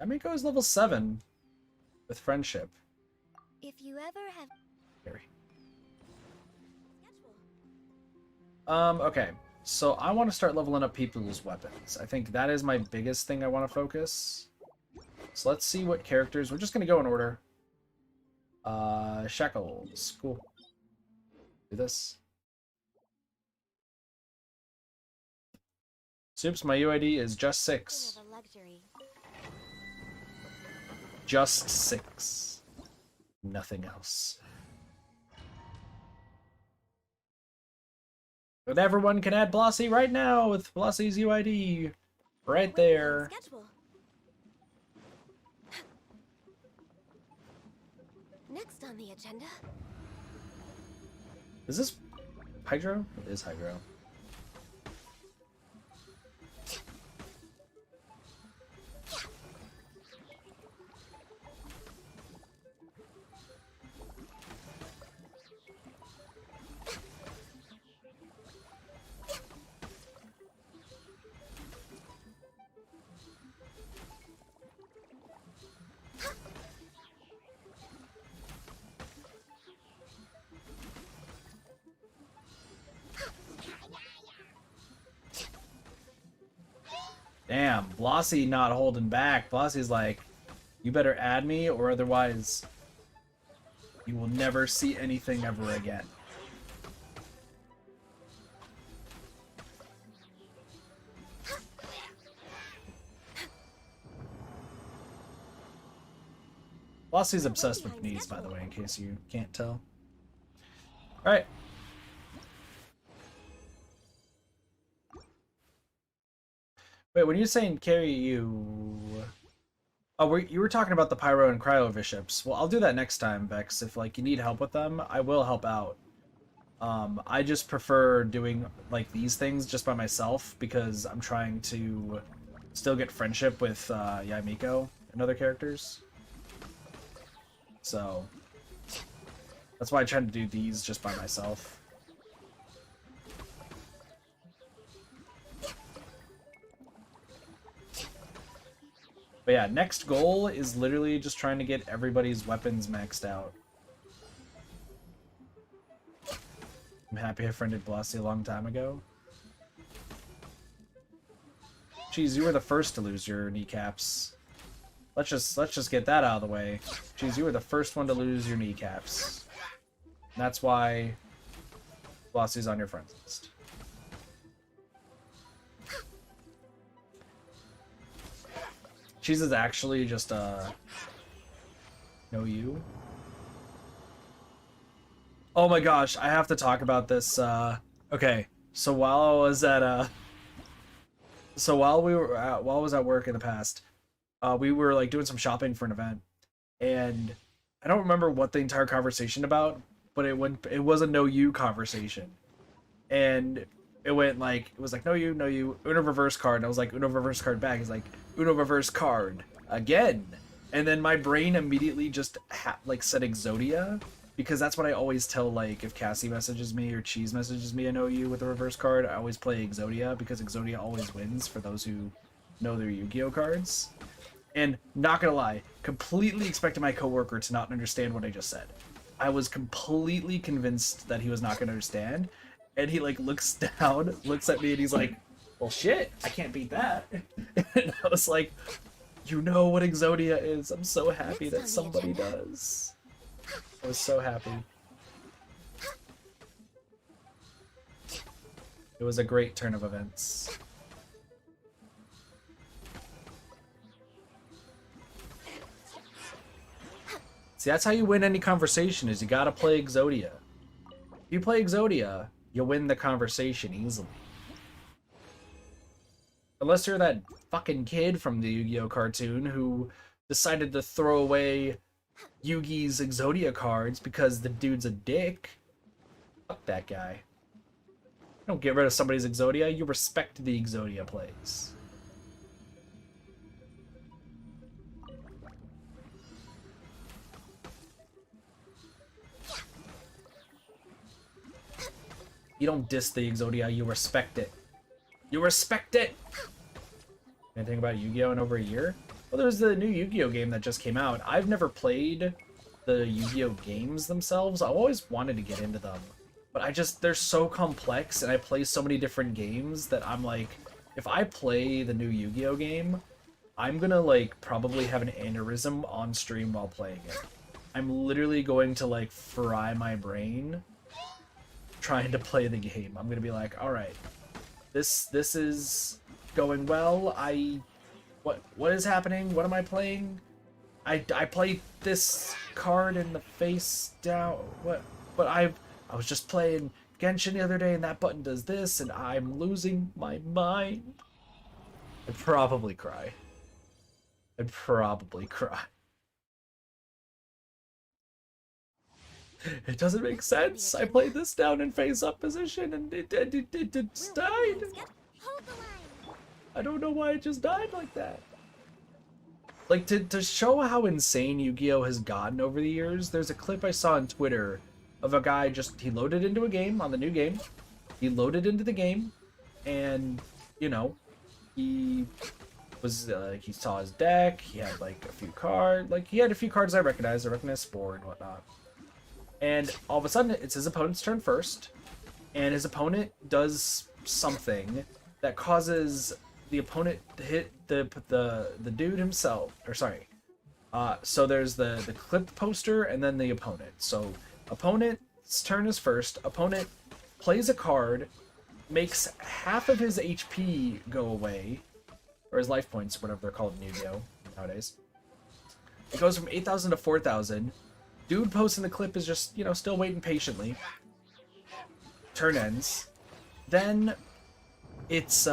Amiko is level 7 with friendship. if you ever have Harry. schedule. Okay. So I want to start leveling up people's weapons. I think that is my biggest thing I want to focus. So let's see what characters. We're just going to go in order. Shackles. Cool. Do this. Soups, my UID is just 6. Of a luxury. Just 6. Nothing else. But everyone can add Blossy right now with Blossy's UID. Right there. Schedule. Next on the agenda. Is this Hydro? It is Hydro. Damn, Blossy not holding back. Blossy's like, you better add me or otherwise you will never see anything ever again. Blossy's obsessed with knees, by the way, in case you can't tell. Alright. Wait, when you're saying carry you... Oh, you were talking about the Pyro and Cryo Bishops. Well, I'll do that next time, Vex. If, like, you need help with them, I will help out. I just prefer doing, like, these things just by myself because I'm trying to still get friendship with Yaimiko and other characters. So, that's why I try to do these just by myself. But yeah, next goal is literally just trying to get everybody's weapons maxed out. I'm happy I friended Blossy a long time ago. Jeez, you were the first to lose your kneecaps. Let's just get that out of the way. Jeez, you were the first one to lose your kneecaps. And that's why Blossy's on your friends list. Cheese is actually just know you. Oh my gosh, I have to talk about this. Okay, so while I was at while I was at work in the past, we were like doing some shopping for an event, and I don't remember what the entire conversation about, but it was a know you conversation, and it was like know you Uno reverse card, and I was like Uno reverse card back. He's like Uno reverse card again, and then my brain immediately just said Exodia, because that's what I always tell, like, if Cassie messages me or Cheese messages me, I know you with a reverse card, I always play Exodia, because Exodia always wins for those who know their Yu-Gi-Oh cards. And not gonna lie, completely expected my coworker to not understand what I just said. I was completely convinced that he was not gonna understand, and he like looks down, looks at me, and he's like, well, shit, I can't beat that. And I was like, you know what Exodia is. I'm so happy that somebody does. I was so happy. It was a great turn of events. See, that's how you win any conversation, is you gotta play Exodia. If you play Exodia, you'll win the conversation easily. Unless you're that fucking kid from the Yu-Gi-Oh cartoon who decided to throw away Yugi's Exodia cards because the dude's a dick. Fuck that guy. Don't get rid of somebody's Exodia, you respect the Exodia plays. You don't diss the Exodia, you respect it. You respect it! Anything about Yu-Gi-Oh in over a year? Well, there's the new Yu-Gi-Oh game that just came out. I've never played the Yu-Gi-Oh games themselves. I've always wanted to get into them. But they're so complex, and I play so many different games that I'm like, if I play the new Yu-Gi-Oh game, I'm gonna, like, probably have an aneurysm on stream while playing it. I'm literally going to, like, fry my brain trying to play the game. I'm gonna be like, alright, this is going well. What is happening? What am I playing? I played this card in the face down. What? But I was just playing Genshin the other day, and that button does this, and I'm losing my mind. I'd probably cry. I'd probably cry. It doesn't make sense. I played this down in face-up position, and it just died. I don't know why it just died like that. Like, to show how insane Yu-Gi-Oh has gotten over the years, there's a clip I saw on Twitter of a guy he loaded into a game, on the new game. He loaded into the game, and, you know, he was, he saw his deck, he had, like, a few cards, like, he had a few cards I recognized Spore and whatnot. And all of a sudden, it's his opponent's turn first, and his opponent does something that causes the opponent to hit the dude himself. Or sorry, so there's the clip poster and then the opponent. So opponent's turn is first. Opponent plays a card, makes half of his HP go away, or his life points, whatever they're called in Yu-Gi-Oh nowadays. It goes from 8,000 to 4,000. Dude posting the clip is just, you know, still waiting patiently. Turn ends. Then it's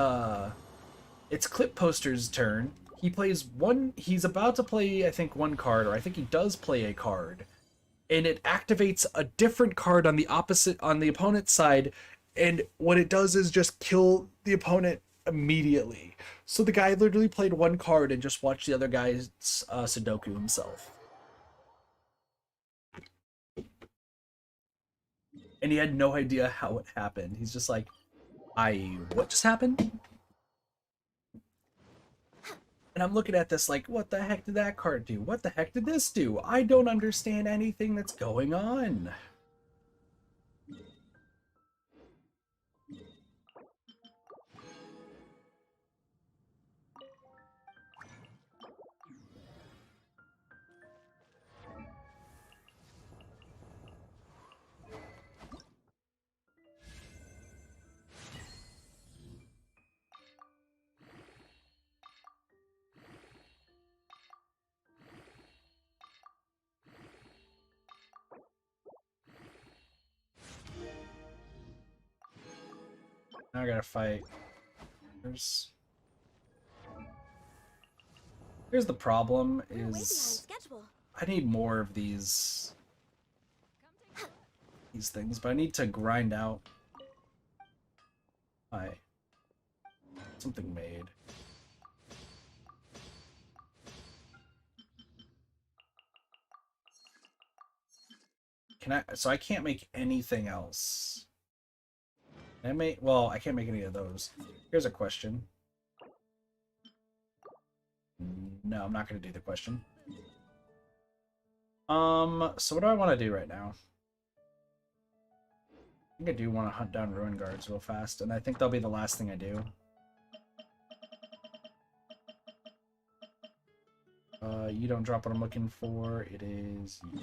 clip poster's turn. He's about to play, I think, one card, or I think he does play a card. And it activates a different card on the opponent's side, and what it does is just kill the opponent immediately. So the guy literally played one card and just watched the other guy's Sudoku himself. And he had no idea how it happened. He's just like, what just happened? And I'm looking at this like, what the heck did that card do? What the heck did this do? I don't understand anything that's going on. Now I gotta fight. Here's the problem is I need more of these things, but I need to grind out something made. So I can't make anything else. Well, I can't make any of those. Here's a question. No, I'm not going to do the question. So what do I want to do right now? I think I do want to hunt down Ruin Guards real fast, and I think that'll be the last thing I do. You don't drop what I'm looking for. It is you.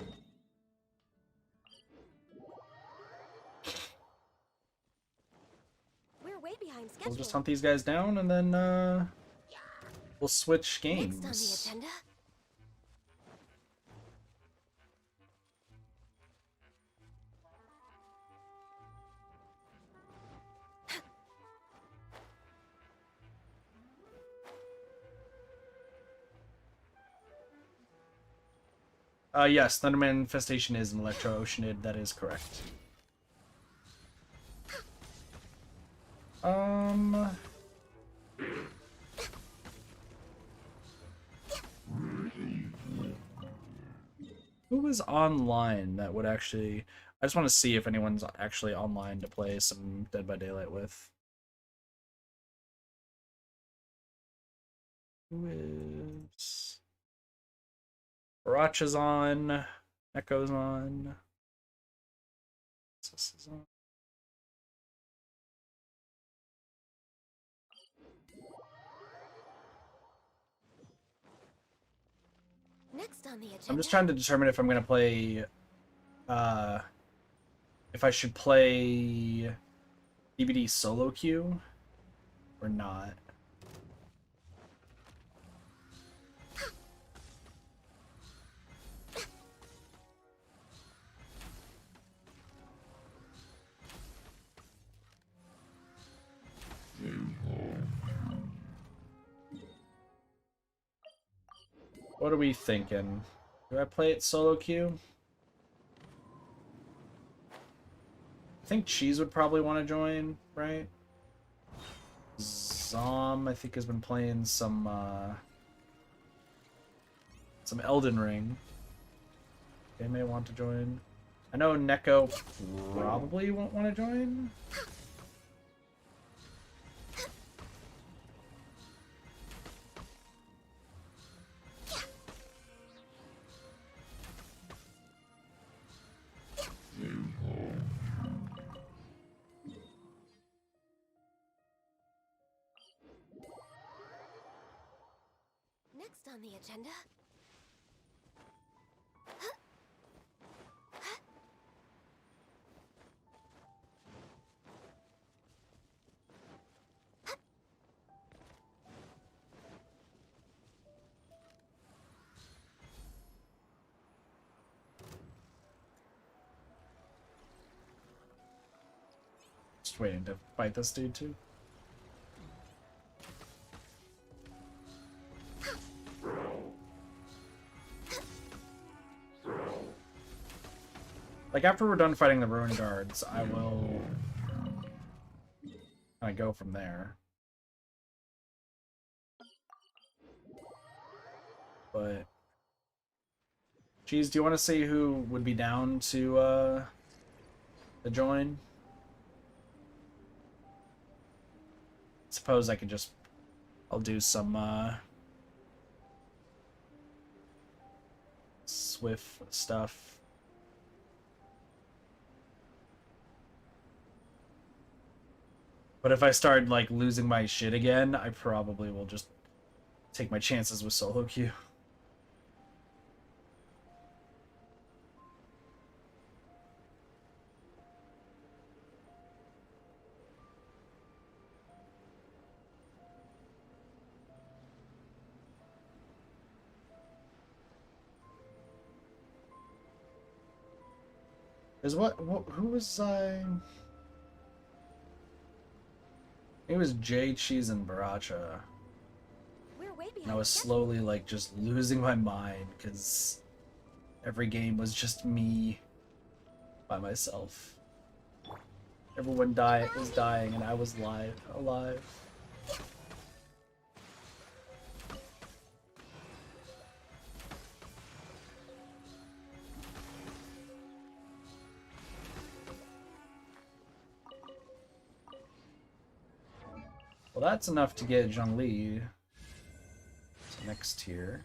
We're way behind schedule. We'll just hunt these guys down and then we'll switch games. Next on the agenda. Yes, Thunderman Infestation is an Electro Oceanid. That is correct. Who is online that would actually... I just want to see if anyone's actually online to play some Dead by Daylight with. Who is... Baracha's on. Echo's on. This is on. Next on the agenda. I'm just trying to determine if I'm going to play... if I should play DBD solo queue or not. What are we thinking? Do I play it solo queue? I think Cheese would probably want to join, right? Zom, I think, has been playing some Elden Ring. They may want to join. I know Neko probably won't want to join. Next on the agenda. Just waiting to fight this dude too. Like, after we're done fighting the Ruin Guards, I will kind of go from there. But... Geez, do you want to see who would be down to join? Suppose I could just... I'll do some, Swift stuff. But if I start, like, losing my shit again, I probably will just take my chances with solo queue. Who was I? It was J, Cheese, and Baracha. We're way behind And I was schedule. slowly, like, just losing my mind, because every game was just me by myself. Everyone was dying, and I was alive. Well, that's enough to get Zhongli to next tier.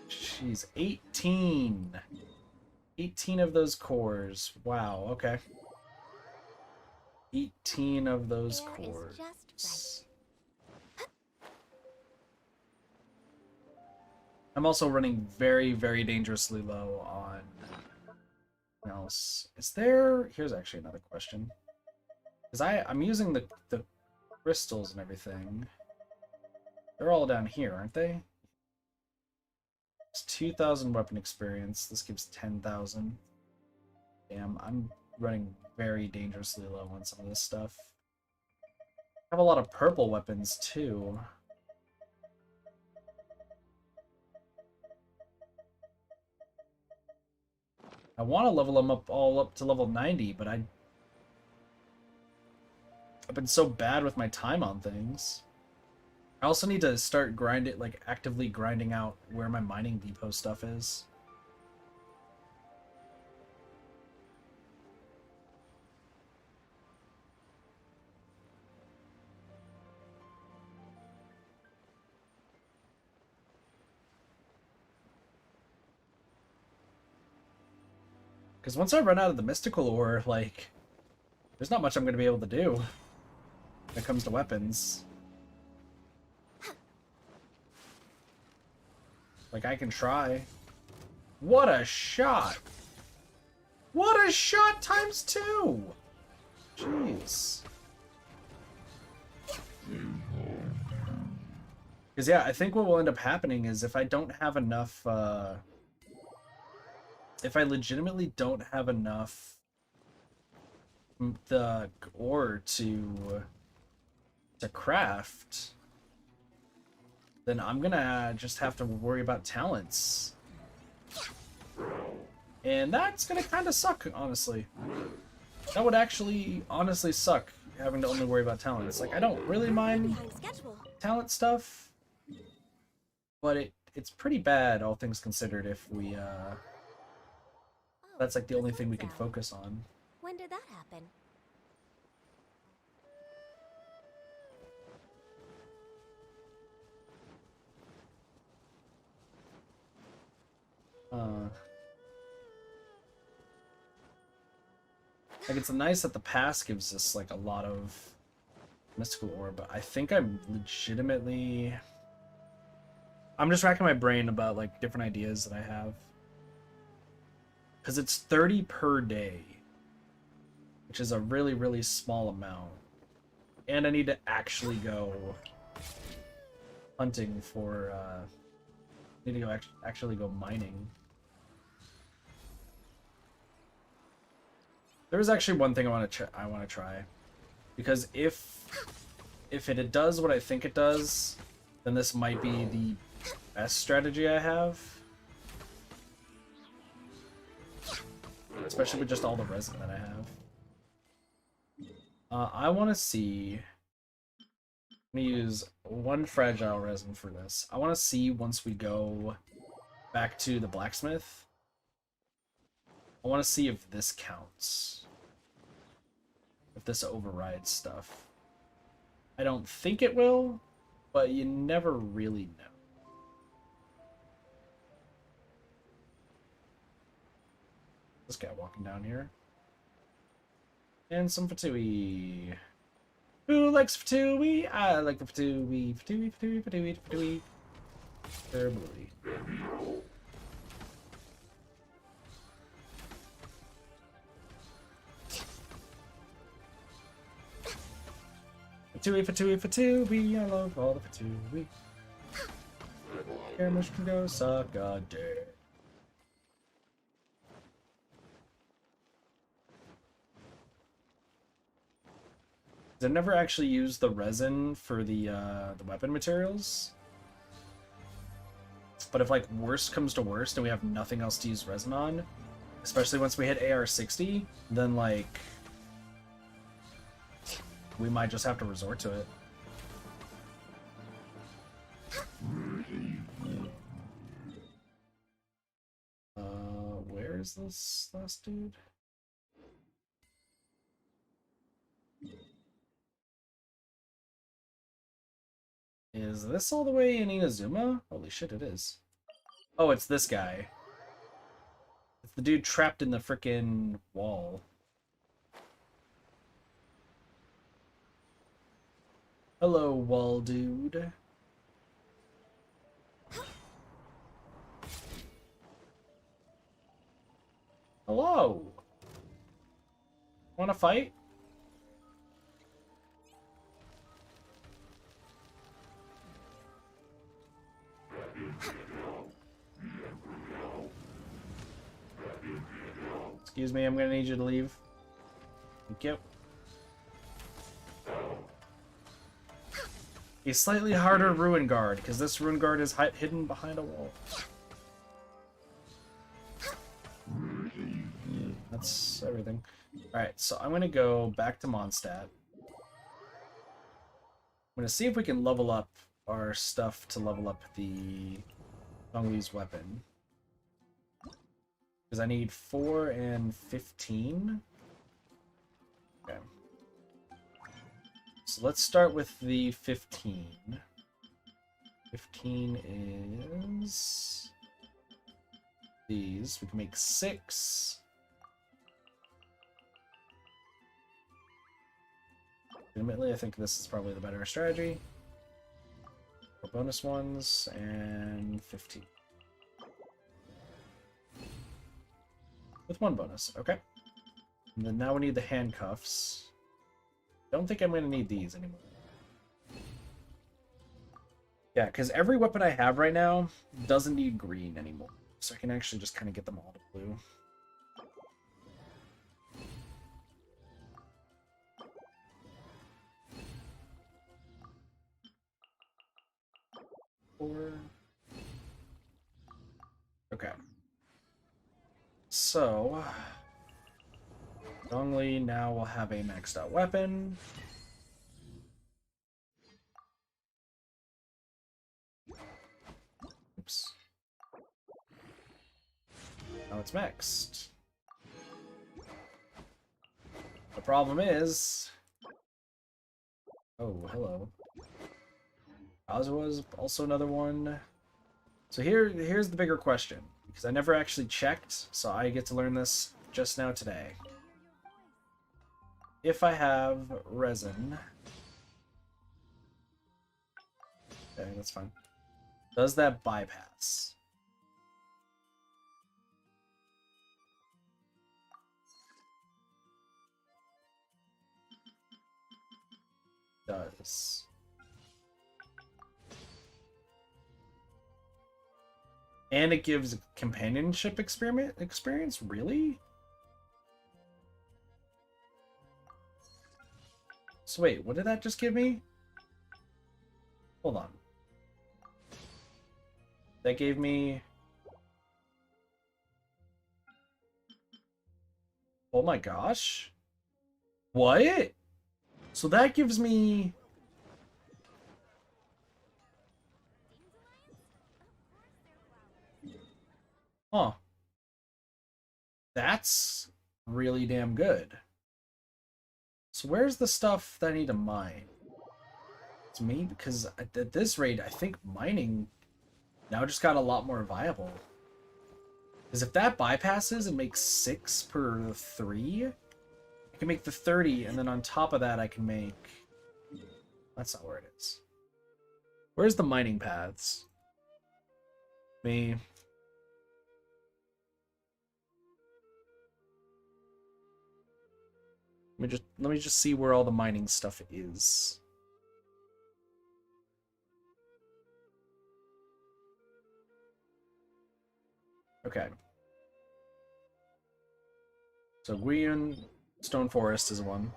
She's 18. 18 of those cores. Wow, okay. 18 of those Air is cores. just I'm also running very, very dangerously low on... What else? Is there... Here's actually another question. Because I'm using the crystals and everything. They're all down here, aren't they? It's 2,000 weapon experience. This gives 10,000. Damn, I'm running very dangerously low on some of this stuff. I have a lot of purple weapons, too. I want to level them up all up to level 90, but I've been so bad with my time on things. I also need to start actively grinding out where my mining depot stuff is. Because once I run out of the mystical ore, like, there's not much I'm going to be able to do when it comes to weapons. Like, I can try. What a shot! What a shot times 2! Jeez. Because, yeah, I think what will end up happening is if I don't have enough, if I legitimately don't have enough the ore to craft, then I'm gonna just have to worry about talents. And that's gonna kind of suck, honestly. That would actually honestly suck, having to only worry about talents. Like, I don't really mind talent stuff, but it's pretty bad, all things considered, if we, that's like the only thing we can focus on. When did that happen? Like, it's nice that the pass gives us, like, a lot of mystical ore, but I think I'm legitimately... I'm just racking my brain about, like, different ideas that I have. Because it's 30 per day, which is a really, really small amount. And I need to actually go hunting for, I need to go actually go mining. There is actually one thing I want to try, because if it does what I think it does, then this might be the best strategy I have, especially with just all the resin that I have. I want to see. I'm gonna use one fragile resin for this. I want to see once we go back to the blacksmith. I want to see if this counts. If this overrides stuff. I don't think it will, but you never really know. This guy walking down here. And some Fatui. Who likes Fatui? I like the Fatui. Fatui, Fatui, Fatui, Fatui. They're bluey. Fatui, Fatui, Fatui, I love all the Fatui. Cameras can go suck a dick. I've never actually used the resin for the weapon materials. But if, like, worst comes to worst and we have nothing else to use resin on, especially once we hit AR60, then, like, we might just have to resort to it. Where is this last dude? Is this all the way in Inazuma? Holy shit, it is. Oh, it's this guy. It's the dude trapped in the frickin' wall. Hello, wall dude. Hello. Want to fight? Excuse me, I'm gonna need you to leave. Thank you. A slightly harder Ruin Guard, because this Ruin Guard is hidden behind a wall. That's everything. Alright, so I'm gonna go back to Mondstadt. I'm gonna see if we can level up our stuff to level up the Dongli's weapon. Because I need 4 and 15. Okay. So let's start with the 15. 15 is these. We can make 6. Admittedly, I think this is probably the better strategy. 4 bonus ones and 15. With 1 bonus, okay. And then now we need the handcuffs. Don't think I'm going to need these anymore. Yeah, because every weapon I have right now doesn't need green anymore. So I can actually just kind of get them all to blue. Okay. So, Dongli now will have a maxed out weapon. Oops. Now it's maxed. The problem is... Oh, hello. Kazuha's also another one. So here's the bigger question, because I never actually checked, so I get to learn this just now today. If I have resin... Okay, that's fine. Does that bypass? Does. And it gives companionship experience? Really? So wait, what did that just give me? Hold on. That gave me... Oh my gosh. What? So that gives me... Huh. That's really damn good. So where's the stuff that I need to mine? It's me, because at this rate, I think mining now just got a lot more viable. Because if that bypasses and makes 6 per 3, I can make the 30, and then on top of that I can make... That's not where it is. Where's the mining paths? Me... Let me just see where all the mining stuff is. Okay. So Guian Stone Forest is one.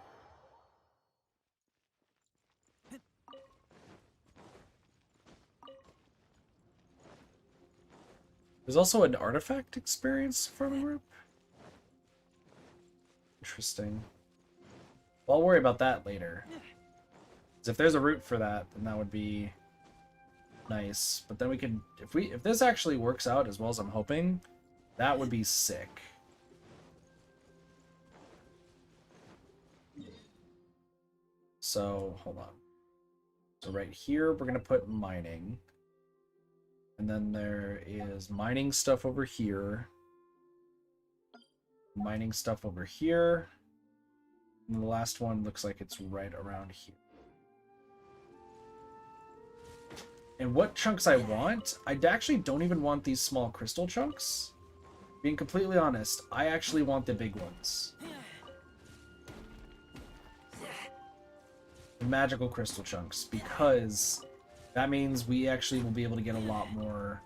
There's also an artifact experience farming group. Interesting. Well, I'll worry about that later. Because if there's a route for that, then that would be nice. But then we could, if this actually works out as well as I'm hoping, that would be sick. So, hold on. So right here, we're going to put mining. And then there is mining stuff over here. Mining stuff over here. And the last one looks like it's right around here. And what chunks I want? I actually don't even want these small crystal chunks. being completely honest, I actually want the big ones. The magical crystal chunks, because that means we actually will be able to get a lot more.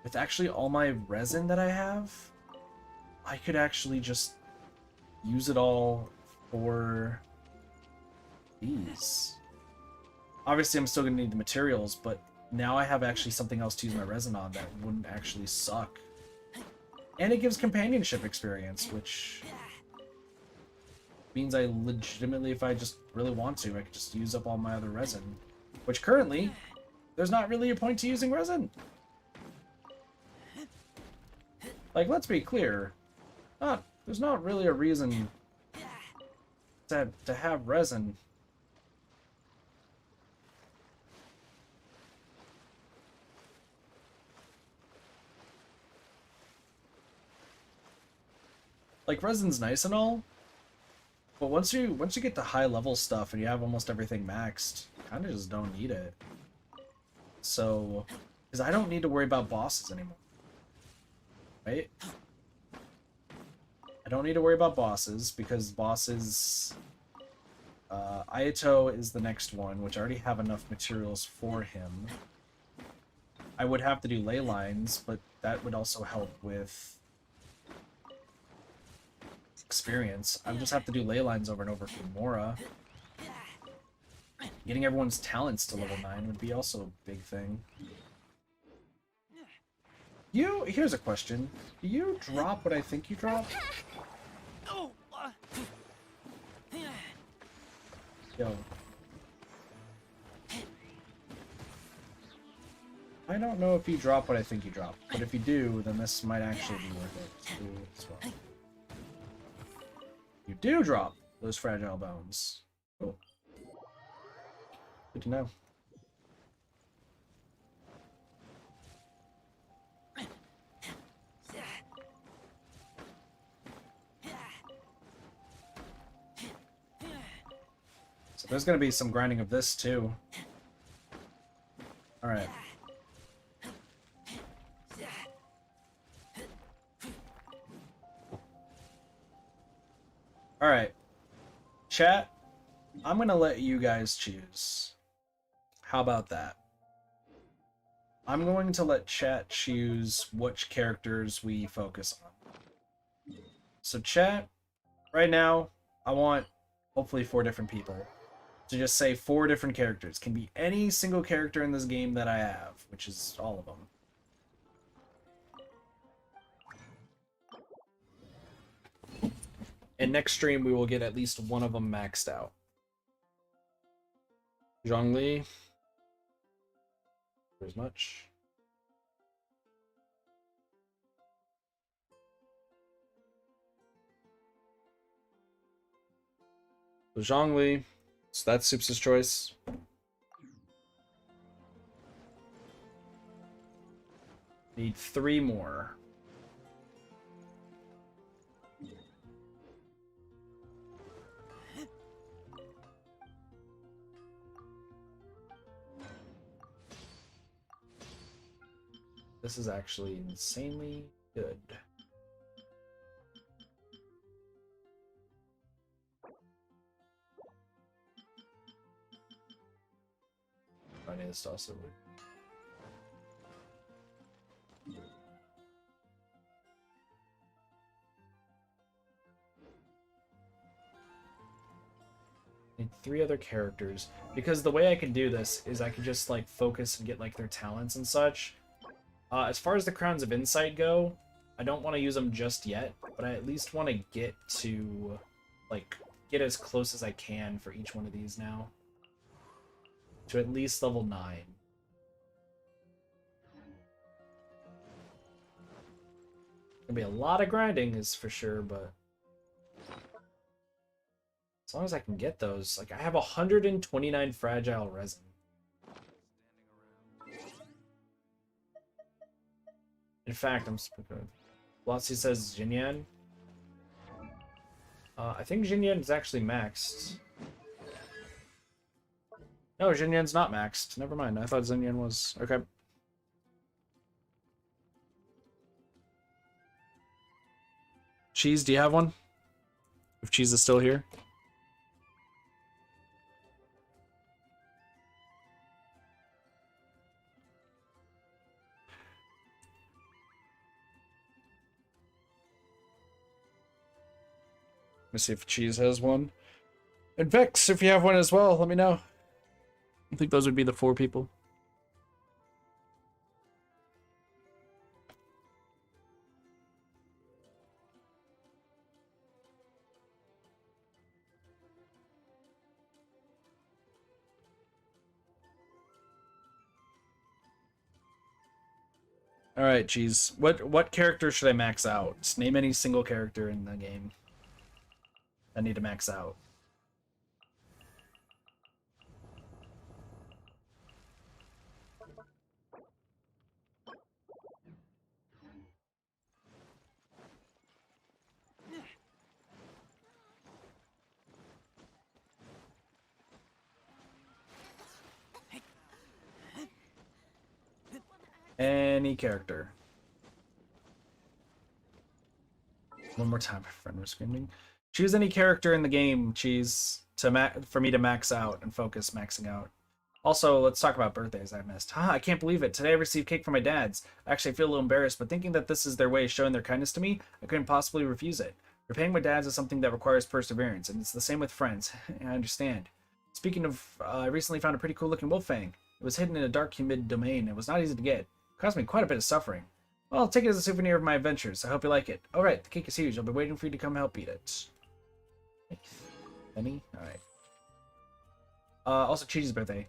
With actually all my resin that I have, I could actually just use it all for these. Obviously, I'm still going to need the materials, but now I have actually something else to use my resin on that wouldn't actually suck. And it gives companionship experience, which means I legitimately, if I just really want to, I could just use up all my other resin. Which currently, there's not really a point to using resin. Like, let's be clear. There's not really a reason to have resin. Like, resin's nice and all, but once you get to high level stuff and you have almost everything maxed, you kind of just don't need it. So, because I don't need to worry about bosses anymore, right? I don't need to worry about bosses because bosses, Ayato is the next one, which I already have enough materials for him. I would have to do ley lines, but that would also help with experience. I would just have to do ley lines over and over for Mora. Getting everyone's talents to level 9 would be also a big thing. Here's a question. Do you drop what I think you drop? Yo. I don't know if you drop what I think you drop, but if you do, then this might actually be worth it to do as well. You do drop those fragile bones. Cool. Good to know. So there's going to be some grinding of this too. All right. All right. Chat, I'm going to let you guys choose. How about that? I'm going to let chat choose which characters we focus on. So chat, right now, I want hopefully 4 different people to just say 4 different characters. Can be any single character in this game that I have, which is all of them. And next stream, we will get at least one of them maxed out. Zhongli. As much. So Zhongli. So that's Soup's choice. Need 3 more. This is actually insanely good. I need this also. Need 3 other characters because the way I can do this is I can just like focus and get like their talents and such. As far as the Crowns of Insight go, I don't want to use them just yet, but I at least want to get to, like, get as close as I can for each one of these now. To at least level 9. Gonna be a lot of grinding, is for sure, but as long as I can get those. Like, I have 129 fragile resin. In fact, I'm speaking. Lotsie says Jinyan. I think Jinyan is actually maxed. No, Jinyan's not maxed. Never mind. I thought Jinyan was. Okay. Cheese, do you have one? If Cheese is still here. Let me see if Cheese has one. And Vex, if you have one as well, let me know. I think those would be the 4 people. All right, Cheese. What character should I max out? Just name any single character in the game I need to max out. Any character. One more time, my friend was screaming. Choose any character in the game, Cheese, for me to max out and focus maxing out. Also, let's talk about birthdays I missed. I can't believe it. Today I received cake from my dad's. Actually, I feel a little embarrassed, but thinking that this is their way of showing their kindness to me, I couldn't possibly refuse it. Repaying my dad's is something that requires perseverance, and it's the same with friends. I understand. Speaking of, I recently found a pretty cool looking wolf fang. It was hidden in a dark, humid domain. It was not easy to get. It caused me quite a bit of suffering. Well, I'll take it as a souvenir of my adventures. I hope you like it. Alright, the cake is huge. I'll be waiting for you to come help eat it. Any? Alright. Also, Cheese's birthday.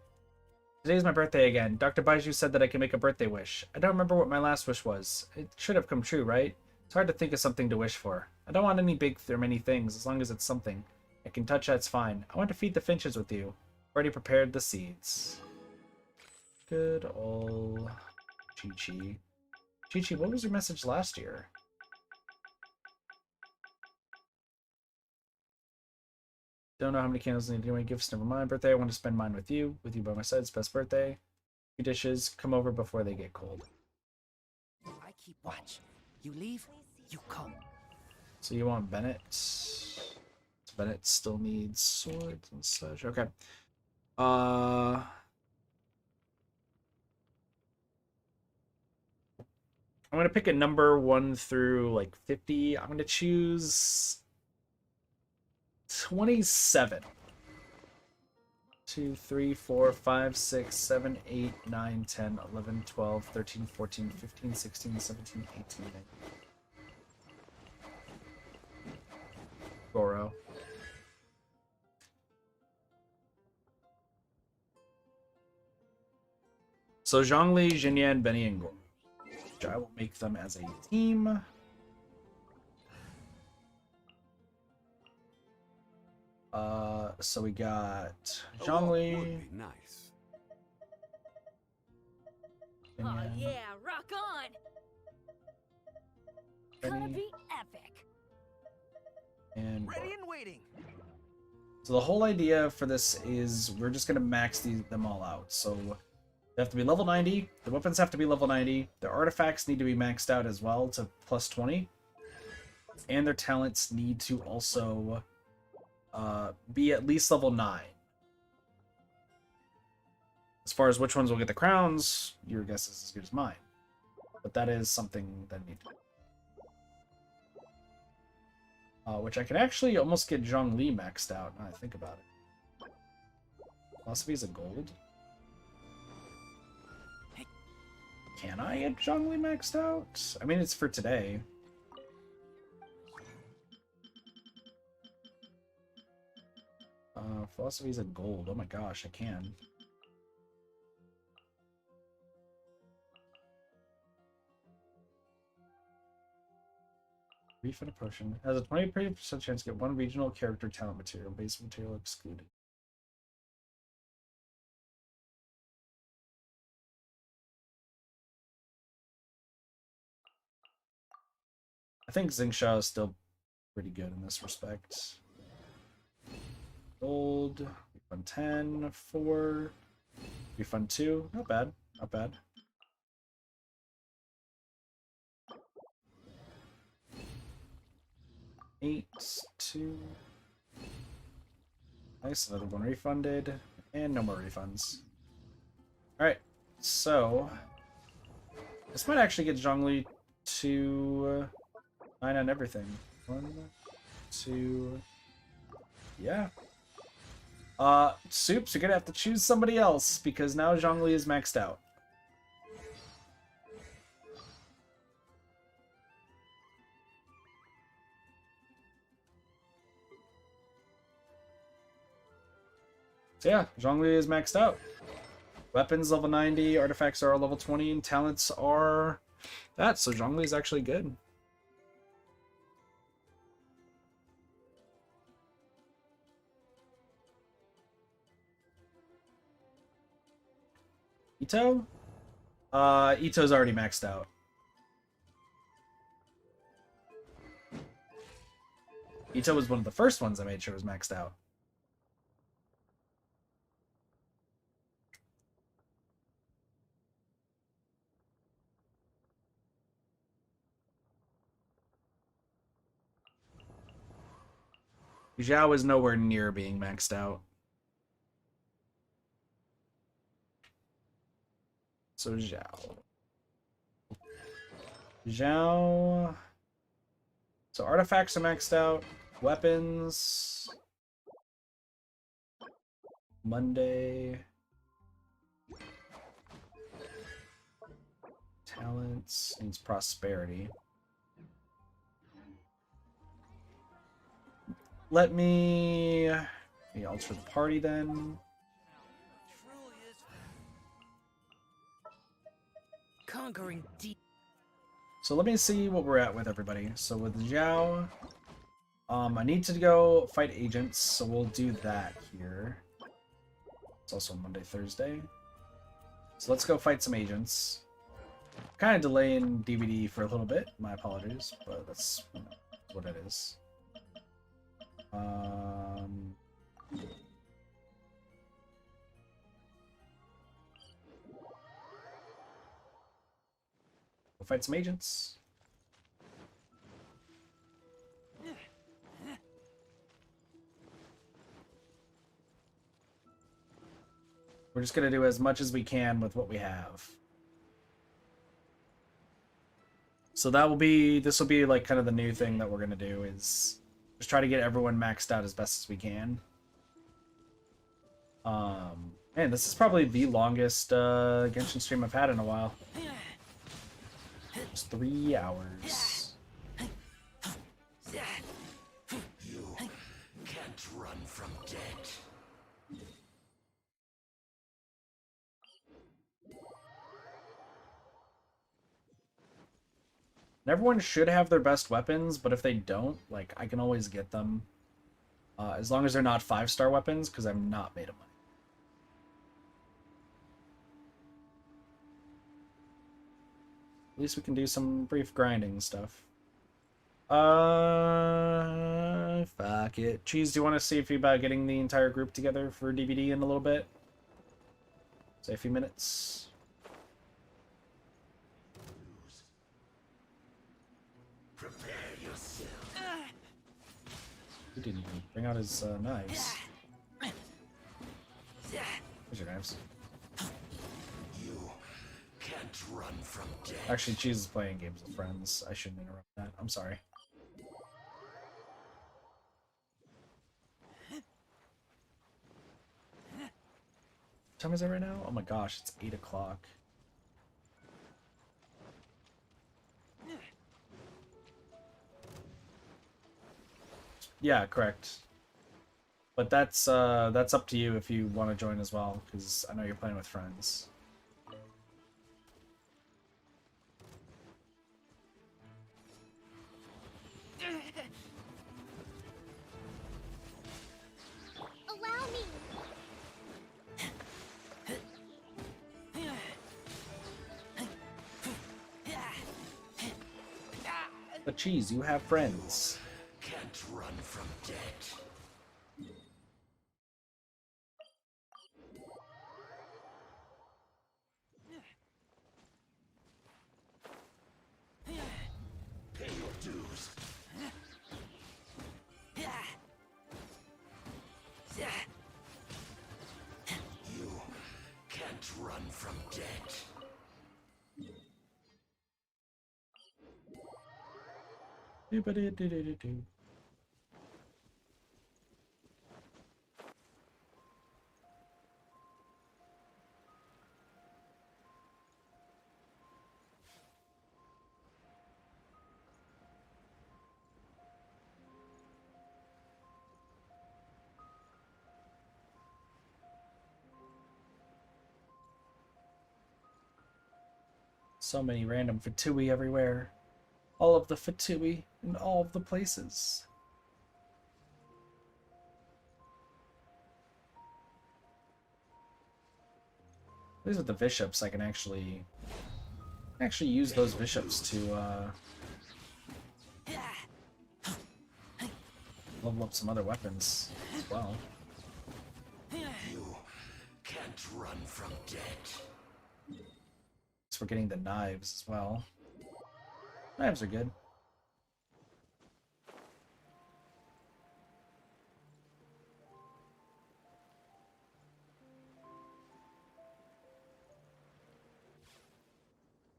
Today is my birthday again. Dr. Baiju said that I can make a birthday wish. I don't remember what my last wish was. It should have come true, right? It's hard to think of something to wish for. I don't want any big or many things, as long as it's something I can touch, that's fine. I want to feed the finches with you. Already prepared the seeds. Good old Chi-Chi. Chi-Chi, what was your message last year? Don't know how many candles I need to do any gifts. Never mind. Birthday, I want to spend mine with you. With you by my side, it's best birthday. 2 dishes. Come over before they get cold. I keep watch. You leave, you come. So you want Bennett? So Bennett still needs swords and such. Okay. I'm gonna pick a number 1 through like 50. I'm gonna choose 27. 2, 3, 4, 5, 6, 7, 8, 9, 10, 11, 12, 13, 14, 15, 16, 17, 18, 19. Goro. So Zhongli, Jinyan, Benny, and Goro. Which I will make them as a team. So we got Zhongli. Nice. Oh yeah, rock on! Gonna Benny, be epic. and Goro. Ready and waiting. So the whole idea for this is we're just gonna max them all out. So they have to be level 90. The weapons have to be level 90. The artifacts need to be maxed out as well to plus 20. And their talents need to also be at least level 9. As far as which ones will get the crowns, your guess is as good as mine. But that is something that I need to do. Which I can actually almost get Zhongli maxed out now I think about it. Philosophy is a gold. Can I get Zhongli maxed out? I mean, it's for today. Philosophy is a gold. Oh my gosh, I can. Refund a potion. Has a 20% chance to get 1 regional character talent material. Base material excluded. I think Xingxia is still pretty good in this respect. Gold. Refund 10. 4. Refund 2. Not bad. Not bad. 8, 2. Nice, another one refunded. And no more refunds. Alright, so... this might actually get Zhongli to 9 on everything. 1, 2... yeah. Soups, you're gonna have to choose somebody else, because now Zhongli is maxed out. So yeah, Zhongli is maxed out. Weapons level 90, artifacts are level 20, and talents are that, so Zhongli is actually good. Ito? Ito's already maxed out. Ito was one of the first ones I made sure was maxed out. Zhao is nowhere near being maxed out. So Zhao. Zhao. So artifacts are maxed out. Weapons. Monday. Talents. Needs prosperity. Let me alter the party then. Conquering deep. So let me see what we're at with everybody. So with Zhao, I need to go fight agents, so we'll do that here. It's also Monday, Thursday. So let's go fight some agents. Kind of delaying DVD for a little bit. My apologies, but that's what it is. We'll fight some agents. We're just gonna do as much as we can with what we have. So this will be like kind of the new thing that we're gonna do is just try to get everyone maxed out as best as we can. Man, this is probably the longest Genshin stream I've had in a while. It's 3 hours. You can't run from death. And everyone should have their best weapons, but if they don't, like, I can always get them. As long as they're not 5-star weapons, because I'm not made of money. At least we can do some brief grinding stuff. Fuck it. Cheese, do you want to see if you about getting the entire group together for DVD in a little bit? Say a few minutes. Prepare yourself. He didn't even bring out his knives. Where's your knives? You can't run from death. Actually, Cheese is playing games with friends. I shouldn't interrupt that. I'm sorry. What time is it right now? Oh my gosh, it's 8 o'clock. Yeah, correct. But that's up to you if you want to join as well, because I know you're playing with friends. Allow me. But Cheese, you have friends. Can't run from death. Pay your dues. You can't run from death. Do-ba-do-do-do-do-do. So many random Fatui everywhere. All of the Fatui in all of the places. These are the bishops. I can actually use those bishops to level up some other weapons as well. You can't run from death. So we're getting the knives as well. Knives are good.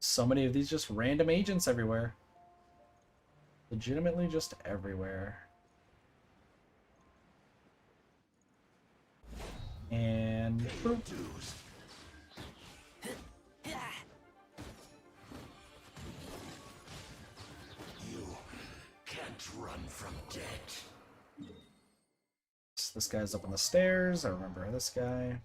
So many of these just random agents everywhere. Legitimately just everywhere. And boop. You can't run from death. This guy's up on the stairs. I remember this guy.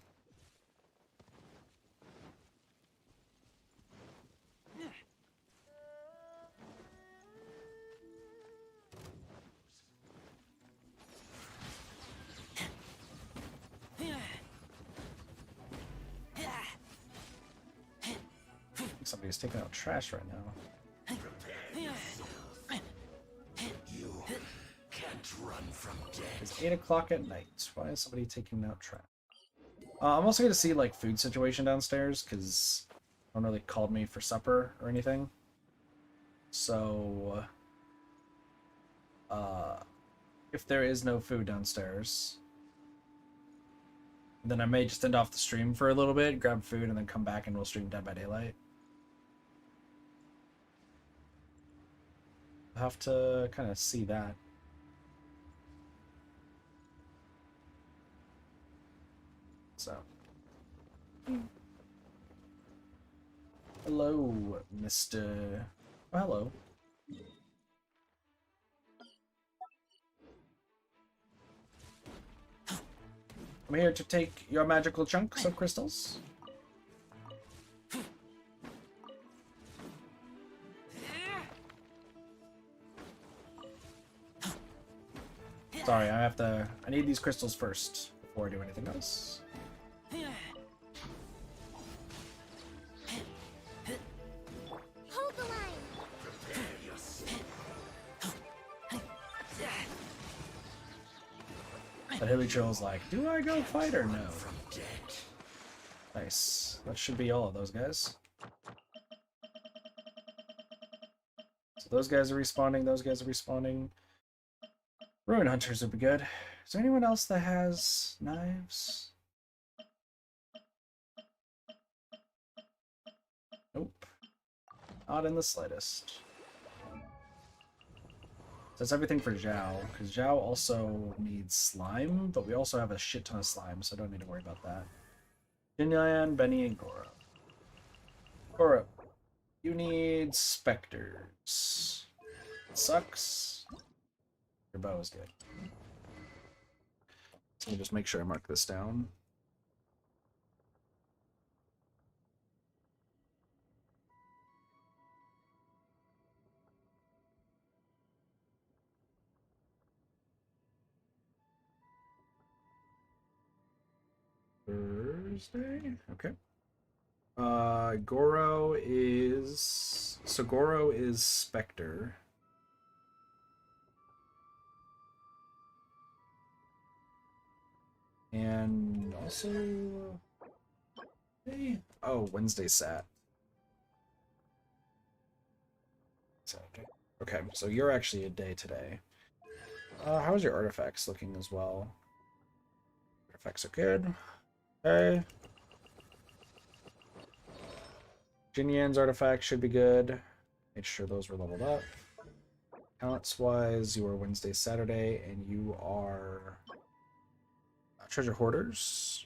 Somebody's taking out trash right now. You can't run from death. It's 8 o'clock at night. Why is somebody taking out trash? I'm also going to see, like, food situation downstairs, because no one really called me for supper or anything. So, if there is no food downstairs, then I may just end off the stream for a little bit, grab food, and then come back and we'll stream Dead by Daylight. I'll have to kind of see that. So. Hello, Mr. Oh, hello. I'm here to take your magical chunks of crystals. Sorry, I need these crystals first before I do anything else. Hold the line. But Hilly Chill's like, do I go fight or no? Nice. That should be all of those guys. So those guys are respawning, those guys are respawning. Ruin Hunters would be good. Is there anyone else that has knives? Nope. Not in the slightest. That's everything for Zhao, because Zhao also needs slime, but we also have a shit ton of slime, so I don't need to worry about that. Jinyan, Benny, and Goro. Goro, you need specters. Sucks. Your bow is good. Let me just make sure I mark this down. Thursday? Okay. Goro is Spectre. And also hey. Oh, Wednesday Sat. Okay. Okay, so you're actually a day today. How's your artifacts looking as well? Artifacts are good. Okay. Jinyan's artifact should be good. Make sure those were leveled up. Talents wise, you are Wednesday, Saturday, and you are treasure hoarders.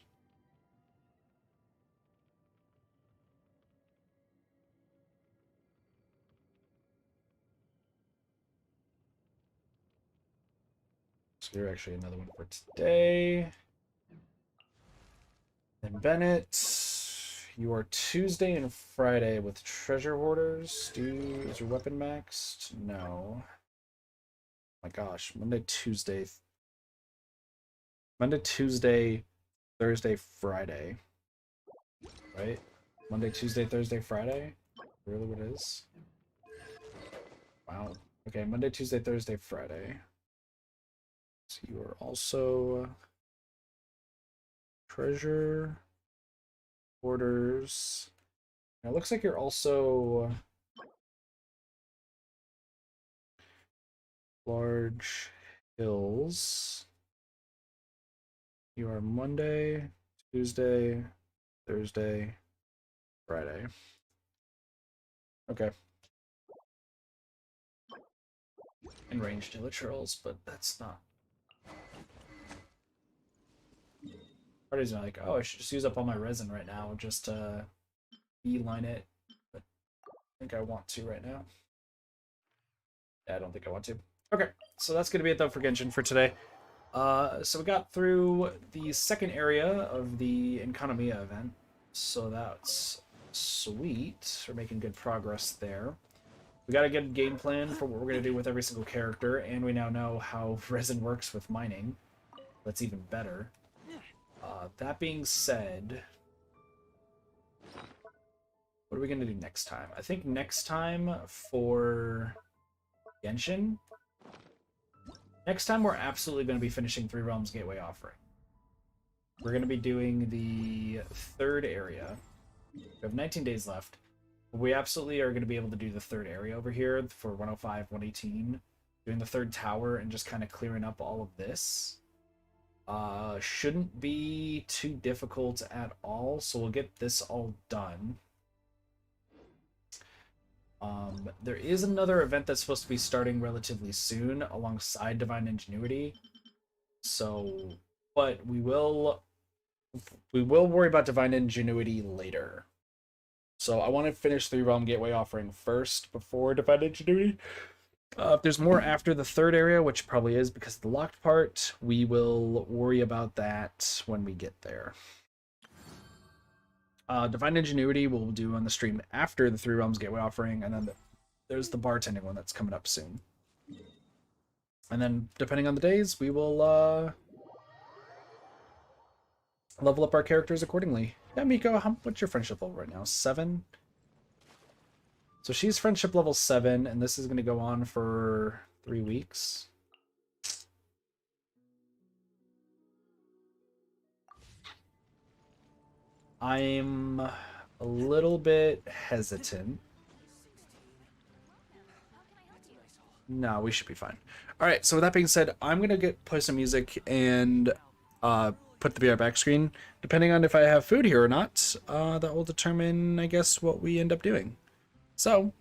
So you're actually another one for today. And Bennett, you are Tuesday and Friday with treasure hoarders. Is your weapon maxed? No. Oh my gosh, Monday, Tuesday, Thursday, Friday. Right? Monday, Tuesday, Thursday, Friday? Really what it is? Wow. Okay, Monday, Tuesday, Thursday, Friday. So you are also treasure hoarders. Now it looks like you're also large hills. You are Monday, Tuesday, Thursday, Friday. Okay. And ranged literals, but that's not. Party's not like, oh, I should just use up all my resin right now, just beeline it. But I think I want to right now. Yeah, I don't think I want to. Okay, so that's gonna be it though for Genshin for today. So we got through the second area of the Enkanomiya event, so that's sweet. We're making good progress there. We got a good game plan for what we're going to do with every single character, and we now know how resin works with mining. That's even better. That being said, what are we going to do next time? I think next time for Genshin, next time we're absolutely going to be finishing Three Realms Gateway Offering. We're going to be doing the third area. We have 19 days left. We absolutely are going to be able to do the third area over here for 105, 118. Doing the third tower and just kind of clearing up all of this. Shouldn't be too difficult at all, so we'll get this all done. There is another event that's supposed to be starting relatively soon alongside Divine Ingenuity. So, but we will worry about Divine Ingenuity later. So I want to finish Three Realm Gateway Offering first before Divine Ingenuity. If there's more after the third area, which probably is because of the locked part, we will worry about that when we get there. Divine Ingenuity we'll do on the stream after the Three Realms Gateway Offering, and then there's the bartending one that's coming up soon. And then, depending on the days, we will level up our characters accordingly. Yeah, Miko, what's your friendship level right now? 7? So she's friendship level 7, and this is going to go on for 3 weeks. I'm a little bit hesitant. No, we should be fine. All right, so with that being said, I'm going to play some music and put the BR back screen. Depending on if I have food here or not, that will determine, I guess, what we end up doing. So,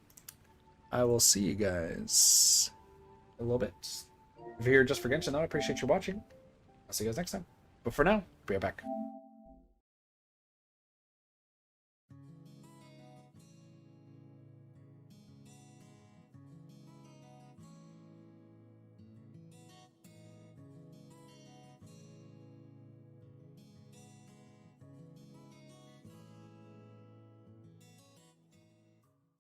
I will see you guys in a little bit. If you're here just for Genshin, though, I appreciate you watching. I'll see you guys next time. But for now, be right back.